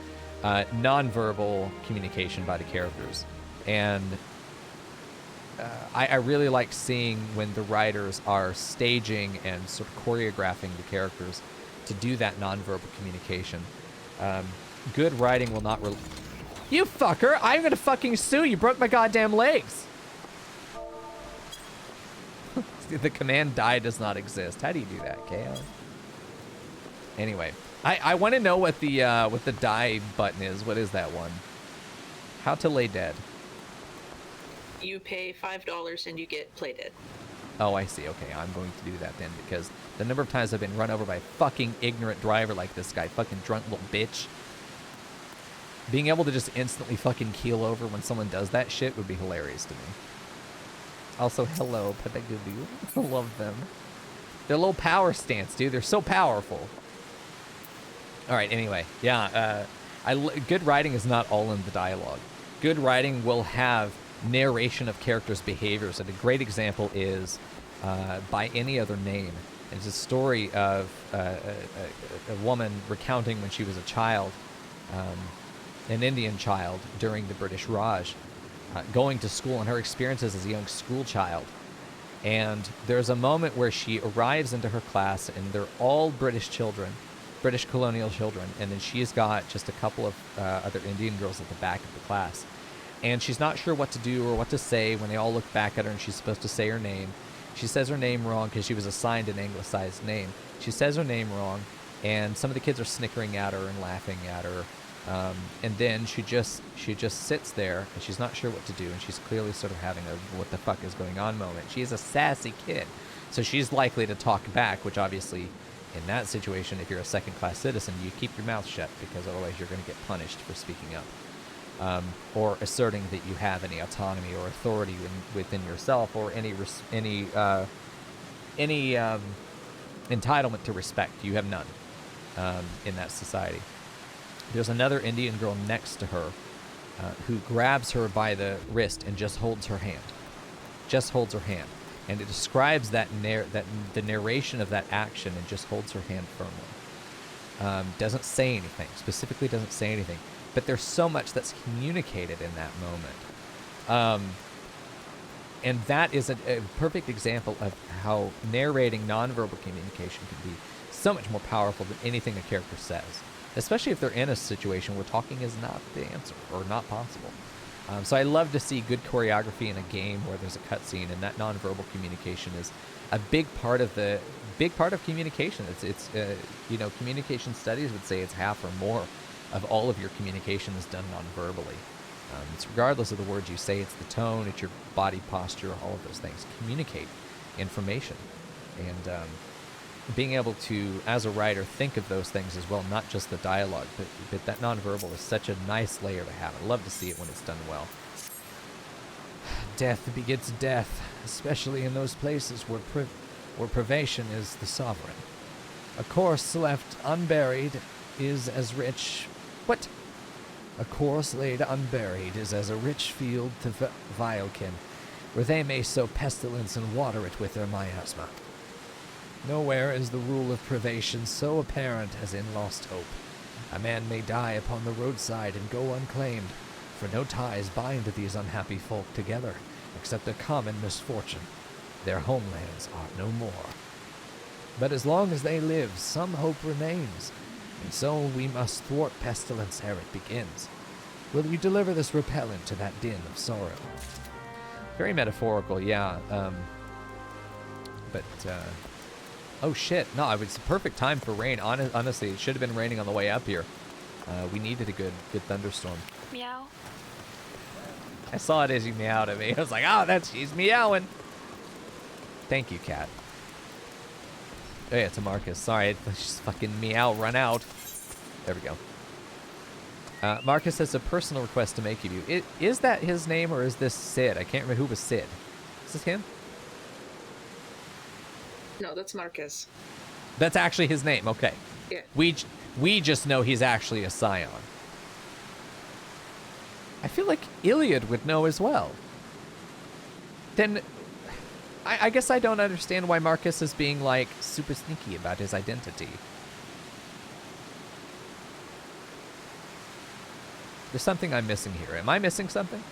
nonverbal communication by the characters, and I really like seeing when the writers are staging and sort of choreographing the characters to do that nonverbal communication. Good writing will not. You fucker! I'm gonna fucking sue you. Broke my goddamn legs. The command die does not exist. How do you do that, Chaos? Anyway, I want to know what the die button is. What is that one? How to lay dead. You pay $5 and you get play dead. Oh, I see. Okay, I'm going to do that then, because the number of times I've been run over by a fucking ignorant driver like this guy, fucking drunk little bitch. Being able to just instantly fucking keel over when someone does that shit would be hilarious to me. Also, hello, Pepegudu. I love them. Their little power stance, dude. They're so powerful. All right, anyway. Yeah, good writing is not all in the dialogue. Good writing will have narration of characters' behaviors, and a great example is By Any Other Name. It's a story of a woman recounting when she was a child, an Indian child during the British Raj, going to school and her experiences as a young school child. And there's a moment where she arrives into her class and they're all British children, British colonial children, and then she's got just a couple of other Indian girls at the back of the class. And she's not sure what to do or what to say when they all look back at her and she's supposed to say her name. She says her name wrong because she was assigned an anglicized name. She says her name wrong, and some of the kids are snickering at her and laughing at her. And then she just sits there and she's not sure what to do, and she's clearly sort of having a what the fuck is going on moment. She is a sassy kid, so she's likely to talk back, which obviously in that situation, if you're a second-class citizen, you keep your mouth shut because otherwise you're going to get punished for speaking up. Or asserting that you have any autonomy or authority within yourself, or any entitlement to respect. You have none in that society. There's another Indian girl next to her who grabs her by the wrist and just holds her hand. Just holds her hand. And it describes the narration of that action, and just holds her hand firmly. Doesn't say anything. Specifically doesn't say anything. But there's so much that's communicated in that moment. And that is a perfect example of how narrating nonverbal communication can be so much more powerful than anything a character says. Especially if they're in a situation where talking is not the answer or not possible. So I love to see good choreography in a game where there's a cutscene, and that nonverbal communication is a big part of communication. It's communication studies would say it's half or more of all of your communication is done non-verbally. It's regardless of the words you say, it's the tone, it's your body posture, all of those things communicate information. And being able to, as a writer, think of those things as well, not just the dialogue, but that non-verbal is such a nice layer to have. I love to see it when it's done well. Death begets death, especially in those places where privation is the sovereign. A corse left unburied is as rich... What? A corse laid unburied is as a rich field to vilekin, where they may sow pestilence and water it with their miasma. Nowhere is the rule of privation so apparent as in Lost Hope. A man may die upon the roadside and go unclaimed, for no ties bind these unhappy folk together, except a common misfortune. Their homelands are no more. But as long as they live, some hope remains, and so we must thwart pestilence ere it begins. Will you deliver this repellent to that din of sorrow? Very metaphorical, yeah. Oh shit, no, it was the perfect time for rain. Honestly, it should have been raining on the way up here. We needed a good thunderstorm. Meow. I saw it as you meowed at me. I was like, oh, she's meowing. Thank you, cat. Oh yeah, to Marcus. Sorry, she's fucking meow run out. There we go. Marcus has a personal request to make of you. Is that his name, or is this Sid? I can't remember who was Sid. Is this him? No, that's Marcus. That's actually his name. Okay. Yeah. We just know he's actually a scion. I feel like Iliad would know as well. Then I guess I don't understand why Marcus is being, like, super sneaky about his identity. There's something I'm missing here. Am I missing something?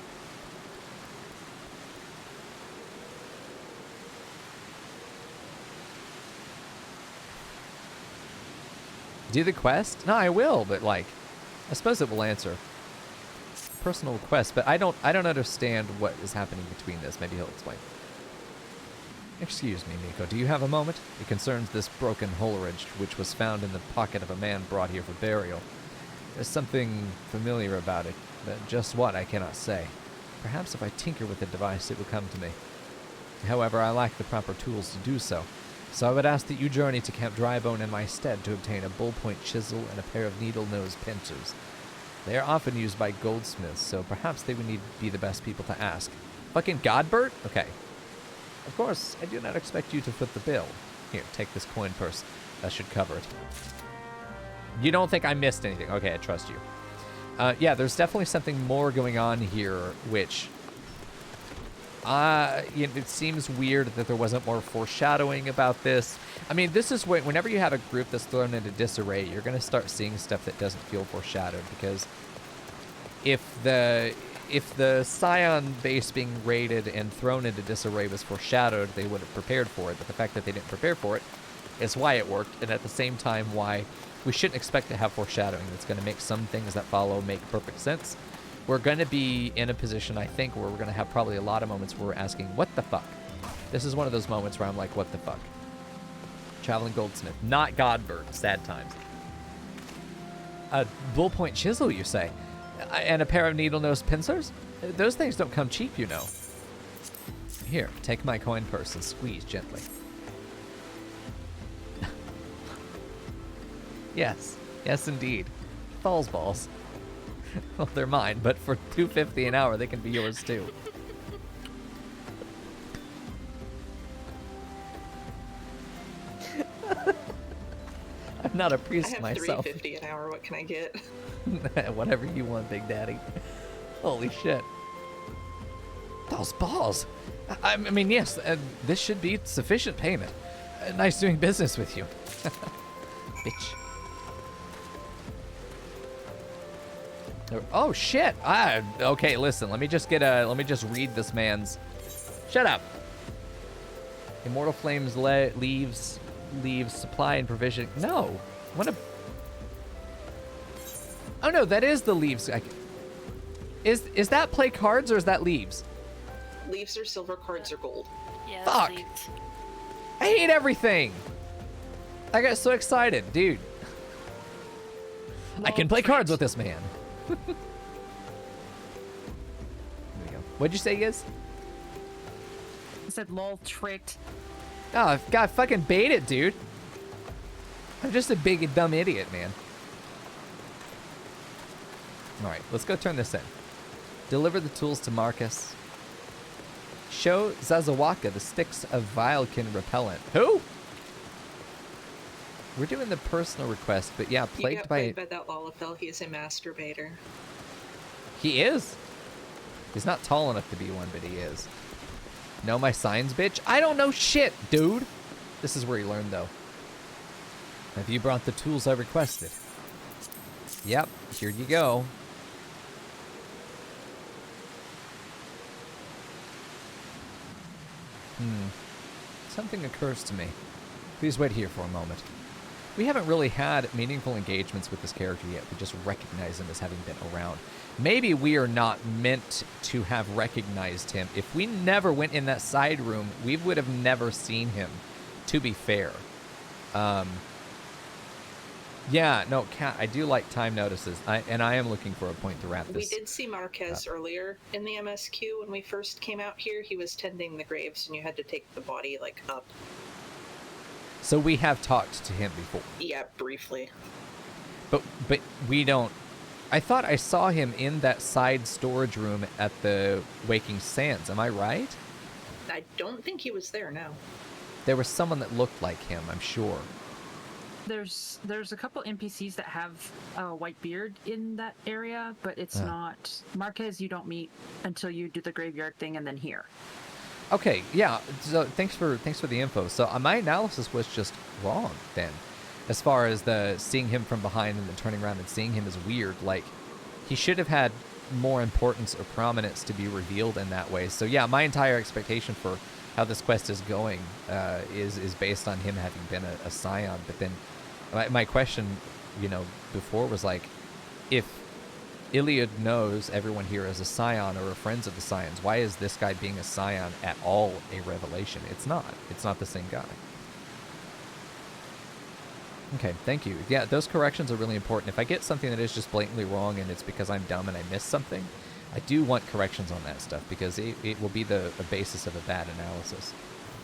Do the quest? No, I will, but, like, I suppose it will answer. Personal request, but I don't understand what is happening between this. Maybe he'll explain. Excuse me, Mico, do you have a moment? It concerns this broken Holridge, which was found in the pocket of a man brought here for burial. There's something familiar about it, but just what I cannot say. Perhaps if I tinker with the device, it will come to me. However, I lack the proper tools to do so. So I would ask that you journey to Camp Drybone in my stead to obtain a bullpoint chisel and a pair of needle-nose pincers. They are often used by goldsmiths, so perhaps they would need to be the best people to ask. Fucking Godbert? Okay. Of course, I do not expect you to foot the bill. Here, take this coin purse. That should cover it. You don't think I missed anything? Okay, I trust you. Yeah, there's definitely something more going on here, which... it seems weird that there wasn't more foreshadowing about this. I mean, this is whenever you have a group that's thrown into disarray, you're going to start seeing stuff that doesn't feel foreshadowed, because if the Scion base being raided and thrown into disarray was foreshadowed, they would have prepared for it. But the fact that they didn't prepare for it is why it worked, and at the same time why we shouldn't expect to have foreshadowing. That's going to make some things that follow make perfect sense. We're going to be in a position, I think, where we're going to have probably a lot of moments where we're asking, what the fuck? This is one of those moments where I'm like, what the fuck? Traveling Goldsmith, not Godbert, sad times. A bullpoint chisel, you say? And a pair of needle-nose pincers? Those things don't come cheap, you know. Here, take my coin purse and squeeze gently. Yes, yes indeed. Falls balls. Well, they're mine, but for $2.50 an hour, they can be yours too. I'm not a priest myself. I have $3.50 an hour. What can I get? Whatever you want, Big Daddy. Holy shit. Those balls. I mean, yes, this should be sufficient payment. Nice doing business with you. Bitch. Oh shit! Okay, listen. Let me just read this man's. Shut up. Immortal Flames leaves supply and provision. No, what a. Oh no, that is the leaves. Is that play cards or is that leaves? Leaves are silver, cards are gold. Yeah, Fuck. leaves. I hate everything. I got so excited, dude. I can play cards with this man. There we go. What'd you say, Giz? I said lol tricked. Oh, God, fucking bait it, dude. I'm just a big dumb idiot, man. All right, let's go turn this in. Deliver the tools to Marcus. Show Zazawaka the sticks of Vilekin repellent. Who? We're doing the personal request, but yeah, plagued got by... played by that Lalafell. He is a masturbator. He is. He's not tall enough to be one, but he is. Know my signs, bitch? I don't know shit, dude. This is where he learned, though. Have you brought the tools I requested? Yep, here you go. Something occurs to me. Please wait here for a moment. We haven't really had meaningful engagements with this character yet. We just recognize him as having been around. Maybe we are not meant to have recognized him. If we never went in that side room, we would have never seen him, to be fair. Yeah, no, Kat, I do like time notices. And I am looking for a point to wrap this. We did see Marquez earlier in the MSQ when we first came out here. He was tending the graves, and you had to take the body, like, up. So we have talked to him before. Yeah, briefly. But we don't... I thought I saw him in that side storage room at the Waking Sands. Am I right? I don't think he was there, no. There was someone that looked like him, I'm sure. There's a couple NPCs that have a white beard in that area, but it's not Marquez. You don't meet until you do the graveyard thing and then here. Okay, yeah. So thanks for the info. So my analysis was just wrong then, as far as the seeing him from behind and then turning around and seeing him is weird. Like, he should have had more importance or prominence to be revealed in that way. So yeah, my entire expectation for how this quest is going is based on him having been a scion. But then my question, before was like, if Iliad knows everyone here is a scion or are friends of the scions, why is this guy being a scion at all a revelation? It's not. It's not the same guy. Okay, thank you. Yeah, those corrections are really important. If I get something that is just blatantly wrong and it's because I'm dumb and I missed something, I do want corrections on that stuff because it will be the basis of a bad analysis.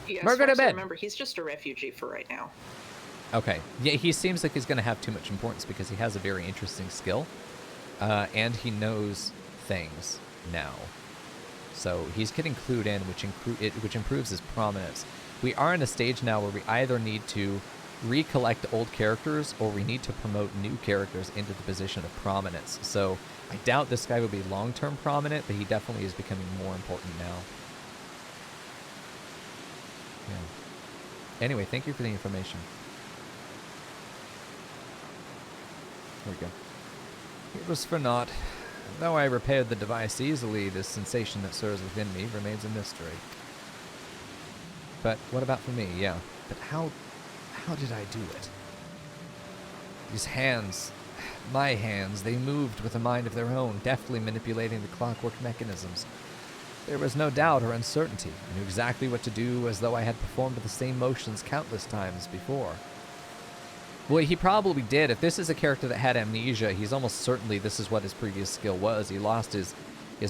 Yeah, We're as far gonna as I bed. remember, he's just a refugee for right now. Okay. Yeah, he seems like he's going to have too much importance because he has a very interesting skill. And he knows things now. So he's getting clued in, which improves his prominence. We are in a stage now where we either need to recollect old characters or we need to promote new characters into the position of prominence. So I doubt this guy will be long-term prominent, but he definitely is becoming more important now. Yeah. Anyway, thank you for the information. There we go. It was for naught. Though I repaired the device easily, this sensation that stirs within me remains a mystery. But what about for me? Yeah. But how did I do it? These hands, my hands, they moved with a mind of their own, deftly manipulating the clockwork mechanisms. There was no doubt or uncertainty. I knew exactly what to do, as though I had performed the same motions countless times before. Well, he probably did. If this is a character that had amnesia, he's almost certainly this is what his previous skill was. He lost his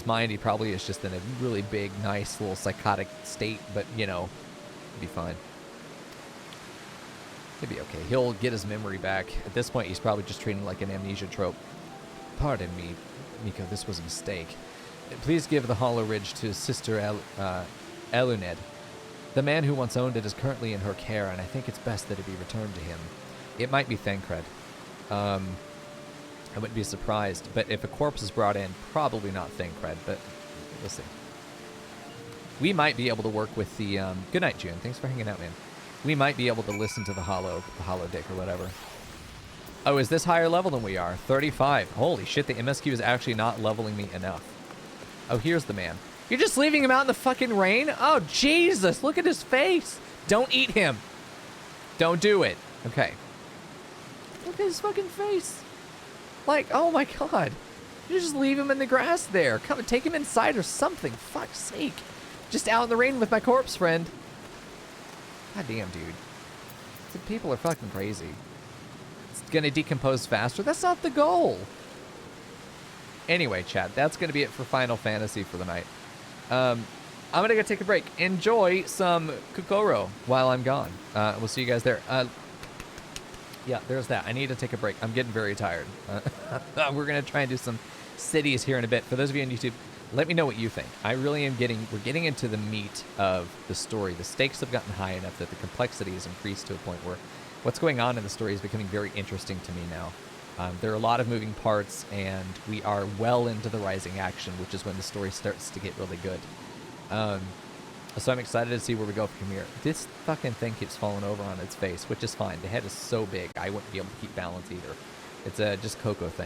mind. He probably is just in a really big, nice little psychotic state, but, he'll be fine. He'll be okay. He'll get his memory back. At this point, he's probably just treating like an amnesia trope. Pardon me, Mico, this was a mistake. Please give the Hollow Ridge to Sister Eluned. The man who once owned it is currently in her care, and I think it's best that it be returned to him. It might be Thancred. I wouldn't be surprised. But if a corpse is brought in, probably not Thancred, but we'll see. We might be able to work with the... Good night, June. Thanks for hanging out, man. We might be able to listen to the hollow dick or whatever. Oh, is this higher level than we are? 35. Holy shit, the MSQ is actually not leveling me enough. Oh, here's the man. You're just leaving him out in the fucking rain? Oh, Jesus, look at his face. Don't eat him. Don't do it. Okay. Look at his fucking face. Like, oh my god. You just leave him in the grass there. Come and take him inside or something. Fuck's sake. Just out in the rain with my corpse friend. God damn, dude. People are fucking crazy. It's gonna decompose faster. That's not the goal. Anyway, chat, that's gonna be it for Final Fantasy for the night. I'm gonna go take a break. Enjoy some Kokoro while I'm gone. We'll see you guys there. Yeah, there's that. I need to take a break. I'm getting very tired. We're going to try and do some cities here in a bit. For those of you on YouTube, let me know what you think. I really am we're getting into the meat of the story. The stakes have gotten high enough that the complexity has increased to a point where what's going on in the story is becoming very interesting to me now. There are a lot of moving parts, and we are well into the rising action, which is when the story starts to get really good. So I'm excited to see where we go from here. This fucking thing keeps falling over on its face, which is fine. The head is so big, I wouldn't be able to keep balance either. It's a just Coco thing.